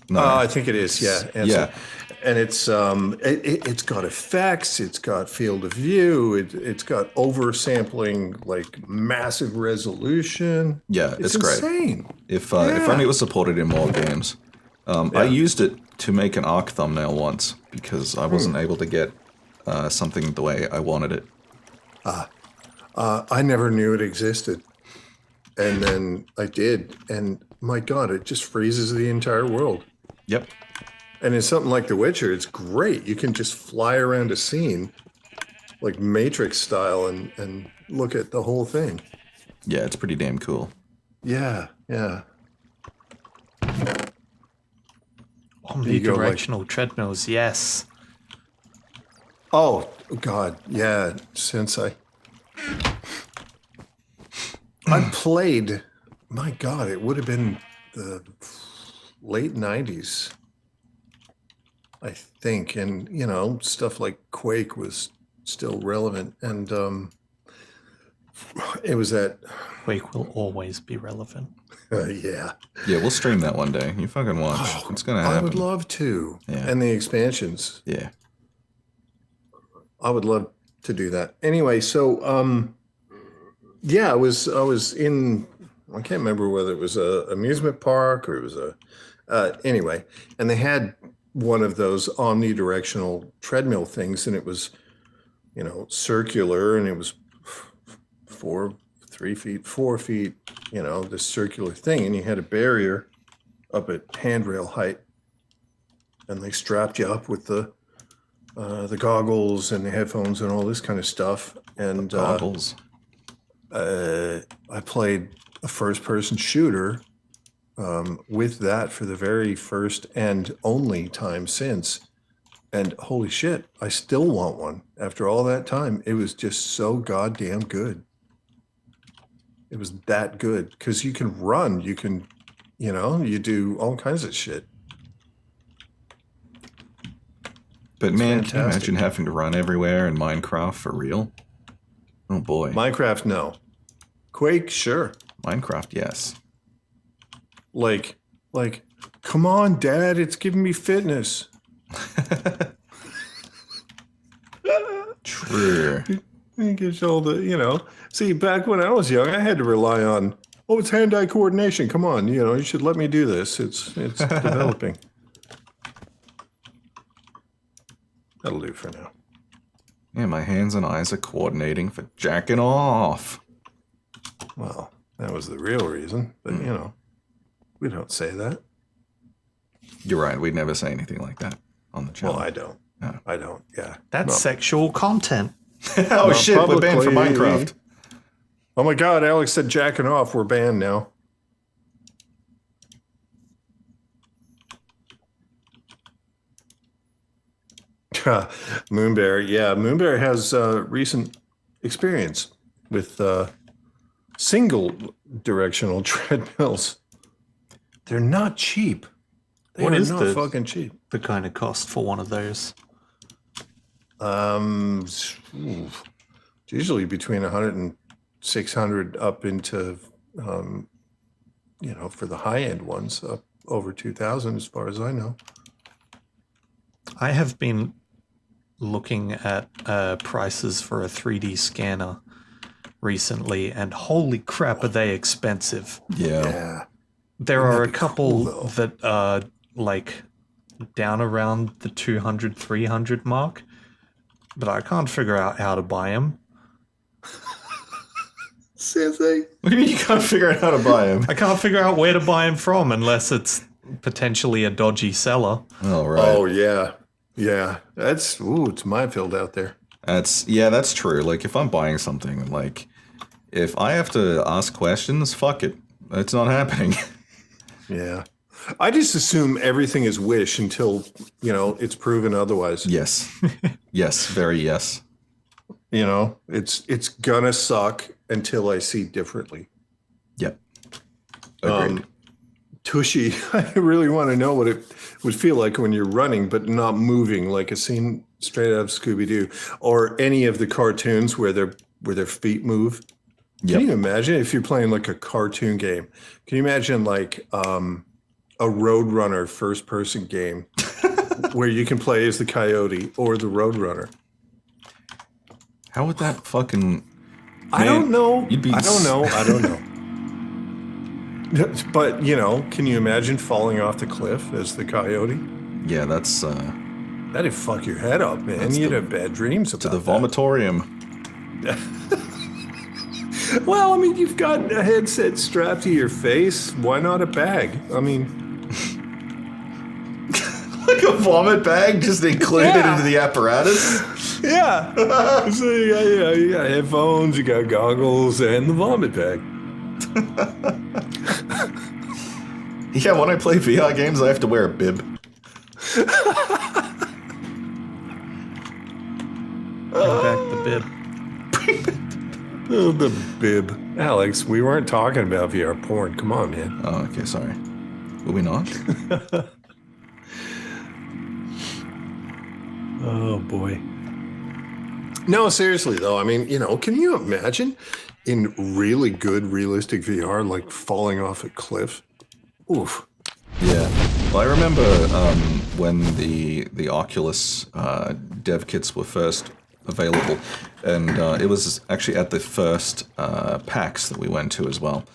No. I think it is. Yeah. And Yeah. and it's it's got effects. It's got field of view. It's got oversampling, like massive resolution. Yeah, it's great. insane. If Yeah. only it was supported in more games. I used it to make an Arc thumbnail once because I wasn't able to get something the way I wanted it. I never knew it existed, and then I did, and my God, it just freezes the entire world. Yep. And in something like The Witcher, it's great. You can just fly around a scene, like Matrix style, and look at the whole thing. Yeah, it's pretty damn cool. Yeah, yeah. Omnidirectional treadmills, yes. Oh God, yeah. Since I played, my God, it would have been the late '90s, I think, and stuff like Quake was still relevant, and it was that. Quake will always be relevant. Yeah. Yeah, we'll stream that one day. You fucking watch. It's gonna happen. I would love to. Yeah. And the expansions. Yeah. I would love to do that. Anyway, so yeah, I was in, I can't remember whether it was a amusement park or it was anyway, and they had one of those omnidirectional treadmill things, and it was, circular, and it was 4 feet, this circular thing, and you had a barrier up at handrail height, and they strapped you up with the goggles and the headphones and all this kind of stuff. And Goggles. I played a first-person shooter with that for the very first and only time since. And holy shit, I still want one after all that time. It was just so goddamn good. It was that good because you can run, you can, you do all kinds of shit. But man, can you fantastic. imagine having to run everywhere in Minecraft for real? Oh boy. Minecraft, no. Quake, sure. Minecraft, yes. Like, come on, Dad, it's giving me fitness. True. It gives you all the, See, back when I was young, I had to rely on, it's hand-eye coordination. Come on, you should let me do this. It's developing. That'll do for now. Yeah, my hands and eyes are coordinating for jacking off. Well, that was the real reason, but we don't say that. You're right, we'd never say anything like that on the channel. Well, I don't. No. I don't. Yeah. That's Not- sexual content. Oh Not shit, we're banned from publicly. Minecraft. Oh my God, Alex said jacking off. We're banned now. Moonbear, yeah, Moonbear has recent experience with single directional treadmills. They're not cheap. They What are is not the- fucking cheap. The kind of cost for one of those. It's usually between 100 and 600 up into, for the high end ones, up over 2,000 as far as I know. I have been looking at prices for a 3D scanner recently, and holy crap, are they expensive. Yeah. Yeah. There are a be couple cool, though. that are like down around the 200, 300 mark, but I can't figure out how to buy them. Sensei. What do you mean you can't figure out how to buy him? I can't figure out where to buy them from unless it's potentially a dodgy seller. Oh, right. Oh, yeah. Yeah. It's minefield out there. That's true. Like, if I'm buying something, like, if I have to ask questions, fuck it. It's not happening. Yeah. I just assume everything is Wish until, it's proven otherwise. Yes. Yes, very yes. It's gonna suck until I see differently. Yep. Agreed. Tushy, I really want to know what it would feel like when you're running but not moving, like a scene straight out of Scooby-Doo, or any of the cartoons where their feet move. Yep. Can you imagine if you're playing like a cartoon game? Can you imagine like a Roadrunner first-person game where you can play as the coyote or the Roadrunner? How would that fucking... I don't know. you'd be I don't know. But, can you imagine falling off the cliff as the coyote? Yeah, that's That'd fuck your head up, man. That's You'd the- have bad dreams about the that. vomitorium. Well, I mean, you've got a headset strapped to your face. Why not a bag? I mean, Like a vomit bag just included Yeah. into the apparatus? yeah. So you got headphones, you got goggles, and the vomit bag. Yeah, when I play VR games, I have to wear a bib. Bring back the bib. Oh, the bib. Alex, we weren't talking about VR porn. Come on, man. Oh, okay, sorry. Were we not? Oh, boy. No, seriously, though. I mean, can you imagine in really good, realistic VR, like falling off a cliff? Oof. Yeah. Well, I remember when the Oculus dev kits were first available, and it was actually at the first PAX that we went to as well.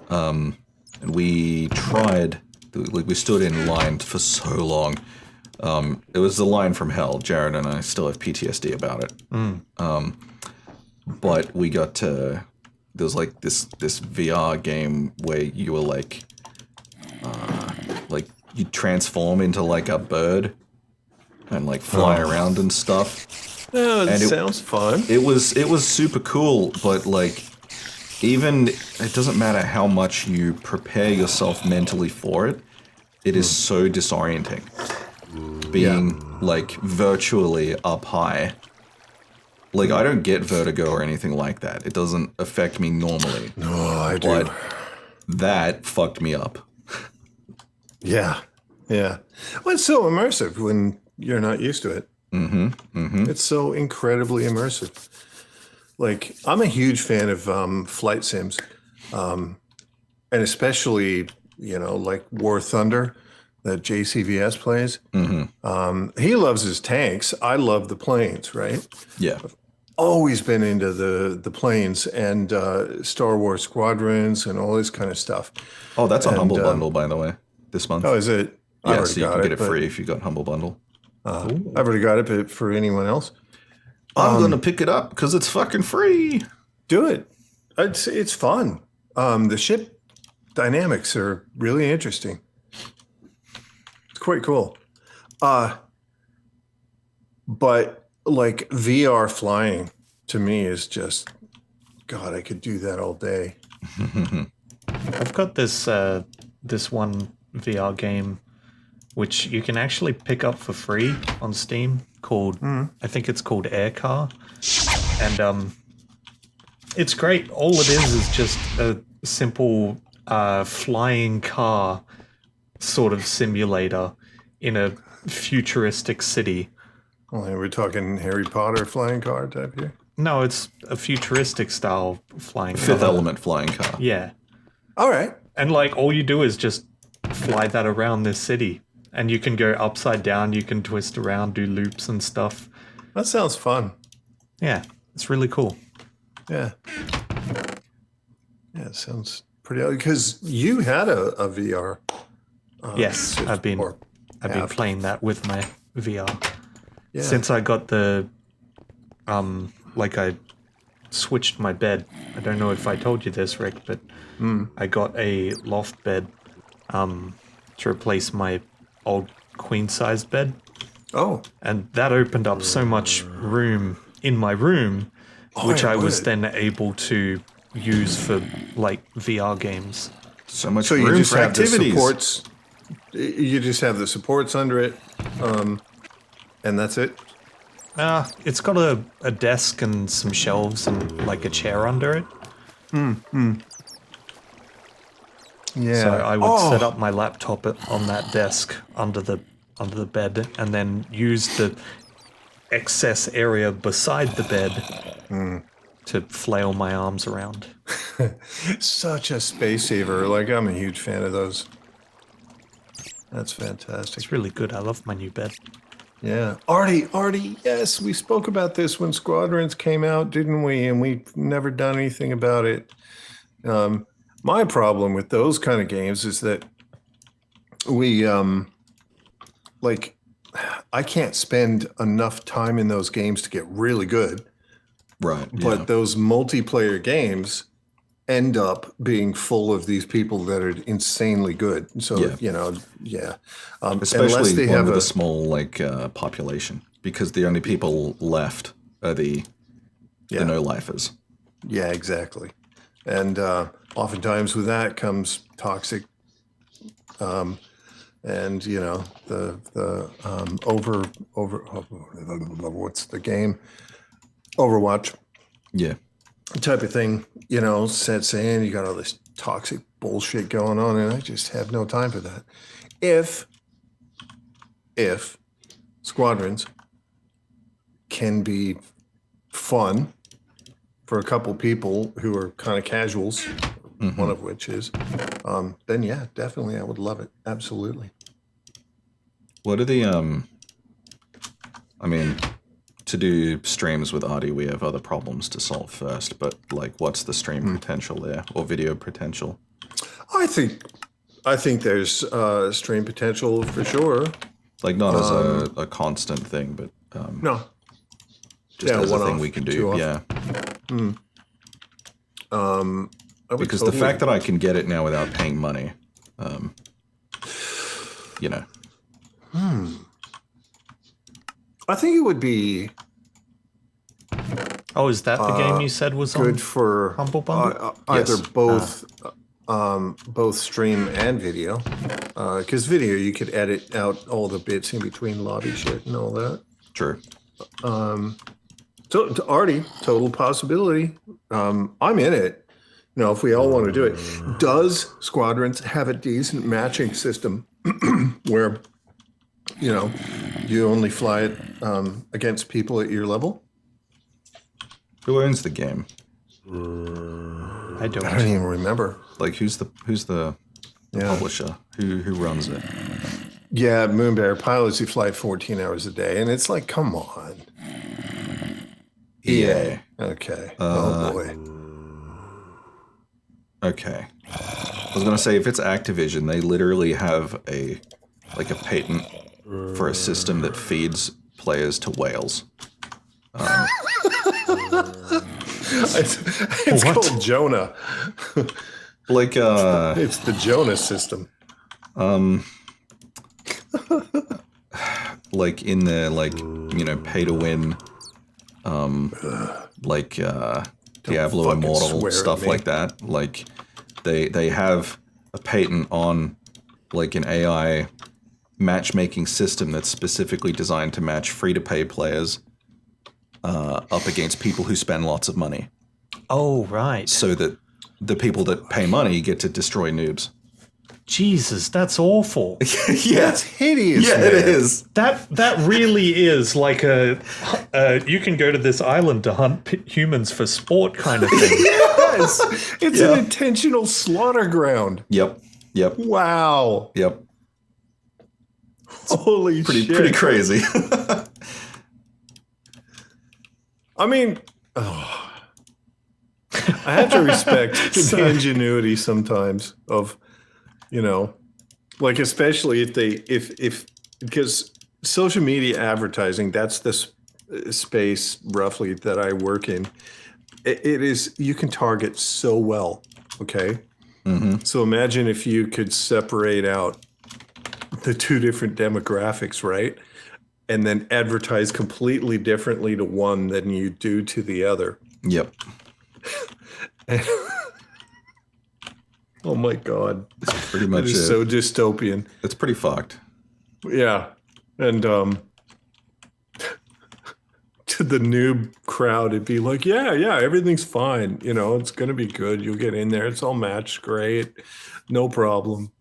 And we tried, we stood in line for so long. It was the line from hell. Jared and I still have PTSD about it. But we got to, there was like this VR game where you were like you transform into like a bird and like fly around and stuff. Oh, And it sounds fun. It was super cool, but like even it doesn't matter how much you prepare yourself mentally for it, it is so disorienting. Being like virtually up high. Like I don't get vertigo or anything like that. It doesn't affect me normally. Oh, I do. But that fucked me up. Yeah. Well, it's so immersive when you're not used to it. It's so incredibly immersive. Like, I'm a huge fan of flight sims, and especially, like War Thunder that JCVS plays. He loves his tanks. I love the planes, right? Yeah. Always been into the planes and Star Wars Squadrons and all this kind of stuff. Oh, that's a Humble Bundle, by the way, this month. Oh, is it? I've Yeah, already so you got can get it but, free if you got Humble Bundle. I've already got it, but for anyone else, I'm gonna pick it up because it's fucking free. do it. It's fun. The ship dynamics are really interesting. It's quite cool. But like VR flying to me is just, God, I could do that all day. I've got this this one VR game which you can actually pick up for free on Steam called I think it's called Air Car. And it's great. All it is just a simple flying car sort of simulator in a futuristic city. Well, we're talking Harry Potter flying car type here. No, it's a futuristic style flying Fifth car. Element flying car. Yeah. All right. And like all you do is just fly that around this city. And you can go upside down, you can twist around, do loops and stuff. That sounds fun. Yeah, it's really cool. Yeah. Yeah, it sounds pretty, because you had a VR. Yes, I've been app. playing that with my VR. Yeah. Since I got the I switched my bed. I don't know if I told you this, Rick, but I got a loft bed to replace my old queen-sized bed. Oh. And that opened up so much room in my room, which I was then able to use for like VR games. So much So room you just for have the activities. supports. You just have the supports under it, and that's it. It's got a desk and some shelves and like a chair under it. Yeah. So I would set up my laptop on that desk under the bed, and then use the excess area beside the bed to flail my arms around. Such a space saver. Like, I'm a huge fan of those. That's fantastic. It's really good. I love my new bed. Yeah. Artie, yes, we spoke about this when Squadrons came out, didn't we? And we've never done anything about it. My problem with those kind of games is that we, I can't spend enough time in those games to get really good. Right. But yeah. those multiplayer games end up being full of these people that are insanely good. So, Yeah. Unless Especially they one have with a small population, because the only people left are the no-lifers. Yeah, exactly. And oftentimes with that comes toxic and the what's the game? Overwatch Yeah. type of thing, sets in. You got all this toxic bullshit going on, and I just have no time for that. If squadrons can be fun for a couple people who are kind of casuals, one of which is, then yeah, definitely I would love it. Absolutely. What are the I mean, to do streams with Artie, we have other problems to solve first, but like what's the stream potential there, or video potential? I think there's stream potential for sure. Like not as a constant thing, but No. just Yeah, as a one-off, thing we can do. two-off. Yeah. I would Because the totally- fact that I can get it now without paying money, I think it would be Oh, is that the game you said was good on? for Humble Bundle? either Yes. both stream and video. Because video, you could edit out all the bits in between lobby shit and all that. true. So, to Artie, total possibility. I'm in it. If we all want to do it. Does Squadrons have a decent matching system where, you only fly it against people at your level? Who owns the game? I I don't don't. even remember. Like who's the Yeah. publisher? Who runs it? Yeah, Moonbear pilots who fly 14 hours a day. And it's like, come on. EA. Okay. Oh, boy. Okay. I was gonna say if it's Activision, they literally have a patent for a system that feeds players to whales. It's called Jonah. Like It's the Jonah system. like in the pay to win Diablo fucking Immortal swear at stuff me. like that. Like they have a patent on like an AI matchmaking system that's specifically designed to match free to pay players up against people who spend lots of money, Oh, right. so that the people that pay money get to destroy noobs. Jesus, that's awful. Yeah, That's hideous. yeah, man. it is. That really is like you can go to this island to hunt humans for sport kind of thing. Yes. It's Yeah. an intentional slaughter ground. Yep. Wow. Yep. Holy shit. Pretty crazy. I mean, I have to respect the ingenuity sometimes of, like especially if because social media advertising, that's the space roughly that I work in. It is, you can target so well. Okay. So imagine if you could separate out the two different demographics, right? And then advertise completely differently to one than you do to the other. Yep. Oh my God. Pretty It much is it. so dystopian. It's pretty fucked. Yeah. And to the noob crowd, it'd be like, yeah, everything's fine. It's going to be good. You'll get in there. It's all matched. Great. No problem.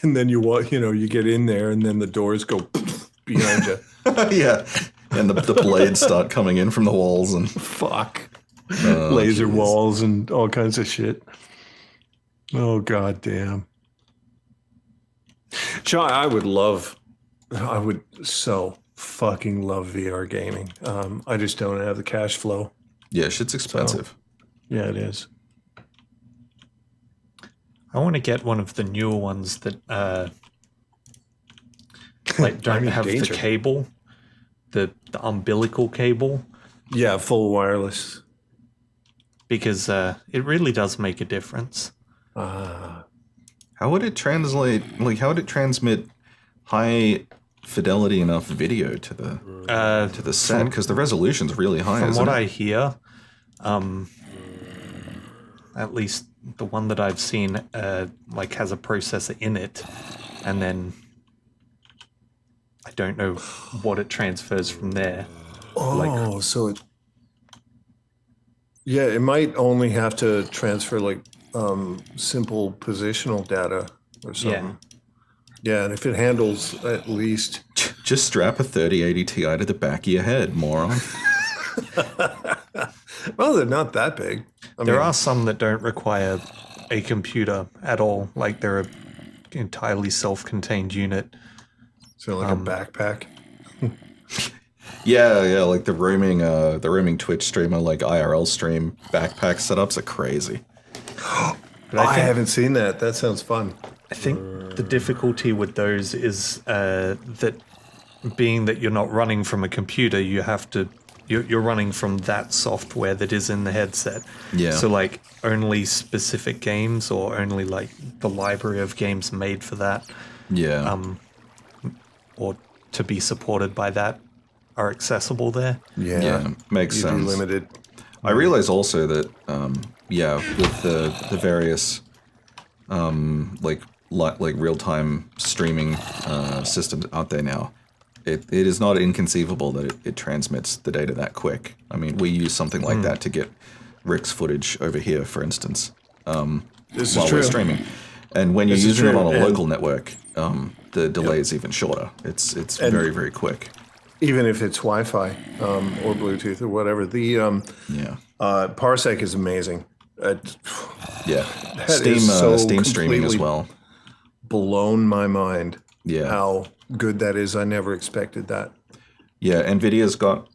And then you get in there and then the doors go behind you. Yeah. And the blades start coming in from the walls and Fuck. Laser jeez. walls and all kinds of shit. Oh, God damn. Sean, I would so fucking love VR gaming. I just don't have the cash flow. yeah, shit's expensive. Yeah, it is. I want to get one of the newer ones that don't I'm in have danger. the cable, the umbilical cable, Yeah, full wireless. because it really does make a difference. How would it translate? Like, how would it transmit high fidelity enough video to the set? Because the resolution's really high. From isn't what it? I hear, at least the one that I've seen, has a processor in it, and then I don't know what it transfers from there. Oh, so it. Yeah, it might only have to transfer like simple positional data or something. Yeah, and if it handles at least. Just strap a 3080 Ti to the back of your head, moron. Well, they're not that big. There are some that don't require a computer at all. Like they're an entirely self-contained unit. So like a backpack. Yeah, like the roaming Twitch streamer, like IRL stream backpack setups are crazy. But I haven't seen that. That sounds fun. I think the difficulty with those is that being that you're not running from a computer, you're running from that software that is in the headset. Yeah. So like only specific games or only like the library of games made for that Yeah. or to be supported by that are accessible there. Yeah, makes You'd sense. be limited. I realize also that, with the various, like real-time streaming systems out there now, it is not inconceivable that it transmits the data that quick. I mean, we use something like that to get Rick's footage over here, for instance, This while is we're true. streaming. And when you're This is using it true, on a and- local network, the delay is even shorter. It's very, very quick. Even if it's Wi-Fi or Bluetooth or whatever, the Yeah. Parsec is amazing. Yeah. That Steam is so Steam streaming as completely well. blown my mind. Yeah. How good that is. I never expected that. Yeah, Nvidia's got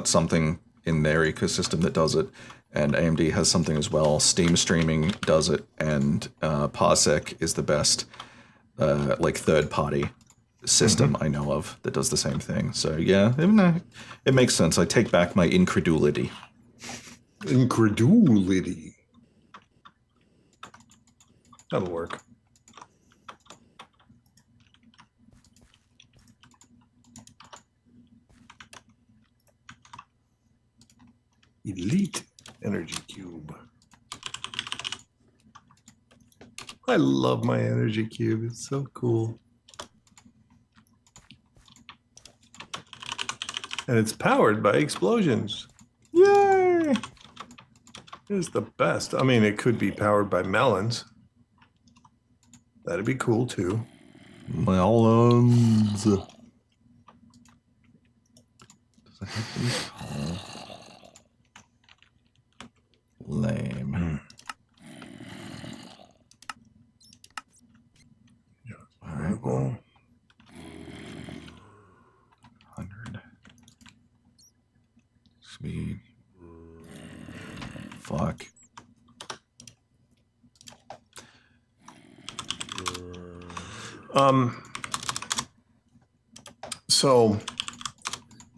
something in their ecosystem that does it, and AMD has something as well. Steam streaming does it, and Parsec is the best like third-party system I know of that does the same thing. So yeah, it makes sense. I take back my incredulity. Incredulity. That'll work. Elite Energy Cube. I love my Energy Cube. It's so cool. And it's powered by explosions. Yay! It's the best. I mean, it could be powered by melons. That'd be cool too. Melons. Does it have to be tall? Lame. All right, well, 100 speed. Fuck. So,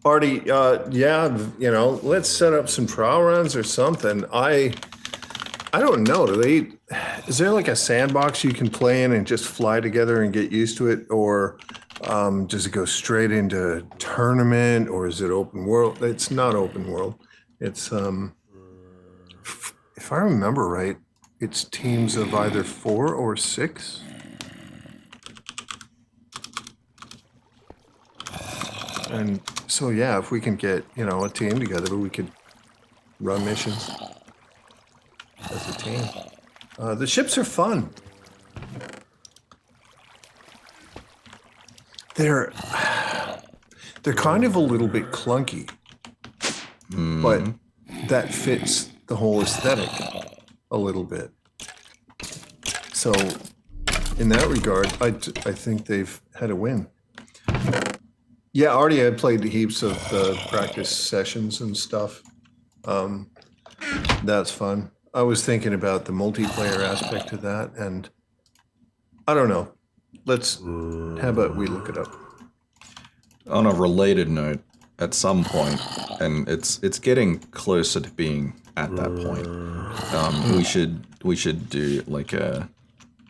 Artie, yeah, let's set up some trial runs or something. I don't know. Is there like a sandbox you can play in and just fly together and get used to it, or does it go straight into tournament, or is it open world? It's not open world. It's if I remember right, it's teams of either 4 or 6. And so, yeah, if we can get, a team together, we could run missions as a team. The ships are fun. They're kind of a little bit clunky, but that fits the whole aesthetic a little bit. So, in that regard, I think they've had a win. Yeah, already I played heaps of the practice sessions and stuff. That's fun. I was thinking about the multiplayer aspect of that, and I don't know. How about we look it up? On a related note, at some point, and it's getting closer to being at that point, we should do like a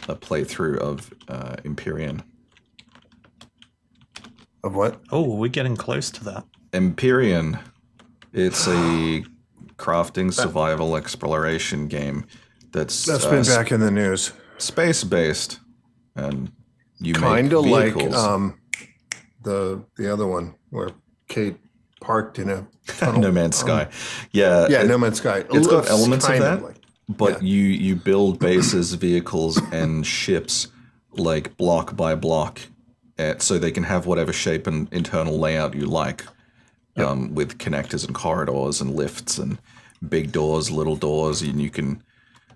playthrough of Empyrean. Of what? Oh, we're getting close to that. Empyrean, it's a crafting survival exploration game that's That's been back in the news. space based, and you Kind make of like vehicles. the other one where Kate parked in a tunnel. No Man's Sky. Yeah, Yeah, No Man's Sky. it's got elements of kind that, like- but yeah. you build bases, vehicles, and ships like block by block, so they can have whatever shape and internal layout you like, with connectors and corridors and lifts and big doors, little doors, and you can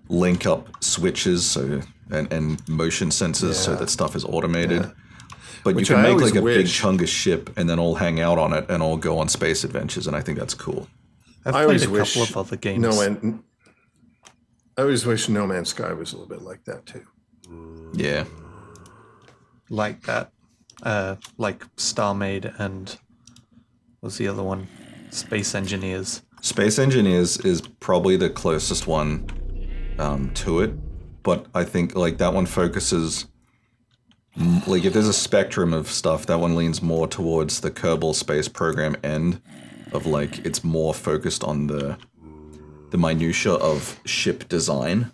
link up switches and motion sensors so Yeah. that stuff is automated. But Which you can I make always like a big wish- chungus ship and then all hang out on it and all go on space adventures, and I think that's cool. I've I played always a wish couple of other games. I always wish No Man's Sky was a little bit like that too. Yeah. like that. Like StarMade and what's the other one? Space Engineers. Space Engineers is probably the closest one to it, but I think like that one focuses like if there's a spectrum of stuff, that one leans more towards the Kerbal Space Program end of like it's more focused on the minutia of ship design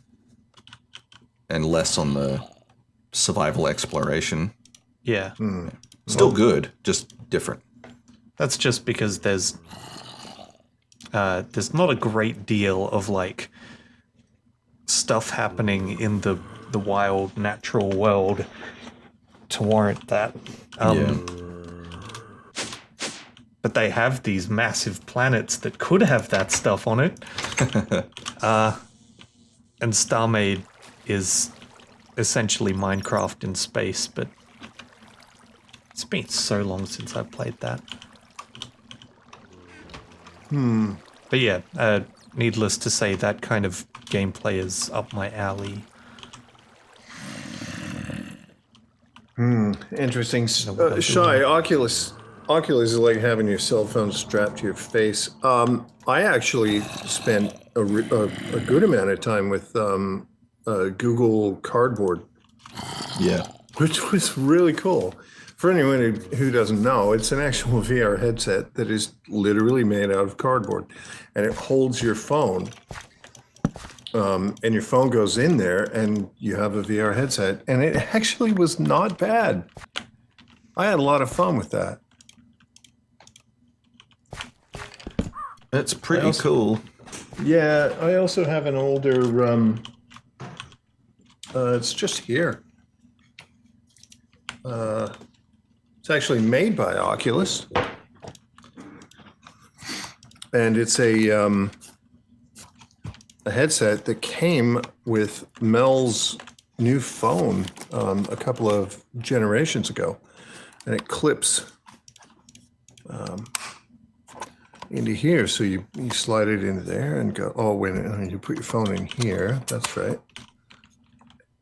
and less on the survival exploration. Yeah. Still good, just different. That's just because there's not a great deal of like stuff happening in the wild natural world to warrant that. But they have these massive planets that could have that stuff on it. And StarMade is essentially Minecraft in space, but it's been so long since I played that. But yeah, needless to say, that kind of gameplay is up my alley. Interesting. what I'm Shy, Oculus is like having your cell phone strapped to your face. I actually spent a good amount of time with Google Cardboard, Yeah. which was really cool. For anyone who doesn't know, it's an actual VR headset that is literally made out of cardboard, and it holds your phone. And your phone goes in there, and you have a VR headset, and it actually was not bad. I had a lot of fun with that. It's pretty cool. Yeah, I also have an older. It's just here. It's actually made by Oculus, and it's a headset that came with Mel's new phone a couple of generations ago, and it clips into here. So you slide it into there and go, oh, wait a minute, you put your phone in here. That's right.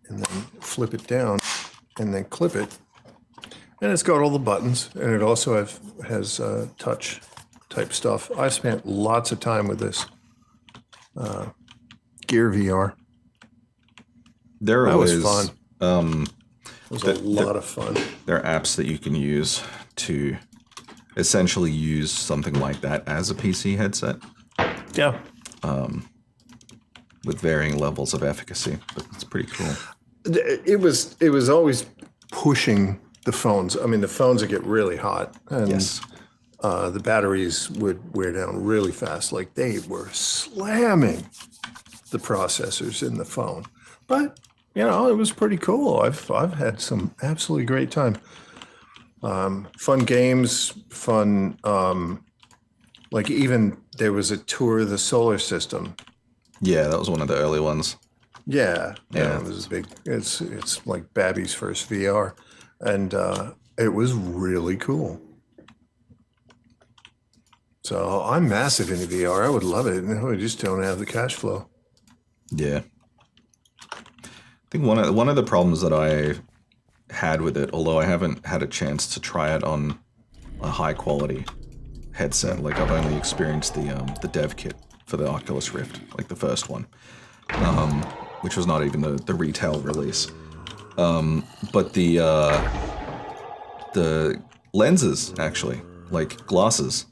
And then flip it down and then clip it. And it's got all the buttons, and it also has touch type stuff. I spent lots of time with this Gear VR. There That was is fun. It was a lot of fun. there are apps that you can use to essentially use something like that as a PC headset Yeah. with varying levels of efficacy, but it's pretty cool. It was always pushing the phones. I mean, the phones would get really hot, and Yes. the batteries would wear down really fast. Like they were slamming the processors in the phone. But it was pretty cool. I've had some absolutely great time. Fun games, fun. Like even there was a tour of the solar system. Yeah, that was one of the early ones. Yeah, Yeah. it was a big. It's like Babby's first VR, and it was really cool. So I'm massive into VR. I would love it. I just don't have the cash flow. Yeah. I think one of the problems that I had with it, although I haven't had a chance to try it on a high quality headset, like I've only experienced the dev kit for the Oculus Rift, like the first one, which was not even the retail release. But the lenses actually, like glasses,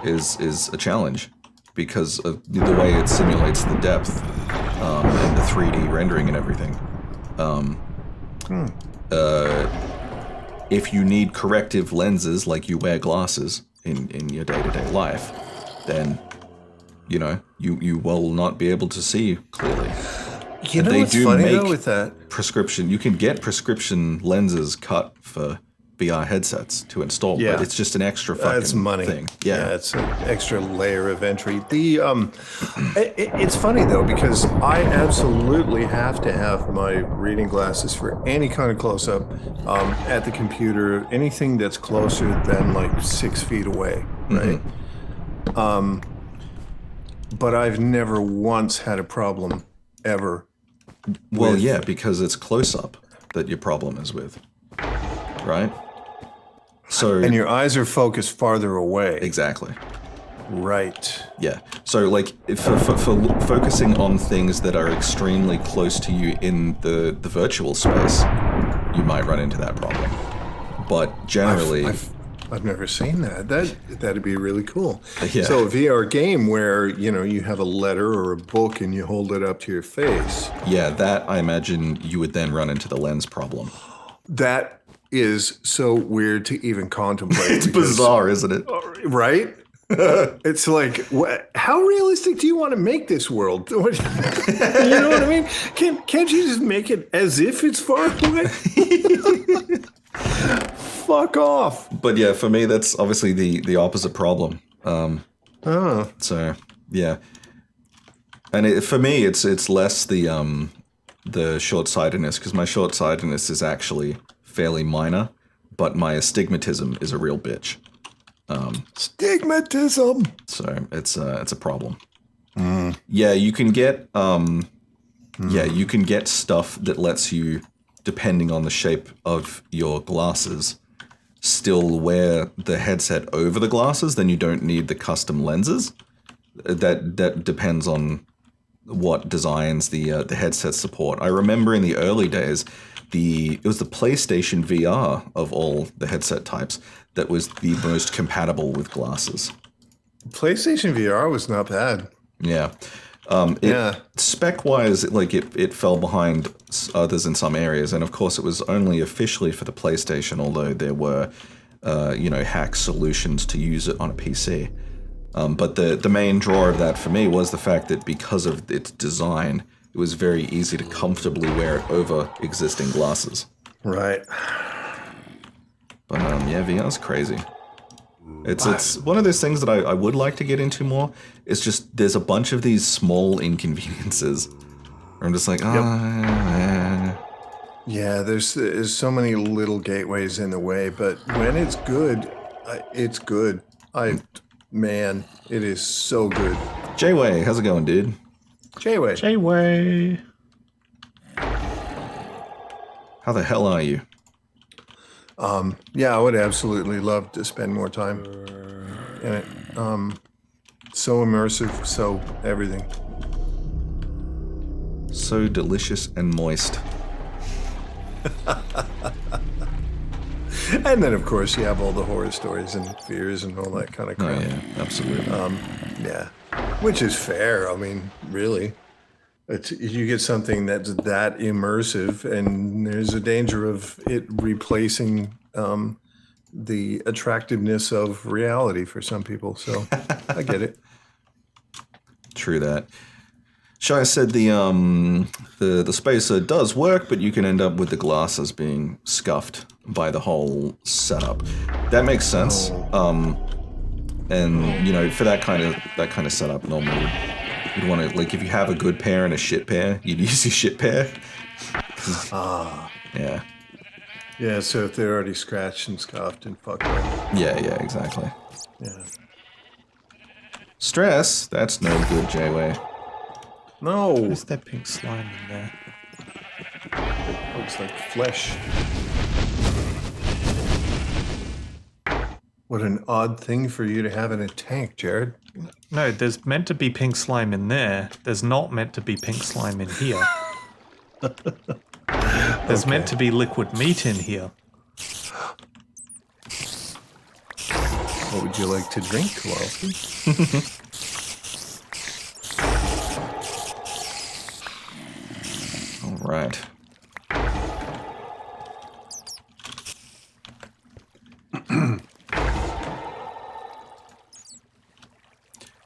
is a challenge because of the way it simulates the depth and the 3D rendering and everything. if you need corrective lenses, like you wear glasses in your day-to-day life, then, you know, you will not be able to see clearly. You know they what's do funny make though with that? prescription. You can get prescription lenses cut for VR headsets to install, Yeah. but it's just an extra fucking That's money. thing. Yeah. It's an extra layer of entry. It's funny though because I absolutely have to have my reading glasses for any kind of close up at the computer. Anything that's closer than like 6 feet away, right? But I've never once had a problem ever. Well, yeah, because it's close up that your problem is with, right? So And your eyes are focused farther away. exactly. Right. Yeah. So, like, for focusing on things that are extremely close to you in the virtual space, you might run into that problem. But generally, I've never seen that. That'd be really cool. Yeah. So a VR game where, you know, you have a letter or a book and you hold it up to your face. yeah, that I imagine you would then run into the lens problem. That is so weird to even contemplate. It's because- bizarre, isn't it? Right? It's like, how realistic do you want to make this world? You know what I mean? Can't you just make it as if it's far away? Fuck off. But yeah, for me, that's obviously the opposite problem. So yeah, and for me, it's less the short-sightedness, because my short-sightedness is actually fairly minor, but my astigmatism is a real bitch. Stigmatism. So it's a problem. Yeah, you can get you can get stuff that lets you, depending on the shape of your glasses, still wear the headset over the glasses. Then you don't need the custom lenses. That depends on what designs the headset support. I remember in the early days, it was the PlayStation VR of all the headset types that was the most compatible with glasses. PlayStation VR was not bad. Yeah. Yeah. Spec-wise, it fell behind others in some areas, and of course it was only officially for the PlayStation, although there were, hack solutions to use it on a PC. But the main draw of that for me was the fact that because of its design, it was very easy to comfortably wear it over existing glasses. Right. But yeah, VR's crazy. It's one of those things that I would like to get into more. It's just there's a bunch of these small inconveniences where I'm just like, Yeah, there's so many little gateways in the way, but when it's good, it's good. Man, it is so good. Jay-Way, how's it going, dude? Jayway. Jayway. How the hell are you? Yeah, I would absolutely love to spend more time in it. So immersive, so everything. So delicious and moist. And then, of course, you have all the horror stories and fears and all that kind of Oh crap. yeah, absolutely. Yeah, which is fair. I mean, really, you get something that's that immersive, and there's a danger of it replacing the attractiveness of reality for some people. So I get it. True that. Shai said the spacer does work, but you can end up with the glasses being scuffed by the whole setup. That makes sense. And for that kind of setup, normally you'd want to, like, if you have a good pair and a shit pair, you'd use your shit pair. Yeah. Yeah, so if they're already scratched and scuffed and fucked up. Yeah, exactly. Yeah. Stress, that's no good, J-Way. No, Where's that pink slime in there? looks like flesh. What an odd thing for you to have in a tank, Jared. No, there's meant to be pink slime in there. There's not meant to be pink slime in here. There's meant to be liquid meat in here. What would you like to drink, Kowalski? All right.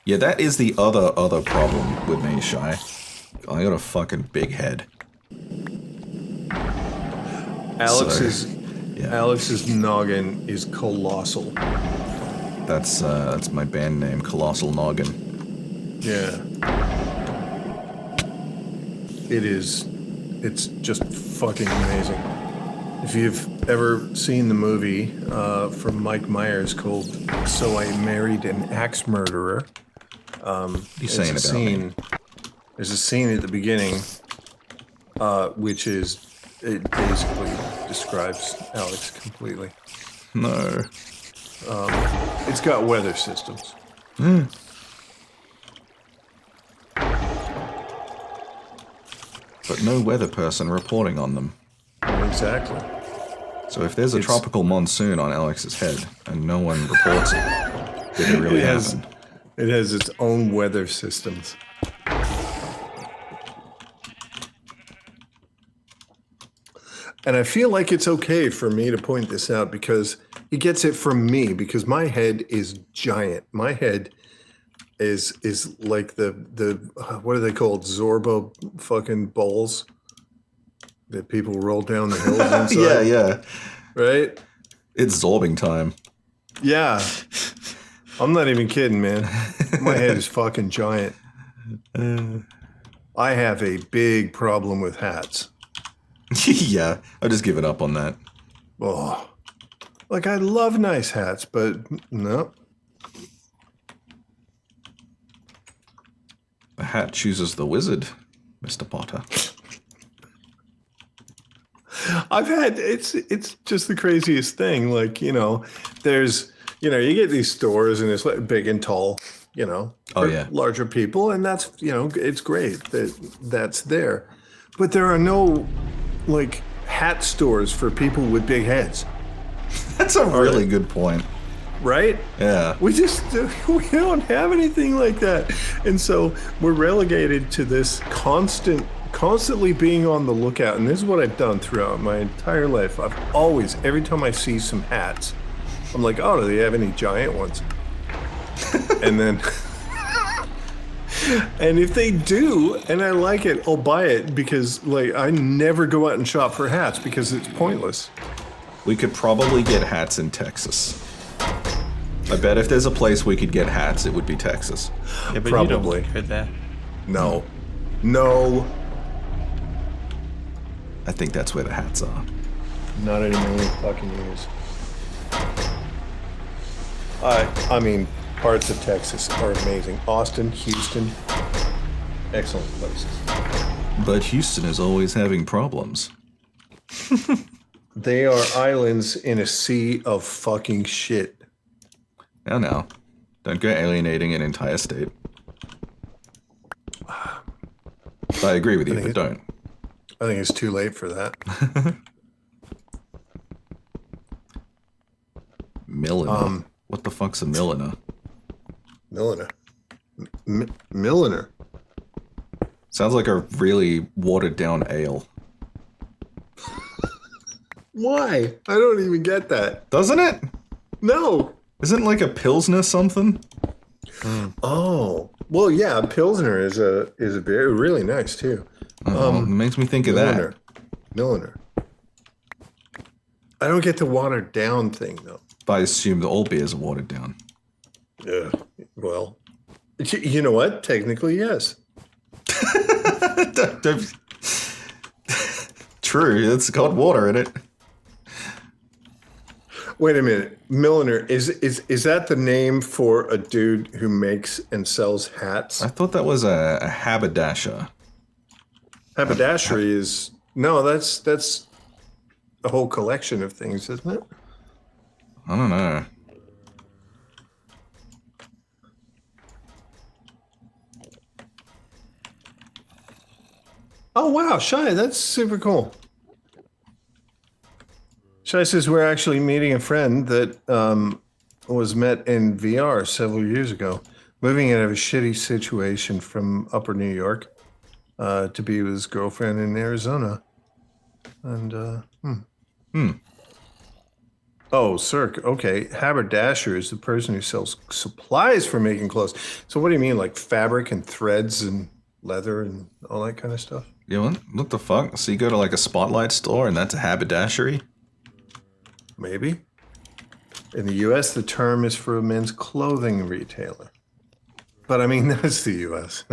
Yeah, that is the other problem with me, Shy. I got a fucking big head. Alex's noggin is colossal. That's my band name, Colossal Noggin. Yeah. It is. It's just fucking amazing. If you've ever seen the movie from Mike Myers called So I Married an Axe Murderer, He's saying about me. there's a scene at the beginning which is, it basically describes Alex completely. No. It's got weather systems. But no weather person reporting on them. Exactly. So if there's a tropical monsoon on Alex's head and no one reports it, did it really happen? It has its own weather systems. And I feel like it's okay for me to point this out because he gets it from me because my head is giant. My head is like the what are they called? Zorba fucking balls that people roll down the hills inside. Yeah. Right? It's zorbing time. Yeah. I'm not even kidding, man. My head is fucking giant. I have a big problem with hats. Yeah, I've just given up on that. Oh, like I love nice hats, but no. The hat chooses the wizard, Mr. Potter. I've had it's just the craziest thing. Like, there's you get these stores and it's like big and tall, Oh, for yeah. larger people, and that's it's great that's there, but there are no like hat stores for people with big heads, That's a really good point. right? Yeah. We don't have anything like that, and so we're relegated to this constantly being on the lookout. And this is what I've done throughout my entire life. I've always, every time I see some hats, I'm like, oh, do they have any giant ones? And then, and if they do, and I like it, I'll buy it because, like, I never go out and shop for hats because it's pointless. We could probably get hats in Texas. I bet if there's a place we could get hats, it would be Texas. Yeah, but Probably. you don't go there. No. I think that's where the hats are. Not in a million fucking years. I mean, parts of Texas are amazing. Austin, Houston, excellent places. But Houston is always having problems. They are islands in a sea of fucking shit. Now. Don't go alienating an entire state. I agree with you, but don't. I think it's too late for that. Milliner. What the fuck's a milliner? Milliner. Milliner. Sounds like a really watered down ale. Why? I don't even get that. Doesn't it? No. Isn't it like a Pilsner something? Oh. Well, yeah, Pilsner is a beer. Really nice, too. It makes me think of that. Milliner. I don't get the watered down thing, though. I assume that all beers are watered down. Yeah. Well, you know what? Technically, yes. True, it's got water in it. Wait a minute. Milliner, is that the name for a dude who makes and sells hats? I thought that was a haberdasher. Haberdashery is no, that's a whole collection of things, isn't it? I don't know. Oh wow, Shai, that's super cool. Shai says we're actually meeting a friend that was met in VR several years ago, moving out of a shitty situation from Upper New York to be with his girlfriend in Arizona. And Oh, Cirque. Okay. Haberdasher is the person who sells supplies for making clothes. So what do you mean, like fabric and threads and leather and all that kind of stuff? Yeah, what the fuck? So you go to like a Spotlight store and that's a haberdashery? Maybe. In the U.S., the term is for a men's clothing retailer. But I mean, that's the U.S.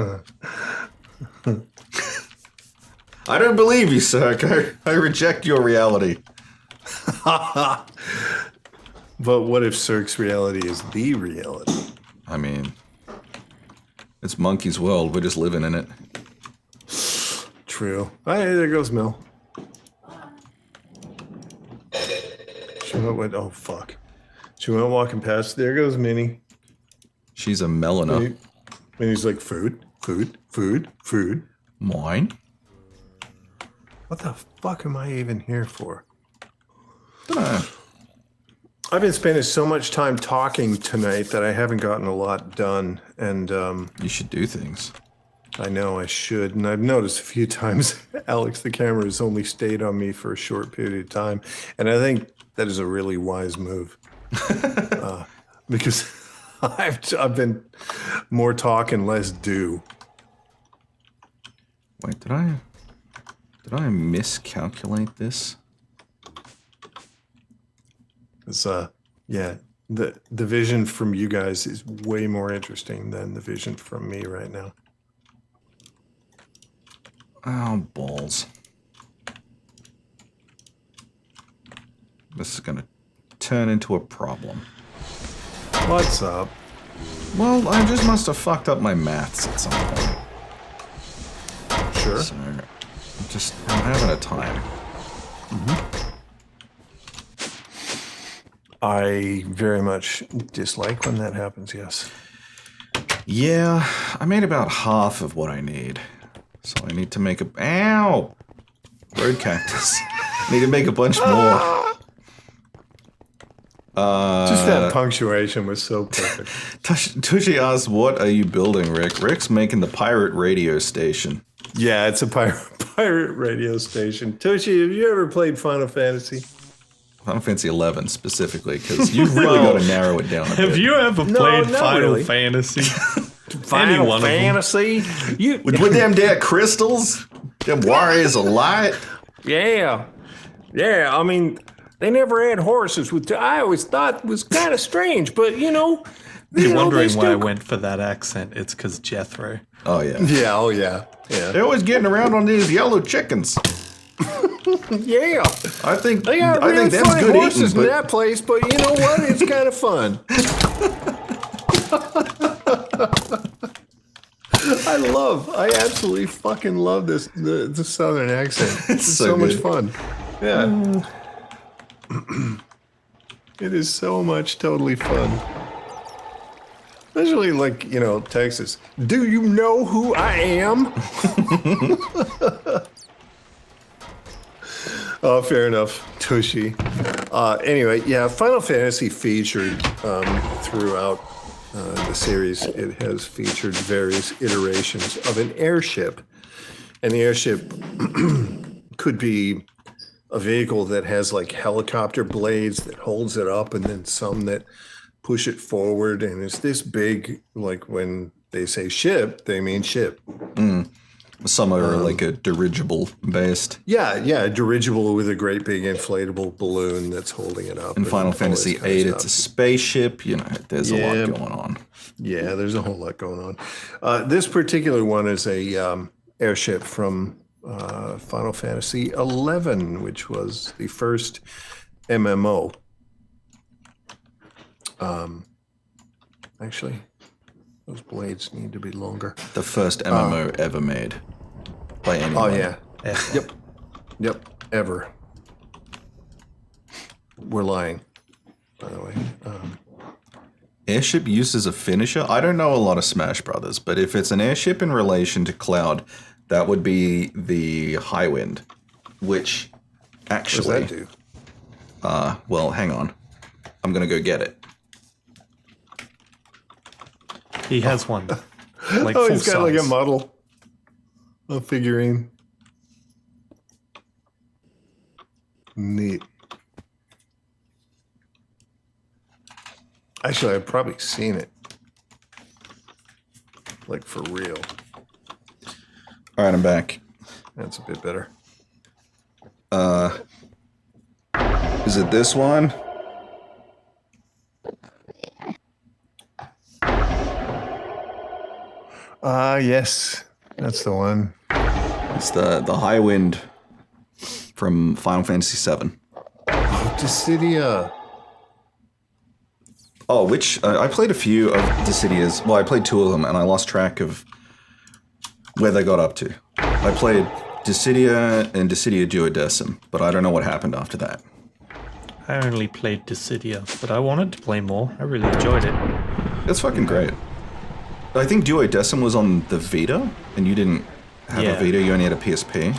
I don't believe you, sir. I reject your reality. But what if Cirque's reality is the reality? I mean, it's Monkey's world. We're just living in it. True. Hey, there goes Mel. She went, oh, fuck. She went walking past. There goes Minnie. She's a Melina. And he's like, food, food, food, food. Mine? What the fuck am I even here for? Dunno. I've been spending so much time talking tonight that I haven't gotten a lot done. And You should do things. I know I should. And I've noticed a few times Alex, the camera, has only stayed on me for a short period of time. And I think that is a really wise move. Because I've been more talk and less do. Wait, did I miscalculate this? It's yeah, the vision from you guys is way more interesting than the vision from me right now. Oh, balls. This is gonna turn into a problem. What's up? Well, I just must have fucked up my maths at some point. Sure. So, I'm having a time. I very much dislike when that happens, yes. Yeah, I made about half of what I need. So I need to make a... Ow! Road cactus. Need to make a bunch more. Just that punctuation was so perfect. Tushy asks, what are you building, Rick? Rick's making the pirate radio station. Yeah, it's a pirate radio station. Tushy, have you ever played Final Fantasy? Final Fantasy 11 specifically, because you've really got to narrow it down a bit. Have you ever played not Final really. Fantasy? Final one of them. Fantasy? You, With them there crystals? Them warriors of light? yeah. Yeah, I mean, they never had horses. I always thought it was kind of strange, but you know. You're wondering they why I still- went for that accent. It's because Jethro. Oh, yeah. Yeah, oh yeah. Yeah. They're always getting around on these yellow chickens. Yeah. I think They got I really think that's funny good horses eating, in but that place, but you know what? It's kind of fun. I absolutely fucking love the southern accent. It's so so much good. fun. Yeah. It is so much totally fun. Especially like, you know, Texas. Do you know who I am? Oh, fair enough. Tushy. Anyway, yeah, Final Fantasy featured throughout the series. It has featured various iterations of an airship. And the airship could be a vehicle that has like helicopter blades that holds it up, and then some that push it forward. And it's this big, like when they say ship, they mean ship. some are like a dirigible based. Yeah, a dirigible with a great big inflatable balloon that's holding it up. In and Final all this Fantasy kind of VIII, it's a stuff. spaceship. You know, there's a Yeah. lot going on. Yeah, there's a whole lot going on. This particular one is a airship from Final Fantasy XI, which was the first MMO. Actually, those blades need to be longer. The first MMO ever made by anyone. Oh yeah. Ever. Yep. Ever. We're lying, by the way. Airship used as a finisher? I don't know a lot of Smash Brothers, but if it's an airship in relation to Cloud, that would be the Highwind, which What does actually, that do? well, hang on. I'm going to go get it. He has one. Like Oh, full he's got like a size. model, a figurine. Neat. Actually, I've probably seen it. Like, for real. All right, I'm back. That's a bit better. Is it this one? Yes. That's the one. It's the High Wind from Final Fantasy VII. Oh, Dissidia. Oh, which I played a few of Dissidia's. Well, I played 2 of them, and I lost track of where they got up to. I played Dissidia and Dissidia Duodecim, but I don't know what happened after that. I only played Dissidia, but I wanted to play more. I really enjoyed it. It's fucking great. I think Duodecim was on the Vita, and you didn't have Yeah. a Vita. You only had a PSP.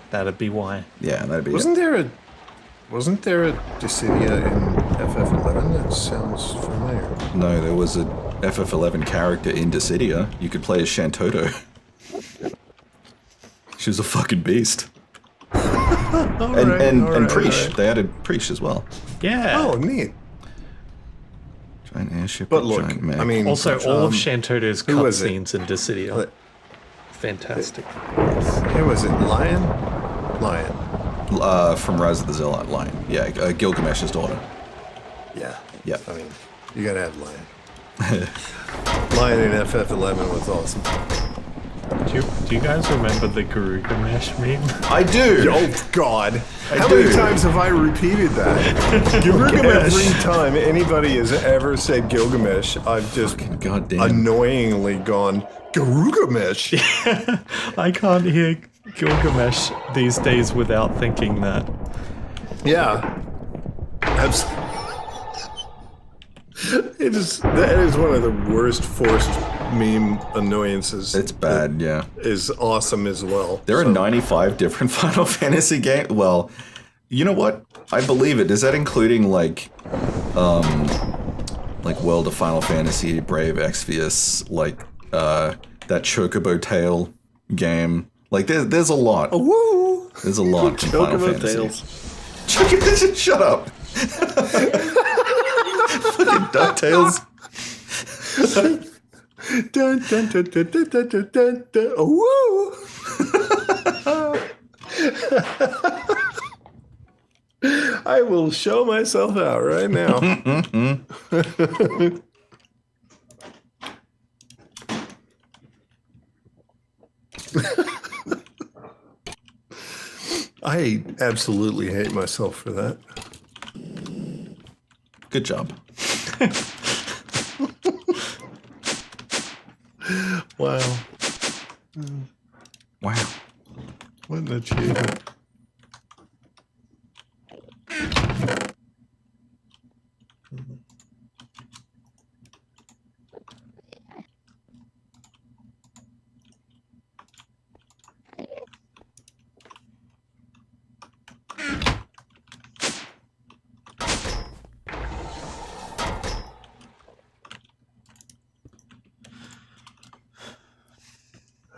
That'd be why. Yeah, that'd be Wasn't there a Dissidia in FF11? That sounds familiar. it. No, there was a FF11 character in Dissidia. You could play as Shantoto. She was a fucking beast. And Preach. They added Preach as well. Yeah. Oh, neat. Giant airship. But with look, giant mech. I mean, Also, all of Shantoto's who was it? cutscenes in Dissidia. Fantastic. who was it? Lion? Lion. From Rise of the Zealot Lion. Yeah, Gilgamesh's daughter. Yeah. Yeah. I mean, you gotta have Lion. Lion in FF11 was awesome. Do you guys remember the Garugamesh meme? I do. Oh God! How do. many times have I repeated that? Every time anybody has ever said Gilgamesh, I've just Goddamn. annoyingly gone Garugamesh. I can't hear Gilgamesh these days without thinking that. Yeah. That is one of the worst forced meme annoyances. It's bad, yeah. Is awesome as well. There are 95 different Final Fantasy games. Well, you know what? I believe it. Is that including like World of Final Fantasy, Brave Exvius, like that Chocobo Tale game? Like there's a lot. Woo! There's a lot from Final Chocobo Fantasy. Tales. Shut up. Fucking DuckTales. Dun, dun, dun, dun, dun, dun, dun, dun, dun. Woo! I will show myself out right now. I absolutely hate myself for that. Good job. Wow. Wow. What an achievement.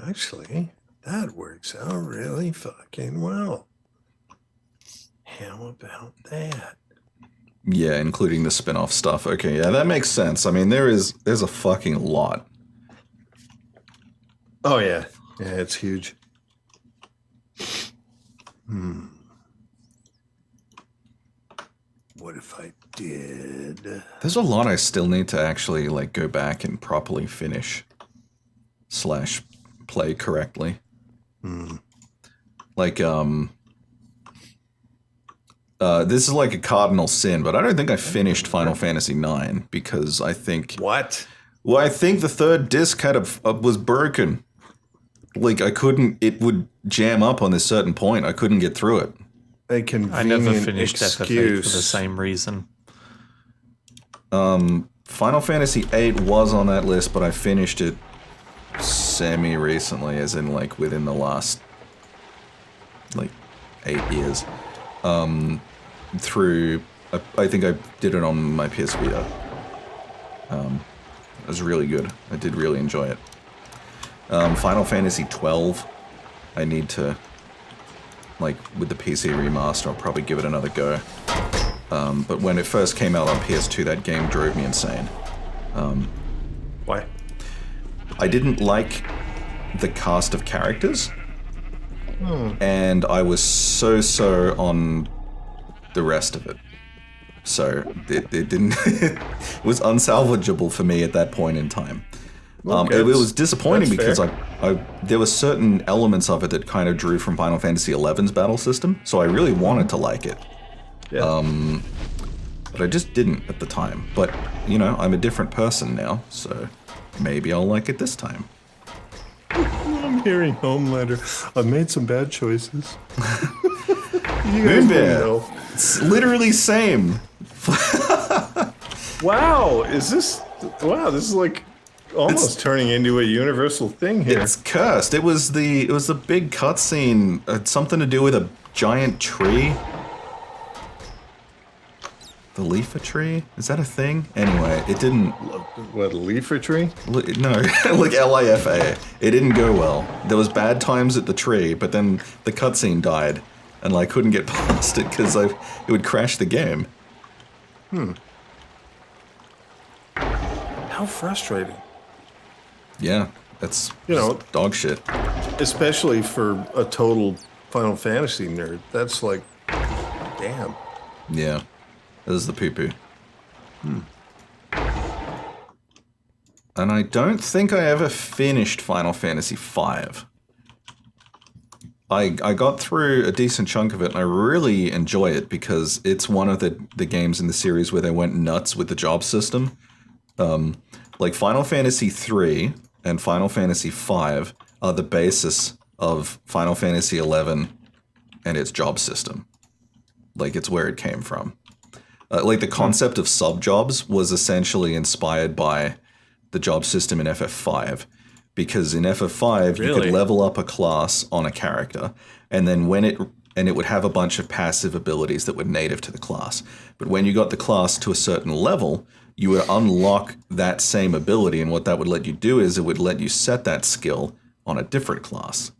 Actually, that works out really fucking well. How about that? Yeah, including the spin-off stuff. Okay, yeah, that makes sense. I mean, there's a fucking lot. Oh, yeah. Yeah, it's huge. What if I did? There's a lot I still need to actually like go back and properly finish / play correctly. Like this is like a cardinal sin, but I don't think I finished Final Fantasy IX because I think What? well, I think the third disc was broken. Like I couldn't. It would jam up on this certain point. I couldn't get through it. A I convenient never finished FF8 for the excuse. same reason. Final Fantasy VIII was on that list, but I finished it semi-recently, as in like within the last like 8 years. Through, I think I did it on my PS Vita. It was really good. I did really enjoy it. Final Fantasy XII, I need to, like with the PC remaster, I'll probably give it another go. But when it first came out on PS2, that game drove me insane. Why? I didn't like the cast of characters, and I was so on the rest of it. So it didn't. It was unsalvageable for me at that point in time. It was disappointing because there were certain elements of it that kind of drew from Final Fantasy XI's battle system, so I really wanted to like it. Yeah. But I just didn't at the time. But, you know, I'm a different person now, so maybe I'll like it this time. I'm hearing Homelander. I've made some bad choices. You guys Moonbear. didn't know. It's literally same. Wow, this is like almost turning into a universal thing here. It's cursed. It was the big cutscene. Something to do with a giant tree. The Leafa tree? Is that a thing? Anyway, it didn't. What, a leafer tree? No, like Lifa. It didn't go well. There was bad times at the tree, but then the cutscene died, and I couldn't get past it because it would crash the game. How frustrating. Yeah, that's dog shit. Especially for a total Final Fantasy nerd. That's like, damn. Yeah, this is the poo-poo. And I don't think I ever finished Final Fantasy V. I got through a decent chunk of it, and I really enjoy it because it's one of the games in the series where they went nuts with the job system. Like Final Fantasy III and Final Fantasy V are the basis of Final Fantasy XI and its job system. Like, it's where it came from. Like, the concept of sub-jobs was essentially inspired by the job system in FF5. Because in FF5, you could level up a class on a character, and then it would have a bunch of passive abilities that were native to the class. But when you got the class to a certain level, you would unlock that same ability, and what that would let you do is it would let you set that skill on a different class.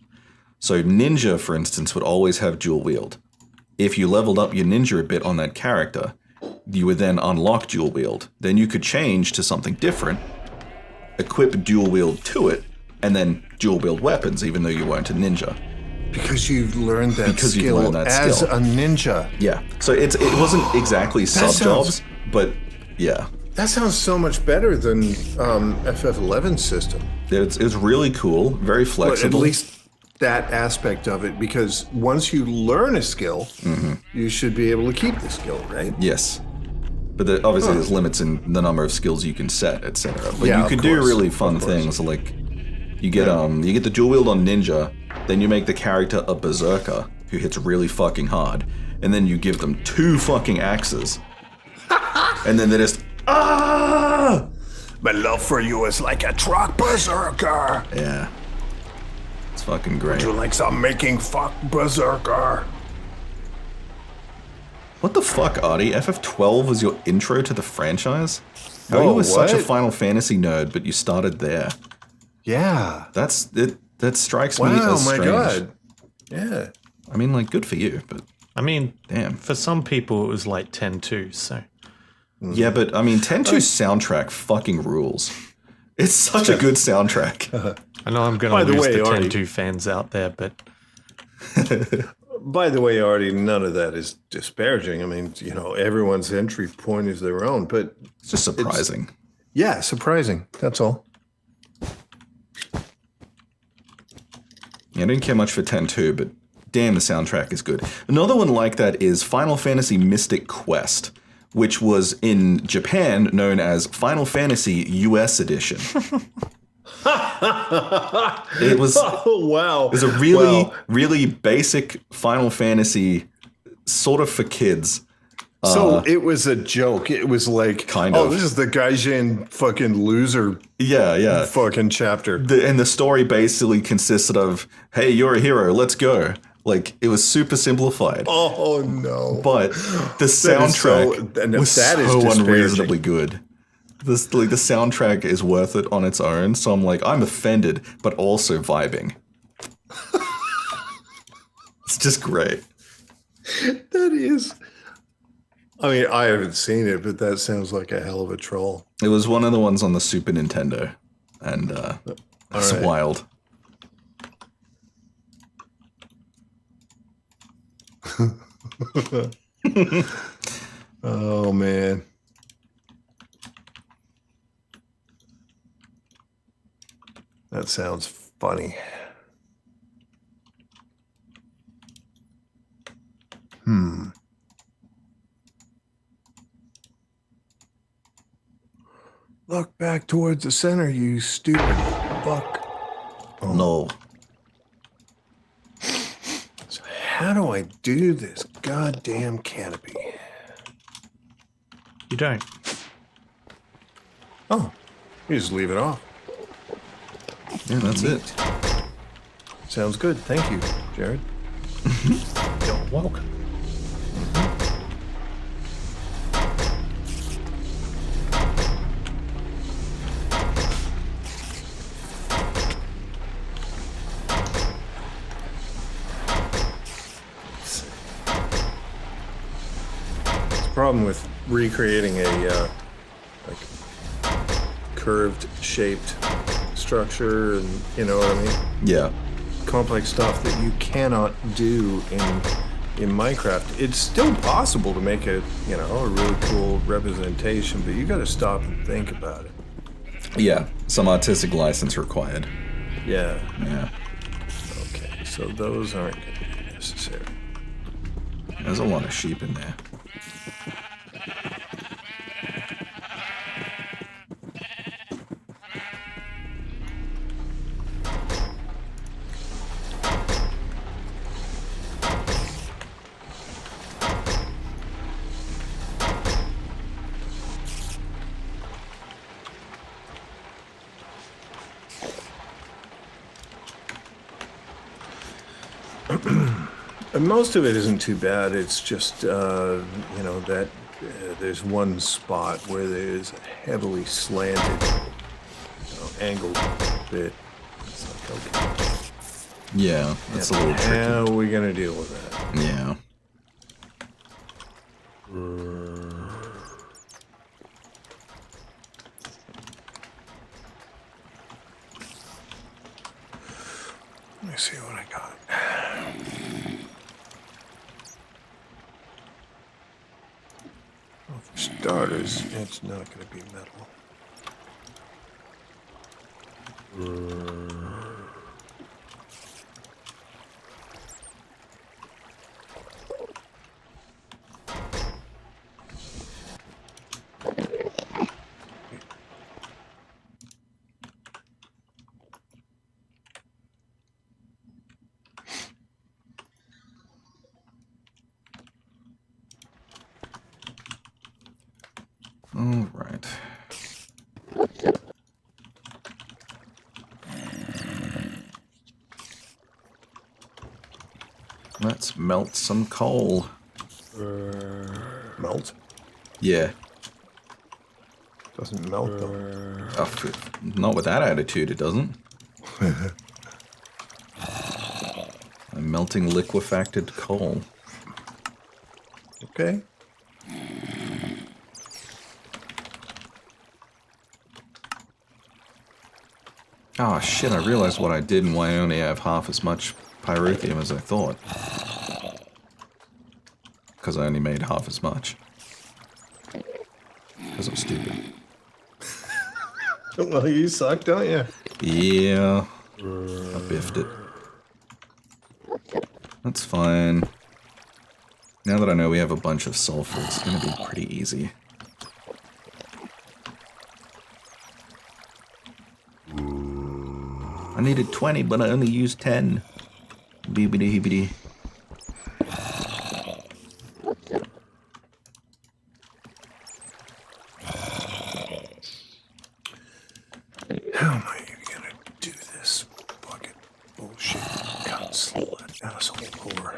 So Ninja, for instance, would always have dual wield. If you leveled up your Ninja a bit on that character, you would then unlock dual wield. Then you could change to something different, equip dual wield to it, and then dual wield weapons, even though you weren't a ninja. Because you've learned that skill as a ninja. Yeah. So it wasn't exactly sub-jobs, but yeah. That sounds so much better than FF11's system. It was really cool, very flexible. But at least that aspect of it, because once you learn a skill, you should be able to keep the skill, right? Yes. But obviously there's limits in the number of skills you can set, etc. But Yeah, you could of do course, really fun things, like you get the dual wield on Ninja, then you make the character a berserker who hits really fucking hard, and then you give them 2 fucking axes. And then they just ah! My love for you is like a truck berserker. Yeah. It's fucking great. Would you like some making fuck berserker? What the fuck, Artie? FF12 was your intro to the franchise? How Whoa, you were such a what? Final Fantasy nerd, but you started there. Yeah. That's it. That strikes me Wow, as my strange. God. Yeah. I mean, like, good for you, but I mean, damn. for some people it was like 10-2, so. Yeah, but I mean, 10-2's soundtrack fucking rules. It's such a good soundtrack. I know I'm going By to the lose way, the Artie- 10-2 fans out there, but By the way, Artie, none of that is disparaging. I mean, everyone's entry point is their own, but It's just surprising. yeah, surprising. That's all. Yeah, I didn't care much for 10-2, but damn, the soundtrack is good. Another one like that is Final Fantasy Mystic Quest, which was in Japan known as Final Fantasy US Edition. It was Oh, wow. It was a really basic Final Fantasy, sort of for kids. So it was a joke. It was like, Kind oh, of. this is the Gaijin fucking loser Yeah. fucking chapter. And the story basically consisted of, hey, you're a hero, let's go. Like, it was super simplified. Oh, no. But the soundtrack was that is so disparaging. unreasonably good. The soundtrack is worth it on its own, so I'm like, I'm offended, but also vibing. It's just great. That is. I mean, I haven't seen it, but that sounds like a hell of a troll. It was one of the ones on the Super Nintendo, and it's right. wild. Oh, man. That sounds funny. Look back towards the center, you stupid fuck. No. So how do I do this goddamn canopy? You don't. Oh, you just leave it off. Yeah, that's it. Sounds good. Thank you, Jared. You're welcome. Problem with recreating a like curved shaped structure, and you know what I mean, Yeah. complex stuff that you cannot do in Minecraft. It's still possible to make a a really cool representation, but you got to stop and think about it. Yeah. Some artistic license required. Yeah. Yeah. Okay. So those aren't going to be necessary. There's a lot of sheep in there. And most of it isn't too bad. It's just, that there's one spot where there's a heavily slanted, angled bit. It's like, okay, Yeah, that's a little tricky. how are we going to deal with that? Yeah. Let me see what I got. Well, for starters, it's not going to be metal. All right. Let's melt some coal. Melt? Yeah. Doesn't melt though. Not with that attitude, it doesn't. I'm melting liquefacted coal. Okay. Oh shit, I realized what I did and why I only have half as much pyrotheum as I thought. Because I only made half as much. Because I'm stupid. Well, you suck, don't you? Yeah. I biffed it. That's fine. Now that I know we have a bunch of sulfur, it's gonna be pretty easy. I needed 20, but I only used 10. Beebity heebity. How am I even gonna do this fucking bullshit cut slut asshole whore?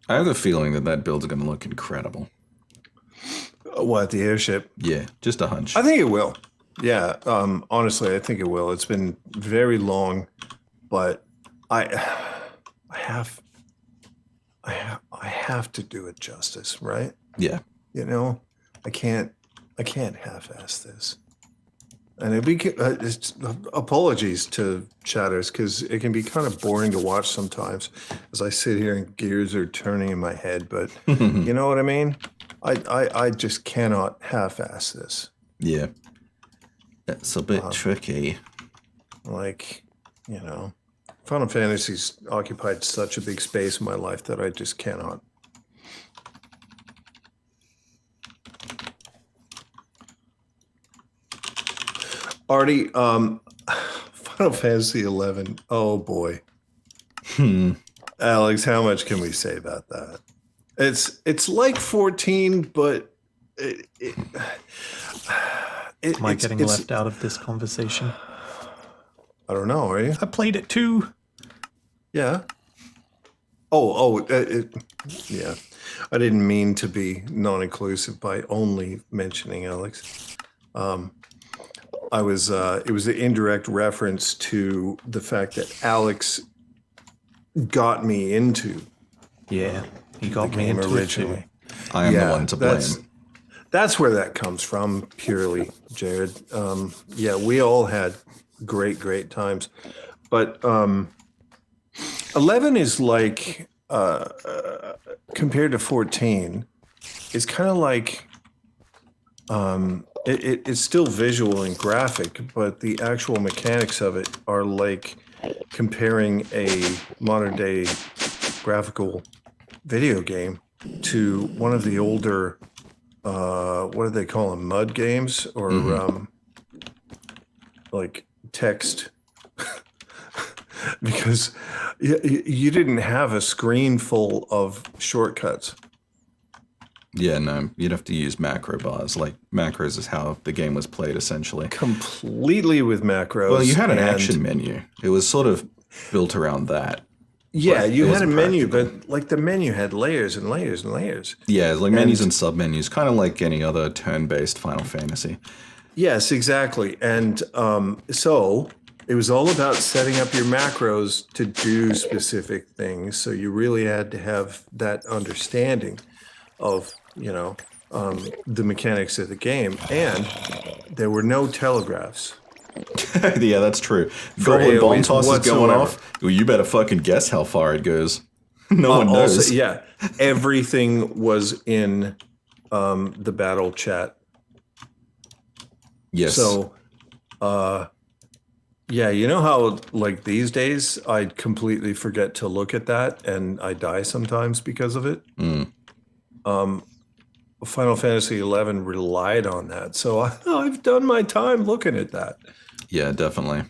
I have a feeling that that build's gonna look incredible. What, the airship? Yeah, just a hunch. I think it will. Yeah, honestly, I think it will. It's been very long, but I I have to do it justice, right? Yeah. You know, I can't half-ass this. And apologies to chatters because it can be kind of boring to watch sometimes as I sit here and gears are turning in my head. But you know what I mean? I just cannot half-ass this. Yeah. It's a bit tricky. Like, you know, Final Fantasy's occupied such a big space in my life that I just cannot. Artie, Final Fantasy 11. Oh boy. Alex, how much can we say about that? It's like 14, but Am I getting left out of this conversation? I don't know. Are you? I played it too. Yeah. Yeah. I didn't mean to be non-inclusive by only mentioning Alex. It was an indirect reference to the fact that Alex got me into Yeah, he got the me game into originally. it too. I am the one to blame. That's where that comes from, purely, Jared. Yeah, we all had great times, but 11 is like compared to 14, it's kind of like it's still visual and graphic, but the actual mechanics of it are like comparing a modern day graphical video game to one of the older what do they call them, mud games, or like text because you didn't have a screen full of shortcuts. Yeah, no, you'd have to use macro bars. Like, macros is how the game was played, essentially. Completely with macros. Well, you had an action menu. It was sort of built around that. Yeah, but you it had a wasn't menu, practical. but like the menu had layers and layers and layers. Yeah, it's like menus and sub-menus, kind of like any other turn-based Final Fantasy. Yes, exactly. And so it was all about setting up your macros to do specific things. So you really had to have that understanding of, you know, the mechanics of the game. And there were no telegraphs. Yeah, that's true. For Goblin bomb AoEs toss is going whatsoever. off. Well, you better fucking guess how far it goes. No one knows. Also, yeah, everything was in the battle chat. Yes. So, yeah, you know how like these days I completely forget to look at that and I die sometimes because of it. Final Fantasy 11 relied on that, so I've done my time looking at that. Yeah, definitely.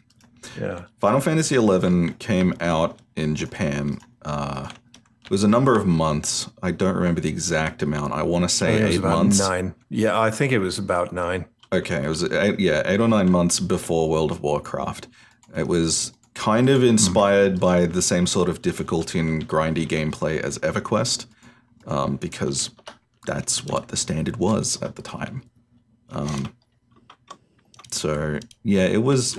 Yeah, Final Fantasy XI came out in Japan. It was a number of months. I don't remember the exact amount. I want to say it was 8 about months. 9. Yeah, I think it was about 9. Okay, it was 8 or 9 months before World of Warcraft. It was kind of inspired by the same sort of difficulty and grindy gameplay as EverQuest, because that's what the standard was at the time. So yeah, it was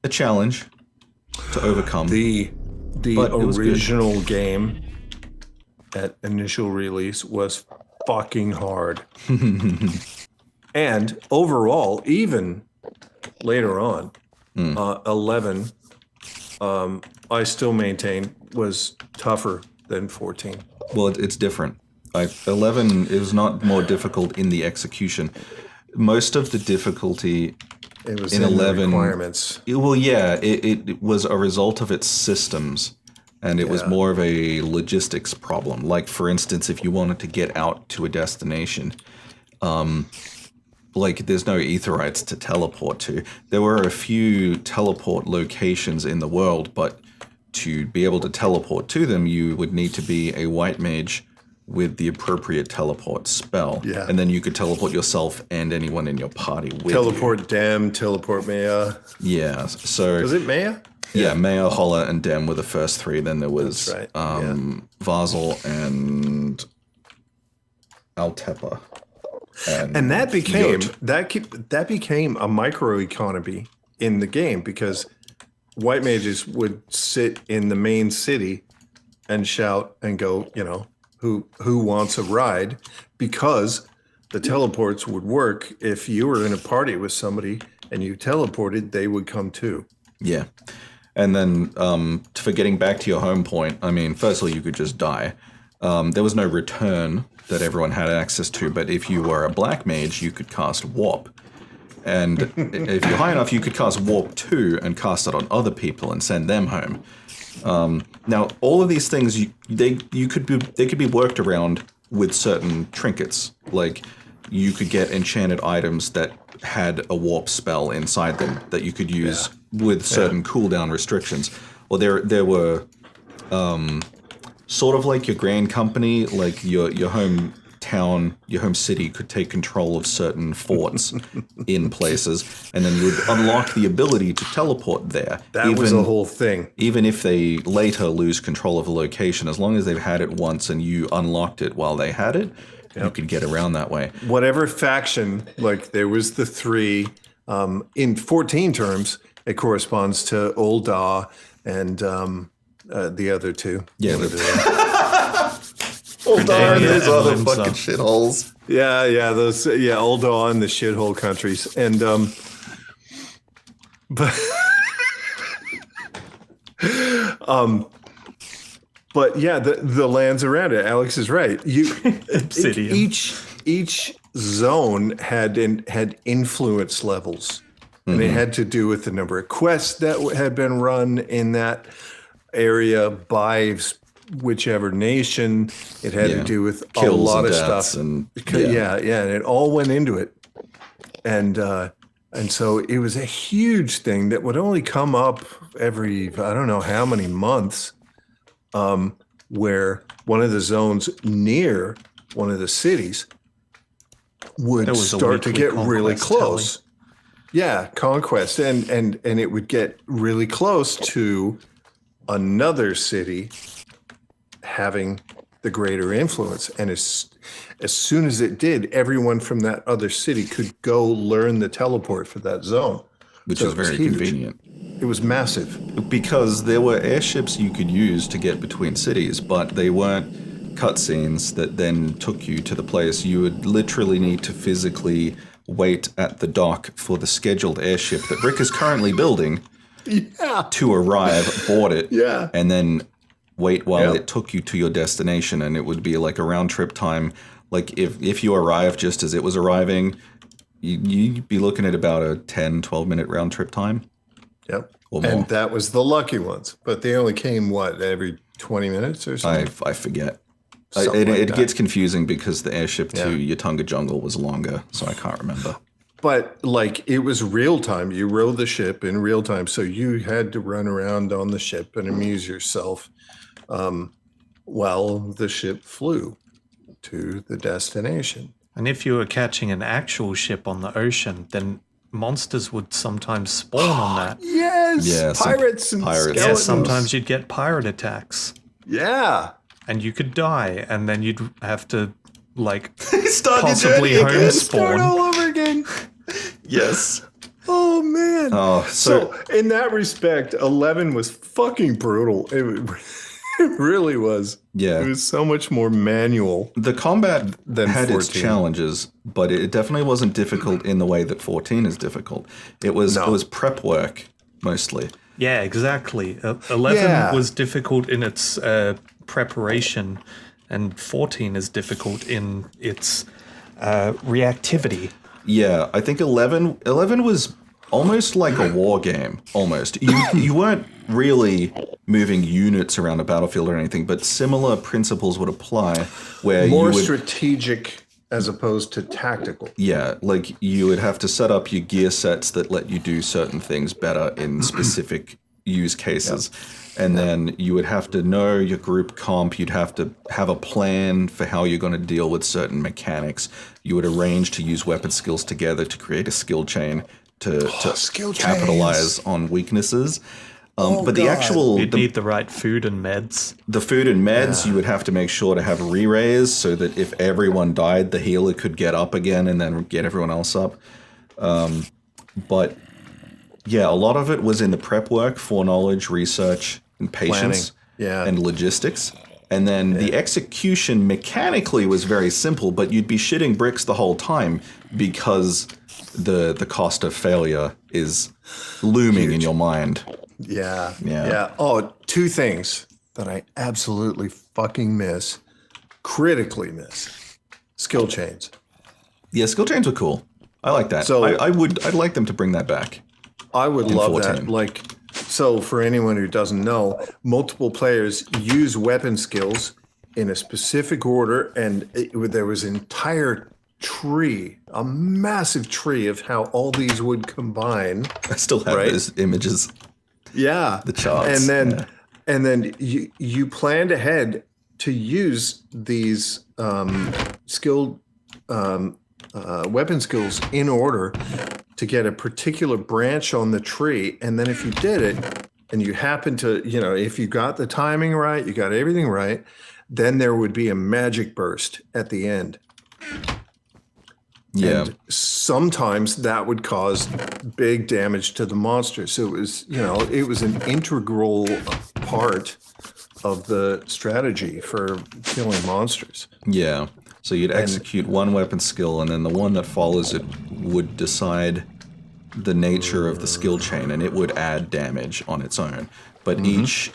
a challenge to overcome. The But it was good. original game at initial release was fucking hard. And overall, even later on, 11, I still maintain was tougher than 14. Well, it's different. 11 is not more difficult in the execution. Most of the difficulty It was in in 11 the requirements. it was a result of its systems, and it was more of a logistics problem. Like, for instance, if you wanted to get out to a destination, like there's no aetherytes to teleport to. There were a few teleport locations in the world, but to be able to teleport to them, you would need to be a white mage with the appropriate teleport spell. Yeah. And then you could teleport yourself and anyone in your party with you. Teleport Dem, teleport Maya. Yeah. So Was it Maya? yeah, Maya, Holla, and Dem were the first three. Then there was That's right, Vazel and Altepa. And that became Yod. that became a microeconomy in the game because white mages would sit in the main city and shout and go, who wants a ride? Because the teleports would work. If you were in a party with somebody and you teleported, they would come too. Yeah. And then for getting back to your home point, I mean, firstly, you could just die. There was no return that everyone had access to, but if you were a black mage, you could cast Warp. And if you're high enough, you could cast Warp 2 and cast it on other people and send them home. Now, all of these things, they could be worked around with certain trinkets. Like, you could get enchanted items that had a warp spell inside them that you could use with certain cooldown restrictions. Or there were sort of like your grand company, like your hometown, your home city could take control of certain forts in places, and then you would unlock the ability to teleport there. That was a whole thing. Even if they later lose control of a location, as long as they've had it once and you unlocked it while they had it, you could get around that way. Whatever faction, like there was the three, in 14 terms, it corresponds to Ul'dah and the other two. Yeah, Ul'dah and those and other Limsa. fucking shitholes. Ul'dah and the shithole countries. And but yeah, the lands around it. Alex is right. Obsidian. Each zone had influence levels, and it had to do with the number of quests that had been run in that area by whichever nation. It had to do with Kills a lot and of deaths stuff. and And it all went into it, and so it was a huge thing that would only come up every I don't know how many months. Where one of the zones near one of the cities would start to get really close. Yeah, conquest, and it would get really close to another city having the greater influence. And as soon as it did, everyone from that other city could go learn the teleport for that zone, Which So is it was very huge. convenient. It was massive. Because there were airships you could use to get between cities, but they weren't cutscenes that then took you to the place. You would literally need to physically wait at the dock for the scheduled airship that Rick is currently building to arrive, board it, and then wait while it took you to your destination. And it would be like a round trip time. Like if you arrived just as it was arriving, you'd be looking at about a 10, 12-minute round trip time. Yep. Or more. And that was the lucky ones. But they only came, every 20 minutes or something? I forget. Something like It that. gets confusing because the airship to Yatunga Jungle was longer, so I can't remember. But like it was real time. You rode the ship in real time. So you had to run around on the ship and amuse yourself while the ship flew to the destination. And if you were catching an actual ship on the ocean, then monsters would sometimes spawn on that. Yes. Yeah, some Pirates and pirates. skeletons. Yeah, sometimes you'd get pirate attacks. Yeah. And you could die, and then you'd have to, like, Start possibly your journey again. home Start spawn. all over again. Yes. Oh man. Oh, So in that respect, 11 was fucking brutal. It really was. Yeah. It was so much more manual. The combat Than had its 14. challenges, but it definitely wasn't difficult in the way that 14 is difficult. It was prep work mostly. Yeah, exactly. 11 was difficult in its preparation, and 14 is difficult in its reactivity. Yeah, I think 11 was almost like a war game. Almost. You weren't really moving units around a battlefield or anything, but similar principles would apply where More you would strategic as opposed to tactical. Yeah, like you would have to set up your gear sets that let you do certain things better in specific use cases. And then you would have to know your group comp. You'd have to have a plan for how you're going to deal with certain mechanics. You would arrange to use weapon skills together to create a skill chain to skill capitalize on weaknesses. But the actual You'd need the right food and meds. the food and meds, you would have to make sure to have re-raise so that if everyone died, the healer could get up again and then get everyone else up. But Yeah, a lot of it was in the prep work, foreknowledge, research, and patience, Yeah. and logistics. And then the execution mechanically was very simple, but you'd be shitting bricks the whole time because the cost of failure is looming in your mind. Yeah. Yeah. Yeah. Oh, two things that I absolutely fucking miss, critically miss. Skill chains. Yeah, skill chains were cool. I like that. So- I'd like them to bring that back. I would love 14. that. Like, so for anyone who doesn't know, multiple players use weapon skills in a specific order, and there was an entire tree, a massive tree of how all these would combine. I still have Right. those images. Yeah, The charts, and then yeah. and then you planned ahead to use these skilled weapon skills in order to get a particular branch on the tree, and then if you did it and you happen to, if you got the timing right, you got everything right, then there would be a magic burst at the end. Yeah. And sometimes that would cause big damage to the monster. So it was an integral part of the strategy for killing monsters. Yeah. So you'd execute one weapon skill, and then the one that follows it would decide the nature of the skill chain, and it would add damage on its own. But each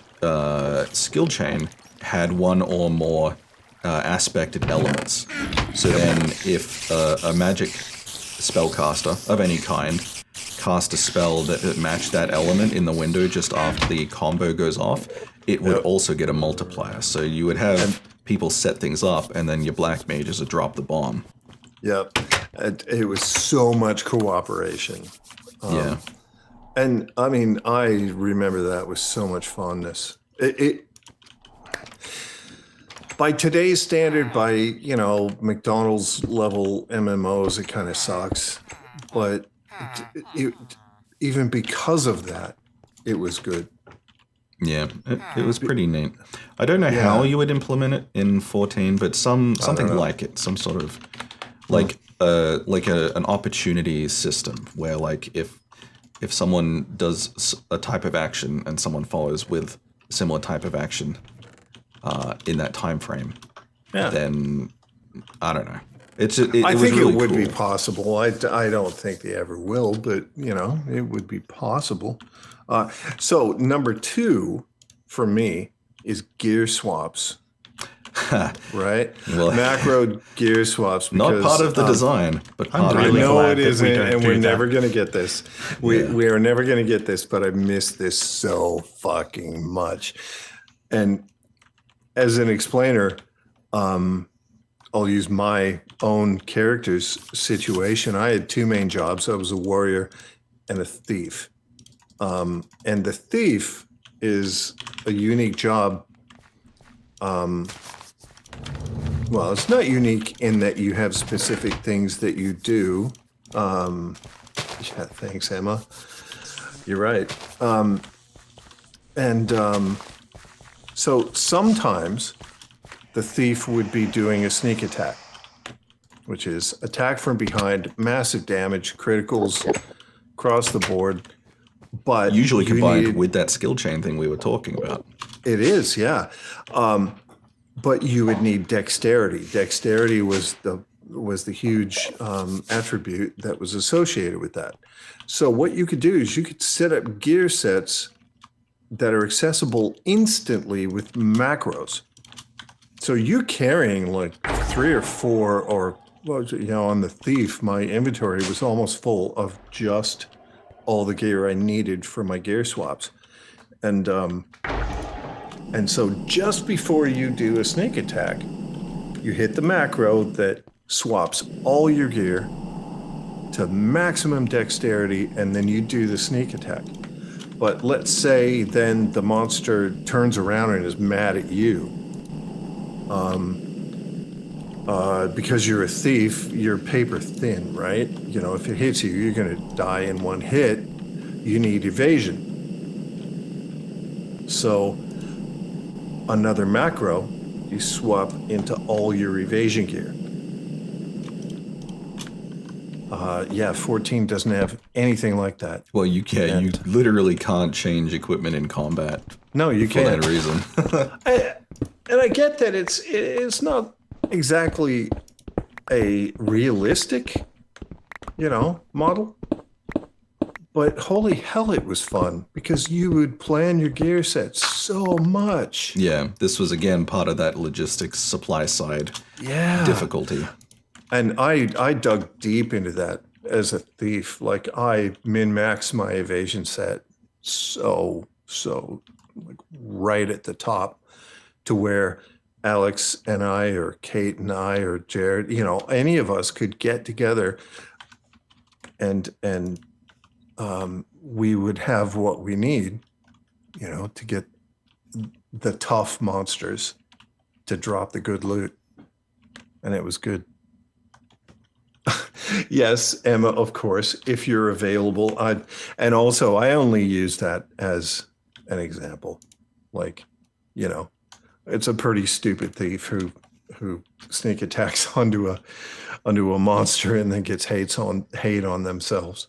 skill chain had one or more aspected elements. So then if a magic spellcaster of any kind cast a spell that matched that element in the window just after the combo goes off, it would also get a multiplier. So you would have people set things up, and then your black mages would drop the bomb. Yep. It was so much cooperation. Yeah. And I mean, I remember that with so much fondness. By today's standard, by McDonald's level MMOs, it kind of sucks. But even because of that, it was good. Yeah, it was pretty neat. I don't know how you would implement it in 14, but something like it, some sort of like an opportunity system where like if someone does a type of action and someone follows with similar type of action in that time frame, then I don't know. I think it would be possible. I don't think they ever will, but it would be possible. So number 2 for me is gear swaps. Right? Well, macro gear swaps. Not because, part of the design, but part really of it. No, glad it that isn't, we don't and do we're that. never going to get this. We are never going to get this, but I miss this so fucking much. And as an explainer, I'll use my own character's situation. I had 2 main jobs. I was a warrior and a thief. And the thief is a unique job. Well, it's not unique in that you have specific things that you do. Thanks, Emma. You're right. So sometimes the thief would be doing a sneak attack, which is attack from behind, massive damage, criticals across the board. But Usually you combined need- with that skill chain thing we were talking about. It is, yeah. But you would need dexterity. Dexterity was the huge attribute that was associated with that. So what you could do is you could set up gear sets that are accessible instantly with macros. So you're carrying like 3 or 4, or on the thief, my inventory was almost full of just all the gear I needed for my gear swaps. And so just before you do a sneak attack, you hit the macro that swaps all your gear to maximum dexterity, and then you do the sneak attack. But let's say then the monster turns around and is mad at you. Because you're a thief, you're paper thin, right? If it hits you, you're going to die in one hit. You need evasion. So another macro, you swap into all your evasion gear. Yeah, 14 doesn't have anything like that. Well, you literally can't change equipment in combat No, you for can't. that reason. And I get that it's not exactly a realistic, model. But holy hell, it was fun because you would plan your gear set so much. Yeah, this was again part of that logistics supply side difficulty. And I dug deep into that as a thief. Like I min-maxed my evasion set so like right at the top to where Alex and I or Kate and I or Jared, any of us could get together and we would have what we need, to get the tough monsters to drop the good loot. And it was good. Yes, Emma, of course, if you're available. And also, I only use that as an example. Like, it's a pretty stupid thief who sneak attacks onto a monster and then gets hate on themselves.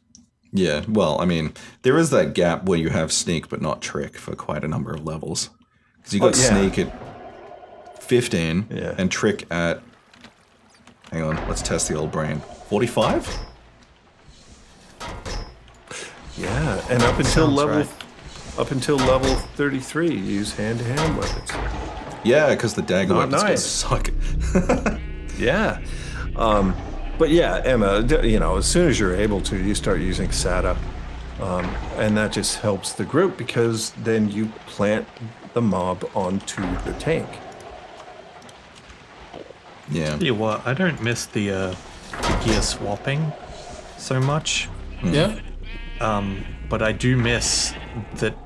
Yeah, well, I mean, there is that gap where you have sneak but not trick for quite a number of levels. Because you got sneak at 15 and trick at, hang on, let's test the old brain, 45? Yeah, and up until level 33, you use hand-to-hand weapons. Yeah, because the dagger Not weapons nice. suck. Yeah. But yeah, Emma, as soon as you're able to, you start using SATA. And that just helps the group because then you plant the mob onto the tank. Yeah. Tell you what, I don't miss the gear swapping so much. Yeah. But I do miss that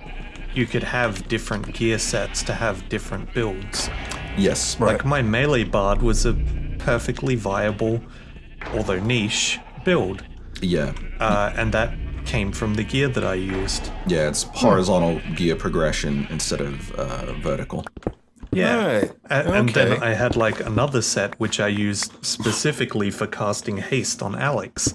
you could have different gear sets to have different builds. Yes. Right. Like my melee bard was a perfectly viable, although niche, build. Yeah. And that came from the gear that I used. Yeah, it's horizontal gear progression instead of vertical. Yeah. Right. And then Okay. I had like another set which I used specifically for casting haste on Alex.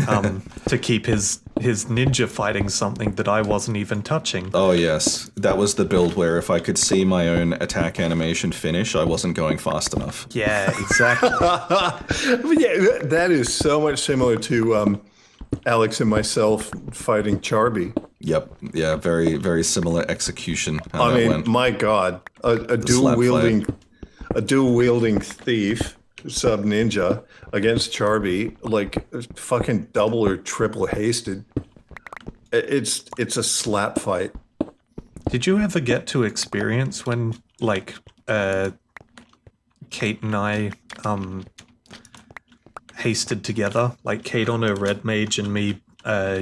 To keep his ninja fighting something that I wasn't even touching. Oh, yes. That was the build where if I could see my own attack animation finish, I wasn't going fast enough. Yeah, exactly. Yeah, that is so much similar to Alex and myself fighting Charby. Yep. Yeah, very, very similar execution. How I that mean, went. my God, a dual wielding thief, sub ninja against Charby, like fucking double or triple hasted. It's a slap fight. Did you ever get to experience when, like, Kate and I hasted together? Like, Kate on her red mage and me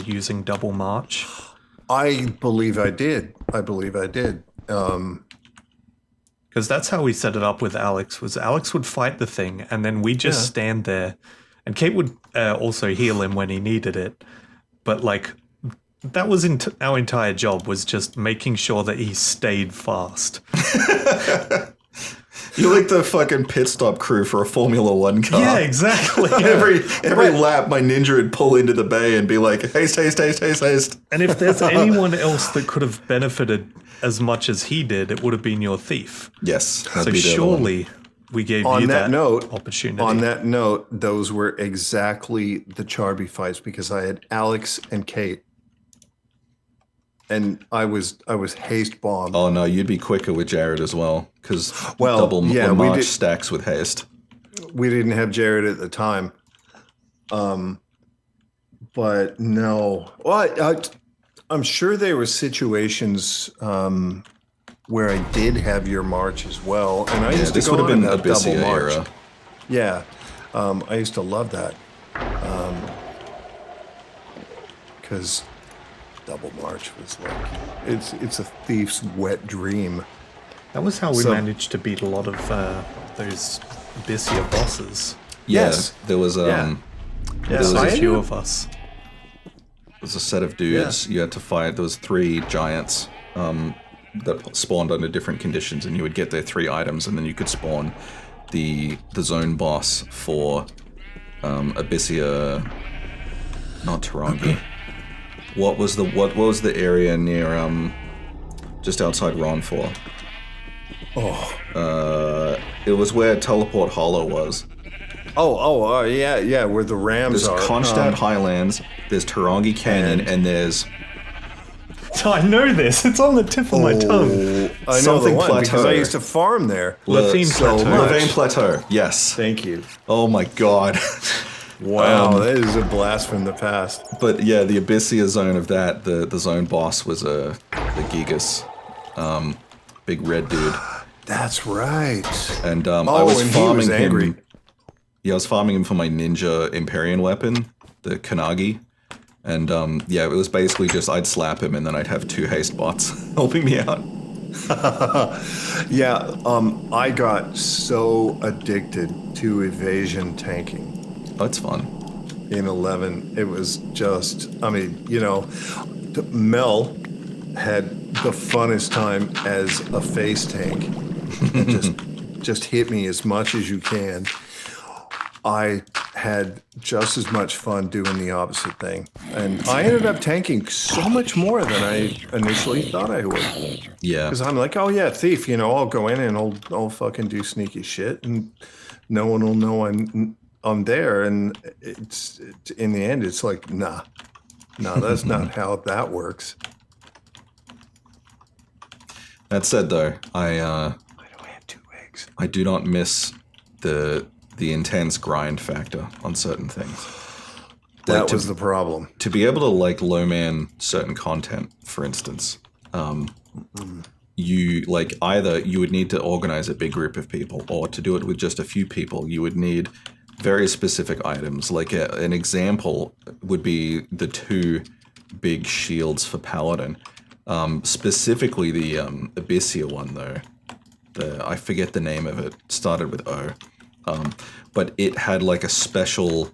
using double march? I believe I did. Because that's how we set it up with Alex, was Alex would fight the thing, and then we just stand there. And Kate would also heal him when he needed it. But, like, that was our entire job, was just making sure that he stayed fast. You're like the fucking pit stop crew for a Formula One car. Yeah, exactly. Every lap, my ninja would pull into the bay and be like, haste, haste, haste, haste, haste. And if there's anyone else that could have benefited as much as he did, it would have been your thief. Yes. that'd So be the other one. surely we gave On you that note, opportunity. On that note, those were exactly the Charby fights because I had Alex and Kate, and I was haste bombed. Oh, no, you'd be quicker with Jared as well, because Well, double yeah, we march did- stacks with haste. We didn't have Jared at the time, but no. Well, I'm sure there were situations where I did have your march as well, and I Yeah, used to this go would have on been that double Abyssia march. era. Yeah, I used to love that because double march was like it's a thief's wet dream. That was how we So- managed to beat a lot of those Abyssia bosses. Yeah, Yes. there was Yeah. There was I a few ended of us. There was a set of dudes you had to fight. There was 3 giants that spawned under different conditions, and you would get their 3 items, and then you could spawn the zone boss for Abyssia, not Tarangi. What was the area near just outside Ronfor? It was where Teleport Hollow was. Yeah, where the Rams There's are. Kronstadt Highlands, there's Tarangi Canyon, and there's I know this. It's on the tip of my tongue. I know something the one because I plateau. used to farm there. Levine so Plateau. much. Levine Plateau. Yes. Thank you. Oh my god. Wow, that is a blast from the past. But yeah, the Abyssia zone of that, the zone boss was the Gigas, big red dude, That's right. and I was and he farming was angry. him. Yeah, I was farming him for my ninja Empyrean weapon, the Kanagi, and yeah, it was basically just I'd slap him and then I'd have 2 haste bots helping me out. Yeah, I got so addicted to evasion tanking That's fun. in 11. It was just, I mean, Mel had the funnest time as a face tank. And just hit me as much as you can. I had just as much fun doing the opposite thing. And I ended up tanking so much more than I initially thought I would. Yeah. Because I'm like, oh yeah, thief, I'll go in and I'll fucking do sneaky shit and no one will know I'm there. And it's in the end, it's like, nah, that's not how that works. That said, though, Why do I have 2 eggs? I do not miss the intense grind factor on certain things. That was the problem. To be able to low man certain content, for instance, you either you would need to organize a big group of people, or to do it with just a few people, you would need very specific items. Like an example would be the 2 big shields for Paladin. Specifically the Abyssia one though. I forget the name of it. Started with O. But it had a special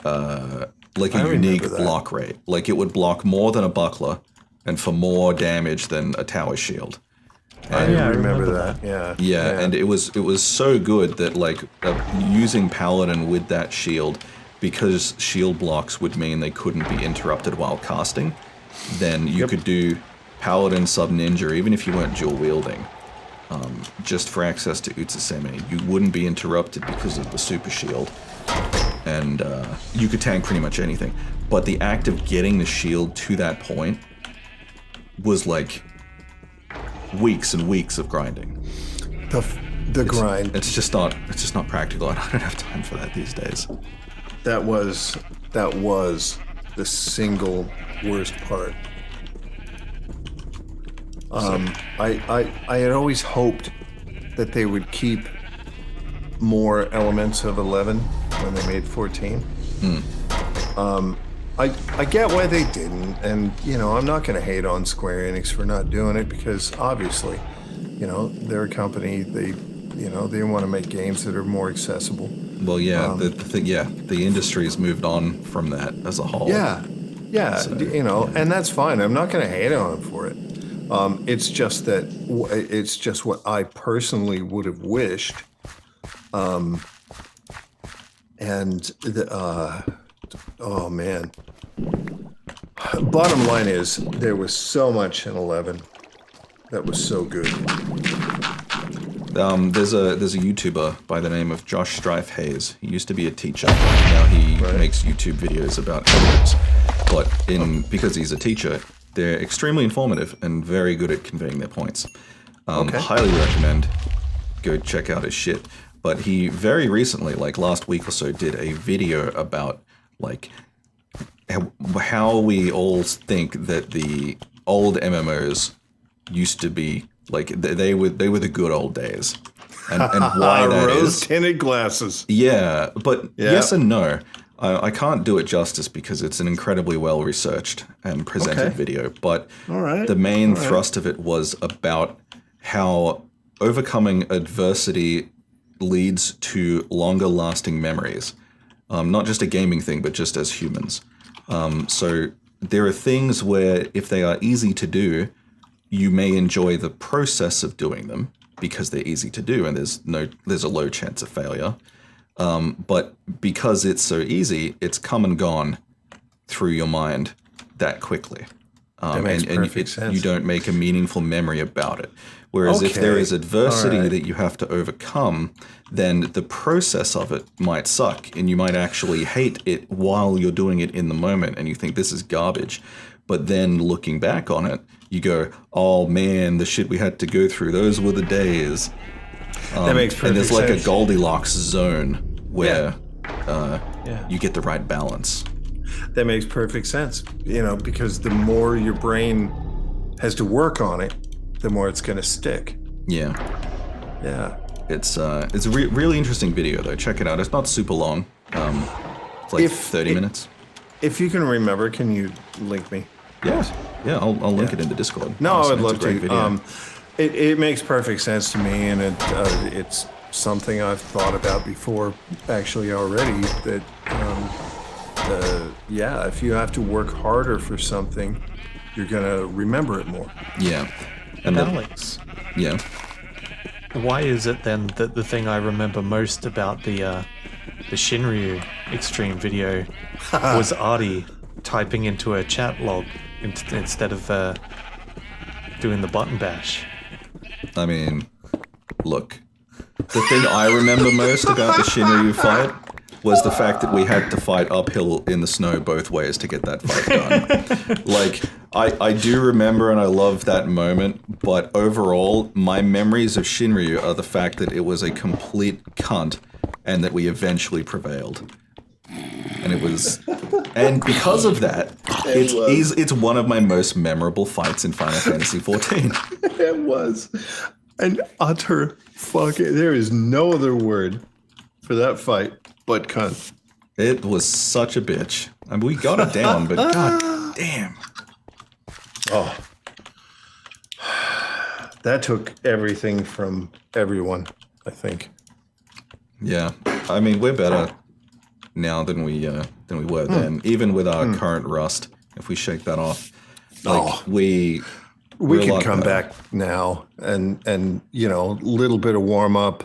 a unique remember that. block rate. It would block more than a buckler and for more damage than a tower shield. I I remember remember that. Yeah. Yeah, and it was so good that using Paladin with that shield, because shield blocks would mean they couldn't be interrupted while casting, then you could do Paladin sub ninja even if you weren't dual wielding. Just for access to Utsuseme, you wouldn't be interrupted because of the super shield, and you could tank pretty much anything. But the act of getting the shield to that point was weeks and weeks of grinding. The grind. It's just not practical. I don't have time for that these days. That was the single worst part. I had always hoped that they would keep more elements of 11 when they made 14. I get why they didn't, and I'm not going to hate on Square Enix for not doing it because obviously, they're a company. They want to make games that are more accessible. Well, yeah, the industry's moved on from that as a whole. Yeah, and that's fine. I'm not going to hate on them for it. It's just that it's just what I personally would have wished. Oh man. Bottom line is there was so much in 11 that was so good. There's a YouTuber by the name of Josh Strife Hayes. He used to be a teacher. Now he makes YouTube videos about editors. But because he's a teacher, they're extremely informative and very good at conveying their points. Highly recommend go check out his shit. But he very recently, last week or so, did a video about how we all think that the old MMOs used to be they were the good old days, and why that is. Rose-tinted glasses. Yeah, but yes and no. I can't do it justice because it's an incredibly well researched and presented video. But the main thrust of it was about how overcoming adversity leads to longer lasting memories. Not just a gaming thing, but just as humans. So there are things where if they are easy to do, you may enjoy the process of doing them because they're easy to do and there's a low chance of failure. But because it's so easy, it's come and gone through your mind that quickly. That makes perfect sense. You don't make a meaningful memory about it. Whereas if there Okay. is adversity All right. that you have to overcome, then the process of it might suck, and you might actually hate it while you're doing it in the moment, and you think this is garbage. But then looking back on it, you go, "Oh man, the shit we had to go through. Those were the days." That makes perfect And there's like sense. a Goldilocks zone where Yeah. you get the right balance. That makes perfect sense. Because the more your brain has to work on it, the more it's going to stick. Yeah. Yeah. It's a really interesting video though. Check it out. It's not super long. It's like 30 minutes. If you can remember, can you link me? Yeah. I'll link it in the Discord. No, I Honestly, would it's a love great to. video. It makes perfect sense to me, and it's something I've thought about before, actually already. That if you have to work harder for something, you're gonna remember it more. Yeah. And Alex, yeah. why is it then that the thing I remember most about the Shinryu Extreme video was Artie typing into a chat log instead of doing the button bash? I mean, look. The thing I remember most about the Shinryu fight was the fact that we had to fight uphill in the snow both ways to get that fight done. Like, I do remember and I love that moment, but overall, my memories of Shinryu are the fact that it was a complete cunt and that we eventually prevailed. And because of that, it's one of my most memorable fights in Final Fantasy XIV. It was an utter fucking. There is no other word for that fight but cunt. It was such a bitch. I mean, we got it down, but god damn. Oh, that took everything from everyone, I think. Yeah, I mean, we're better now than we were then. Even with our current rust, if we shake that off, We we're a could lot come better. back now and little bit of warm up,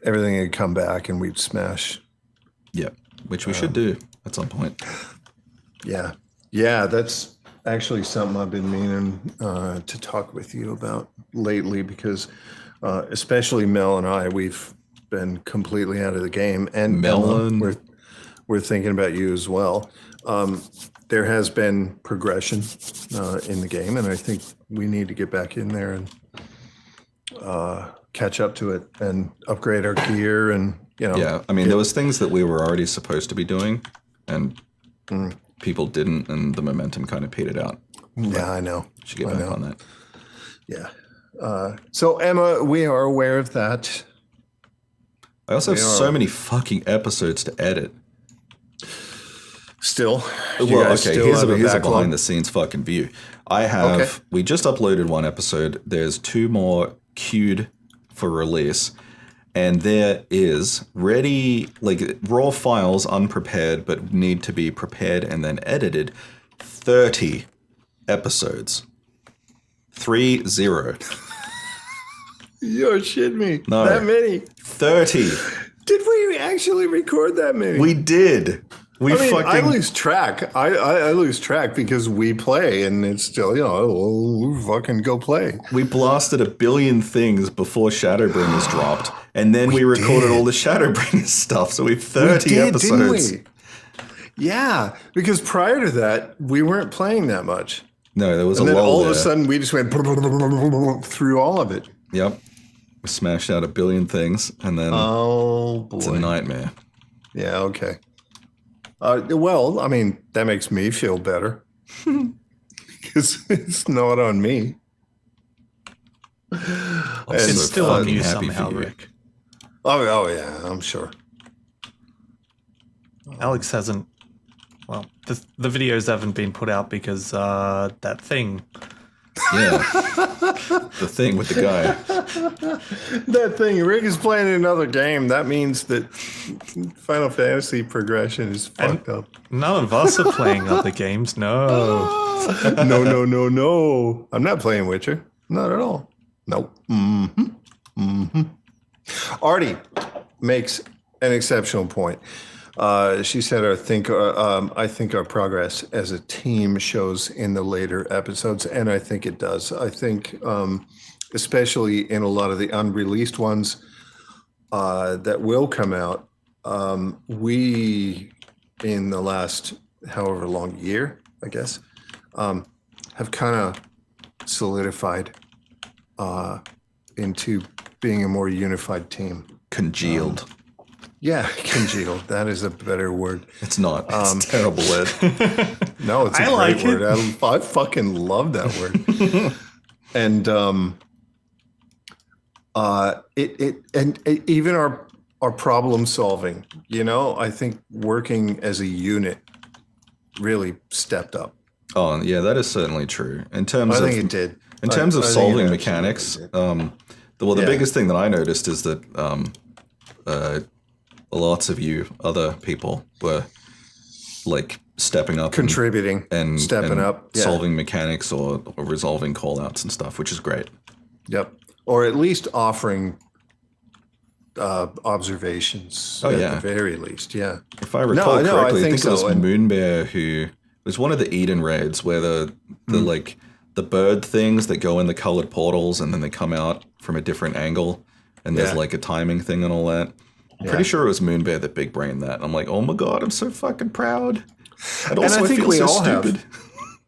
everything would come back and we'd smash. Yeah, which we should do at some point. Yeah, that's actually something I've been meaning to talk with you about lately because especially Mel and I, we've been completely out of the game, and Melon. Emma, we're thinking about you as well. There has been progression in the game, and I think we need to get back in there and catch up to it and upgrade our gear and Yeah, I mean, there was things that we were already supposed to be doing, and people didn't, and the momentum kind of petered out. Yeah, I know. Should get back on that. Yeah. So Emma, we are aware of that. I also have so many fucking episodes to edit. Still, Well, okay, here's a behind the scenes fucking view. We just uploaded one episode. There's 2 more queued for release. And there is ready, like raw files unprepared, but need to be prepared and then edited. 30 episodes. 30. You're shitting me. No. That many? 30. Did we actually record that many? We did. I lose track. I lose track because we play and it's still, we fucking go play. We blasted a billion things before Shadowbringers dropped, and then we recorded all the Shadowbringers stuff. So we've 30 episodes. Didn't we? Yeah, because prior to that, we weren't playing that much. No, there was And a then lull all there. of a sudden, we just went through all of it. Yep. We smashed out a billion things, and then Oh, it's a boy. nightmare. Yeah, okay. Well, I mean, that makes me feel better. Because it's not on me. It's still on you somehow, Rick. Oh, yeah, I'm sure. Alex hasn't. Well, the videos haven't been put out because that thing. Yeah. The thing with the guy. That thing, Rick is playing another game. That means that Final Fantasy progression is fucked up. None of us are playing other games. No. No. I'm not playing Witcher. Not at all. Nope. Artie makes an exceptional point. She said, I think our progress as a team shows in the later episodes, and I think it does. I think, especially in a lot of the unreleased ones that will come out, we, in the last however long year, I guess, have kind of solidified into being a more unified team. Congealed. Yeah, congealed. That is a better word. It's not. It's a terrible word. No, it's a I like great word. I fucking love that word. And even our problem solving, I think working as a unit really stepped up. Oh, yeah, that is certainly true. In terms I of think it did. In terms of I think it solving absolutely mechanics, did. the Yeah. biggest thing that I noticed is that lots of you other people were like stepping up Contributing, and stepping and up, yeah. solving mechanics or resolving callouts and stuff, which is great. Yep. Or at least offering observations. Oh, at yeah. the very least. Yeah. If I recall No, I correctly, I think think it was so, and- Moonbear who was one of the Eden raids where the like the bird things that go in the colored portals and then they come out from a different angle and there's Yeah. like a timing thing and all that. I'm Yeah. pretty sure it was Moonbear that big brained that. I'm like, oh my god, I'm so fucking proud. And I also I, think feel we so all have. stupid.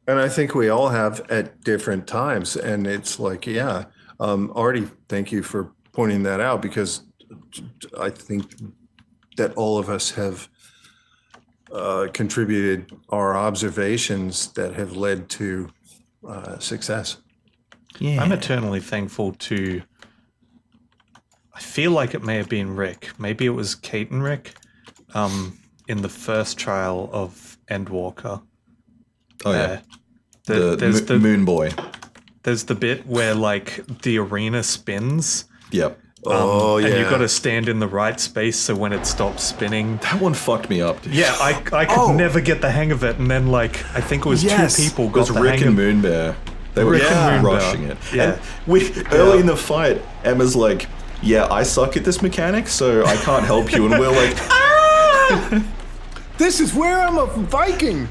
And I think we all have at different times. And it's like, yeah, Artie, thank you for pointing that out, because I think that all of us have contributed our observations that have led to success. Yeah. I'm eternally thankful to. I feel like it may have been Rick. Maybe it was Kate and Rick in the first trial of Endwalker. Oh yeah. There's Moon Boy. there's the bit where like the arena spins. Yep. Oh, yeah. And you've got to stand in the right space so when it stops spinning. That one fucked me up, dude. Yeah, I could never get the hang of it, and then like I think it was Yes. two people It was got the Rick hang and of Moonbear. They were Rick and Moonbear. rushing it. Yeah. And early in the fight, Emma's like, yeah, I suck at this mechanic, so I can't help you. And we're like, This is where I'm a Viking.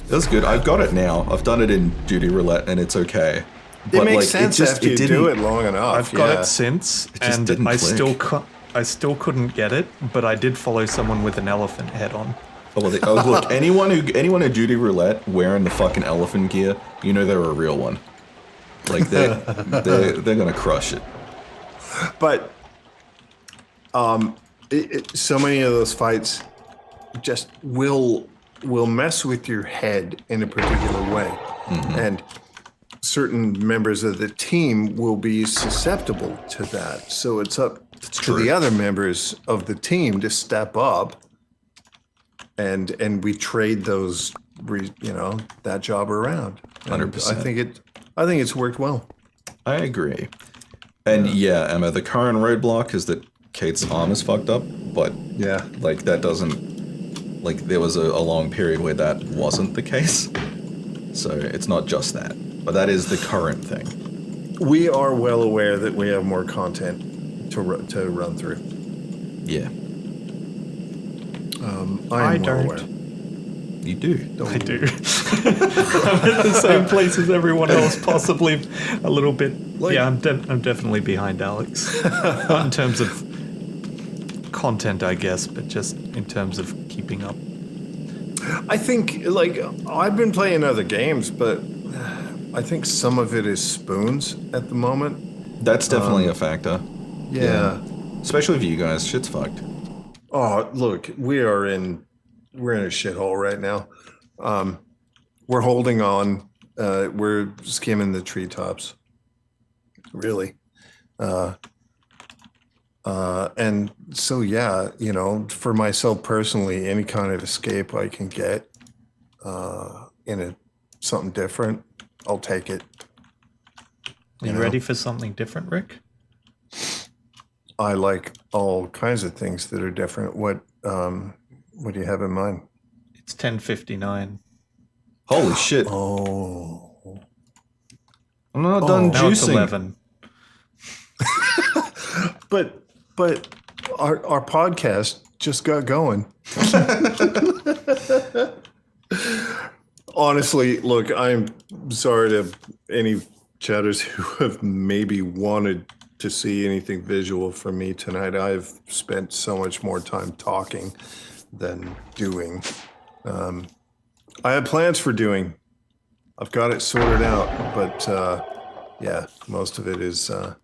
that's good. I've got it now. I've done it in Duty Roulette, and it's okay. It makes sense after you do it long enough. I've got yeah. it since, just and didn't I click. still couldn't get it, but I did follow someone with an elephant head on. Oh, well, look, anyone at Duty Roulette wearing the fucking elephant gear, you know they're a real one. Like they're gonna crush it. But so many of those fights just will mess with your head in a particular way, and certain members of the team will be susceptible to that. So it's up to true. the other members of the team to step up, and we trade those, that job around. And 100%. I think it's worked well. I agree. And yeah, Emma, the current roadblock is that Kate's arm is fucked up, but Yeah. like that doesn't, like there was a long period where that wasn't the case. So it's not just that, but that is the current thing. We are well aware that we have more content to run through. Yeah, I am well don't. aware. you do. I do. I'm at the same place as everyone else, possibly a little bit. Yeah, I'm definitely behind Alex. Not in terms of content, I guess, but just in terms of keeping up. I think, like, I've been playing other games, but I think some of it is spoons at the moment. That's definitely a factor. Yeah. Especially for you guys, shit's fucked. Oh, look, we're in a shithole right now. We're holding on. We're skimming the treetops. Really. And so, yeah, for myself personally, any kind of escape I can get in something different, I'll take it. Are you ready for something different, Rick? I like all kinds of things that are different. What do you have in mind? It's 10:59. Holy shit! Oh, I'm not done Now it's juicing. 11. but our podcast just got going. Honestly, look, I'm sorry to any chatters who have maybe wanted to see anything visual from me tonight. I've spent so much more time talking than doing. I had plans for doing. I've got it sorted out, but yeah, most of it is a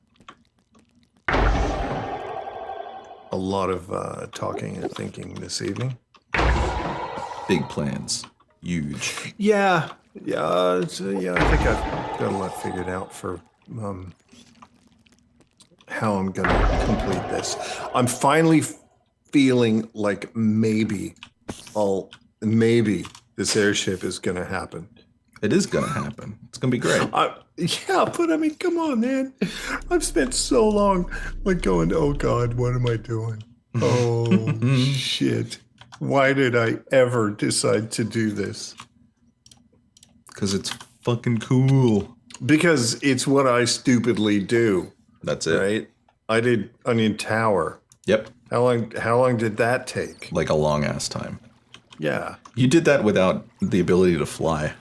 lot of talking and thinking this evening. Big plans. Huge. Yeah, I think I've got a lot figured out for how I'm going to complete this. I'm finally feeling like maybe this airship is going to happen. It is going to happen. It's going to be great. Yeah, but I mean, come on, man. I've spent so long like going, oh God, what am I doing? Oh, shit. Why did I ever decide to do this? Because it's fucking cool. Because it's what I stupidly do. That's it. Right? I did Onion Tower. Yep. How long did that take? Like a long ass time. Yeah. You did that without the ability to fly.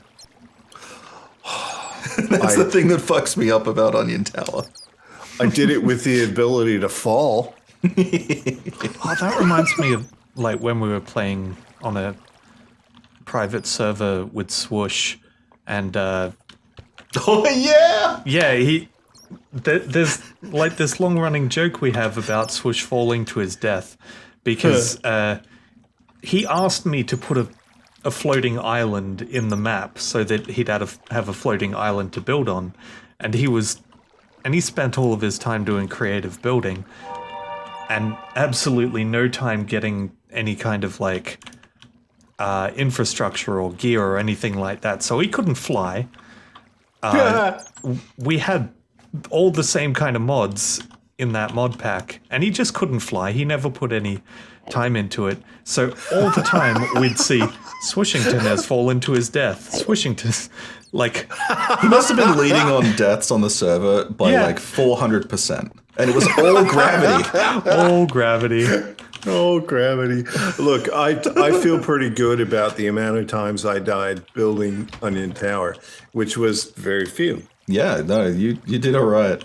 That's the thing that fucks me up about Onion Tower. I did it with the ability to fall. Oh, that reminds me of like when we were playing on a private server with Swoosh, and Oh yeah. yeah, there's like this long running joke we have about Swoosh falling to his death because he asked me to put a floating island in the map so that he'd have a floating island to build on, and he spent all of his time doing creative building and absolutely no time getting any kind of like infrastructure or gear or anything like that, so he couldn't fly. We had all the same kind of mods in that mod pack, and he just couldn't fly. He never put any time into it. So all the time we'd see Swishington has fallen to his death. Swishington, like He must have been leading on deaths on the server by like 400%. And it was all gravity. all gravity. Oh, gravity. Look, I feel pretty good about the amount of times I died building Onion Tower, which was very few. Yeah, no, you did all right.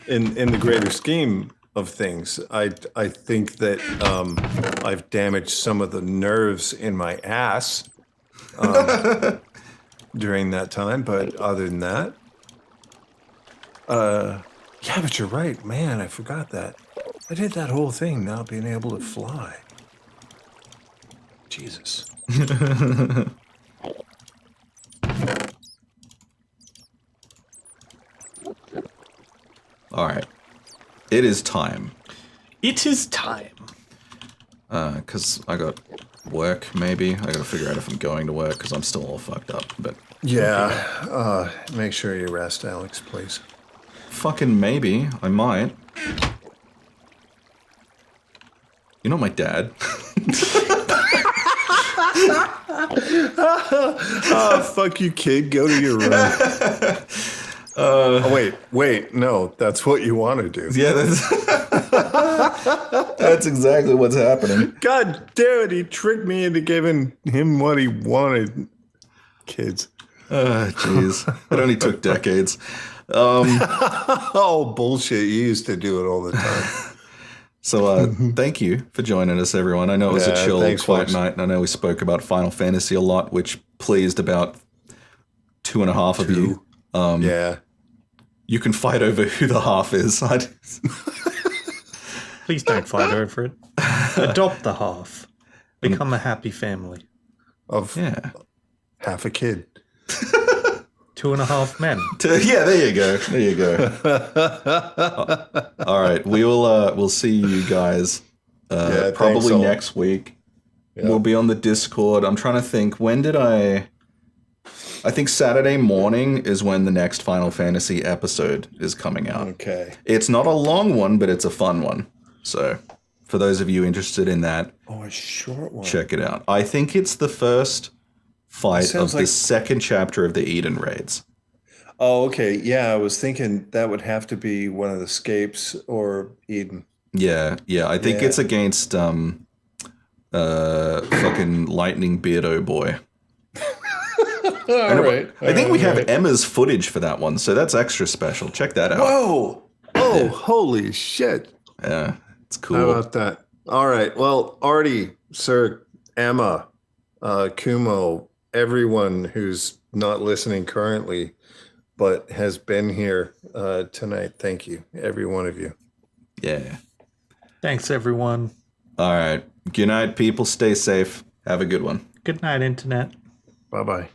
In the greater scheme of things, I think that I've damaged some of the nerves in my ass during that time. But other than that, yeah, but you're right, man. I forgot that. I did that whole thing not being able to fly. Jesus. All right. It is time. It is time. Because I got work, maybe. I got to figure out if I'm going to work because I'm still all fucked up. But Yeah. Make sure you rest, Alex, please. fucking maybe. I might. You're not my dad. Oh, fuck you, kid. Go to your room. Oh, wait. No, that's what you want to do. Yeah, that's exactly what's happening. God damn it. He tricked me into giving him what he wanted. Kids. Jeez. It only took decades. Oh, bullshit. You used to do it all the time. So thank you for joining us, everyone. I know it was a chill, thanks, quiet folks. night, and I know we spoke about Final Fantasy a lot, which pleased about 2.5 of you. Yeah. You can fight over who the half is. Please don't fight over it. Adopt the half. Become a happy family. Of Yeah. half a kid. 2.5 men. Yeah, there you go. There you go. All right, we'll see you guys thanks probably all. next week. We'll be on the Discord. I'm trying to think. When did I think Saturday morning is when the next Final Fantasy episode is coming out. Okay. It's not a long one, but it's a fun one. So, for those of you interested in that, Oh, a short one. check it out. I think it's the first fight of Sounds the like- second chapter of the Eden raids. Oh, okay. Yeah, I was thinking that would have to be one of the Scapes or Eden. Yeah. I think Yeah. it's against fucking Lightning Beardo Boy. All right. I think we have right. Emma's footage for that one, so that's extra special. Check that out. Whoa! Oh, holy shit! Yeah, it's How cool. about that? All right. Well, Artie, Sir, Emma, Kumo, everyone who's not listening currently, but has been here tonight. Thank you, every one of you. Yeah. Thanks, everyone. All right. Good night, people. Stay safe. Have a good one. Good night, Internet. Bye bye.